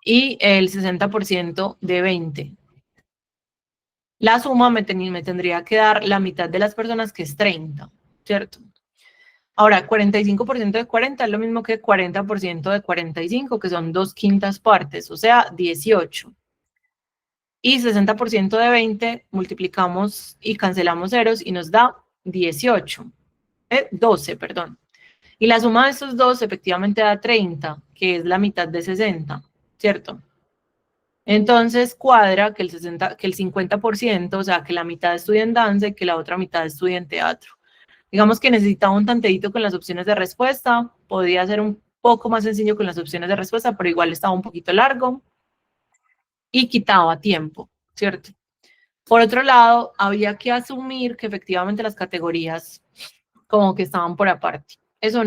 Speaker 1: y el 60% de 20. La suma me tendría que dar la mitad de las personas, que es 30, ¿cierto? Ahora, 45% de 40 es lo mismo que 40% de 45, que son 2/5 partes, o sea, 18. Y 60% de 20 multiplicamos y cancelamos ceros y nos da 12, perdón. Y la suma de estos dos efectivamente da 30, que es la mitad de 60, ¿cierto? Entonces cuadra que el 50%, o sea, que la mitad estudia en danza y que la otra mitad estudia en teatro. Digamos que necesitaba un tanteíto con las opciones de respuesta, podía ser un poco más sencillo con las opciones de respuesta, pero igual estaba un poquito largo y quitaba tiempo, ¿cierto? Por otro lado, había que asumir que efectivamente las categorías como que estaban por aparte. Eso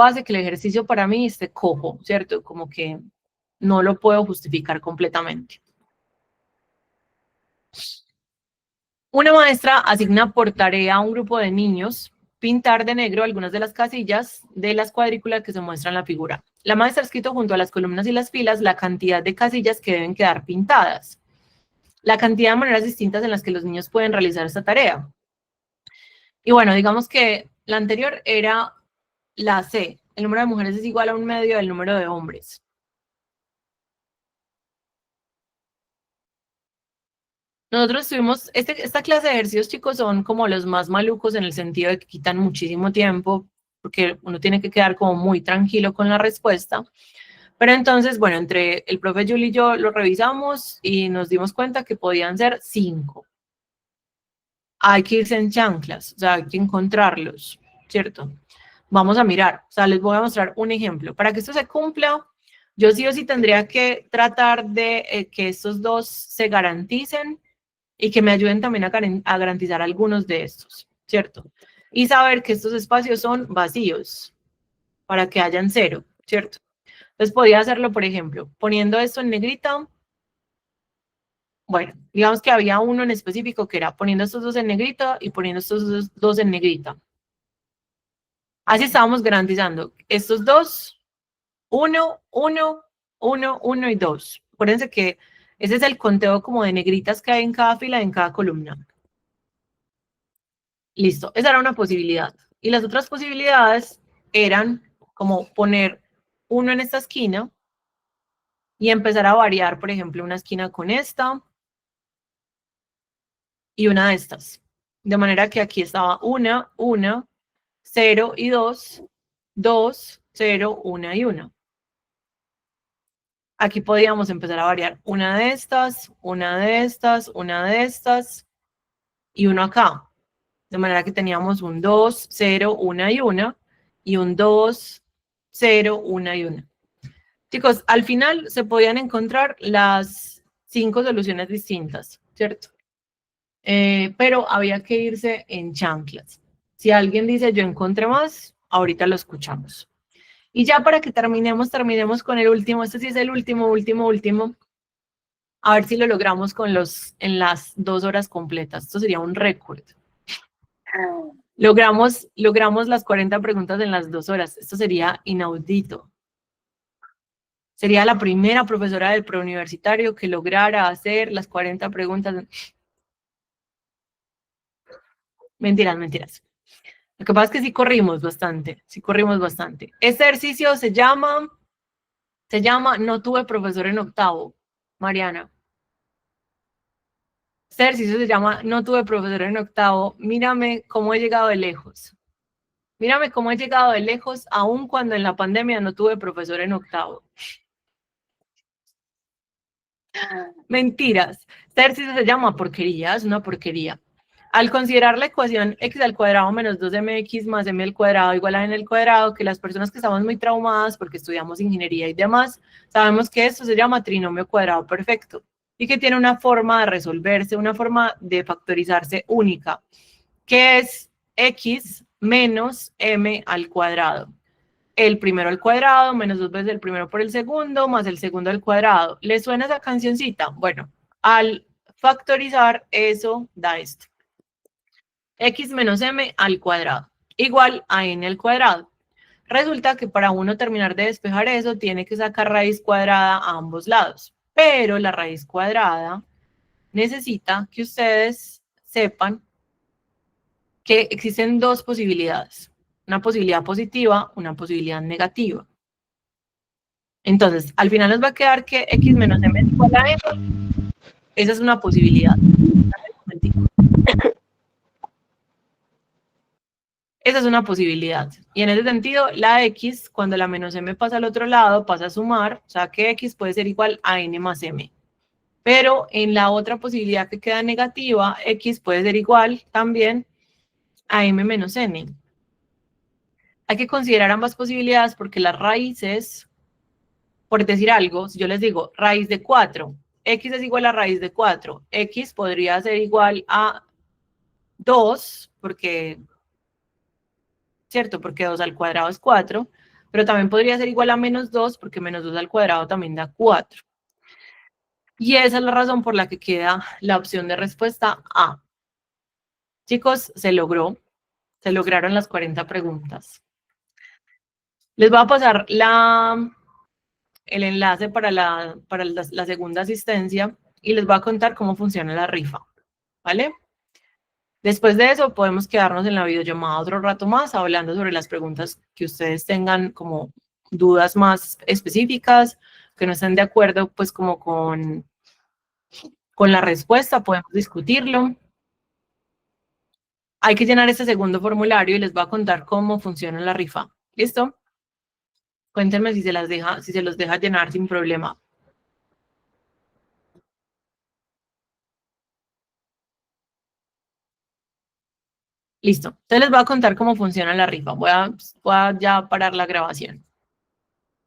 Speaker 1: hace que el ejercicio para mí esté cojo, ¿cierto? Como que no lo puedo justificar completamente. Una maestra asigna por tarea a un grupo de niños pintar de negro algunas de las casillas de las cuadrículas que se muestran en la figura. La maestra ha escrito junto a las columnas y las filas la cantidad de casillas que deben quedar pintadas, la cantidad de maneras distintas en las que los niños pueden realizar esta tarea. Y bueno, digamos que la anterior era la C. El número de mujeres es igual a 1/2 del número de hombres. Nosotros tuvimos, esta clase de ejercicios, chicos, son como los más malucos en el sentido de que quitan muchísimo tiempo, porque uno tiene que quedar como muy tranquilo con la respuesta. Pero entonces, bueno, entre el profe Julie y yo lo revisamos y nos dimos cuenta que podían ser 5. Hay que irse en chanclas, o sea, hay que encontrarlos, ¿cierto? Vamos a mirar, o sea, les voy a mostrar un ejemplo. Para que esto se cumpla, yo sí o sí tendría que tratar de que estos dos se garanticen y que me ayuden también a garantizar algunos de estos, ¿cierto? Y saber que estos espacios son vacíos para que hayan 0, ¿cierto? Entonces podía hacerlo, por ejemplo, poniendo esto en negrita. Bueno, digamos que había uno en específico que era poniendo estos dos en negrita y poniendo estos dos en negrita. Así estábamos garantizando estos dos, 1, 1, 1, 1 y 2. Acuérdense que ese es el conteo como de negritas que hay en cada fila y en cada columna. Listo, esa era una posibilidad. Y las otras posibilidades eran como poner uno en esta esquina y empezar a variar, por ejemplo, una esquina con esta y una de estas. De manera que aquí estaba 1, 1, 0 y 2, 2, 0, 1 y 1. Aquí podíamos empezar a variar una de estas, una de estas, una de estas y uno acá. De manera que teníamos un 2, 0, 1 y 1, y un 2, 0, 1 y 1. Chicos, al final se podían encontrar las 5 soluciones distintas, ¿cierto? Pero había que irse en chanclas. Si alguien dice yo encontré más, ahorita lo escuchamos. Y ya para que terminemos con el último. Este sí es el último. A ver si lo logramos en las 2 horas completas. Esto sería un récord. Logramos las 40 preguntas en las 2 horas. Esto sería inaudito. Sería la primera profesora del preuniversitario que lograra hacer las 40 preguntas. Mentiras. Lo que pasa es que sí corrimos bastante. Este ejercicio se llama No tuve profesor en octavo, Mariana. Este ejercicio se llama No tuve profesor en octavo. Mírame cómo he llegado de lejos. Aun cuando en la pandemia no tuve profesor en octavo. Mentiras. Este ejercicio se llama porquería, es una porquería. Al considerar la ecuación x al cuadrado menos 2mx más m al cuadrado igual a n al cuadrado, que las personas que estamos muy traumadas porque estudiamos ingeniería y demás, sabemos que esto se llama trinomio cuadrado perfecto y que tiene una forma de resolverse, una forma de factorizarse única, que es x menos m al cuadrado. El primero al cuadrado menos 2 veces el primero por el segundo más el segundo al cuadrado. ¿Le suena esa cancioncita? Bueno, al factorizar eso da esto. X menos m al cuadrado igual a n al cuadrado. Resulta que para uno terminar de despejar eso, tiene que sacar raíz cuadrada a ambos lados. Pero la raíz cuadrada necesita que ustedes sepan que existen 2 posibilidades. Una posibilidad positiva, una posibilidad negativa. Entonces, al final nos va a quedar que x menos m es igual a n. Esa es una posibilidad. Esa es una posibilidad. Y en ese sentido, la x, cuando la menos m pasa al otro lado, pasa a sumar, o sea que x puede ser igual a n más m. Pero en la otra posibilidad que queda negativa, x puede ser igual también a m menos n. Hay que considerar ambas posibilidades porque las raíces, por decir algo, si yo les digo raíz de 4, x es igual a raíz de 4, x podría ser igual a 2, ¿cierto? Porque 2 al cuadrado es 4, pero también podría ser igual a menos 2, porque menos 2 al cuadrado también da 4. Y esa es la razón por la que queda la opción de respuesta A. Chicos, se lograron las 40 preguntas. Les voy a pasar el enlace para la segunda asistencia y les voy a contar cómo funciona la rifa, ¿vale? Después de eso podemos quedarnos en la videollamada otro rato más hablando sobre las preguntas que ustedes tengan como dudas más específicas, que no estén de acuerdo pues como con la respuesta, podemos discutirlo. Hay que llenar este segundo formulario y les voy a contar cómo funciona la rifa. ¿Listo? Cuéntenme si se los deja llenar sin problema. Listo. Entonces les voy a contar cómo funciona la rifa. Voy a ya parar la grabación.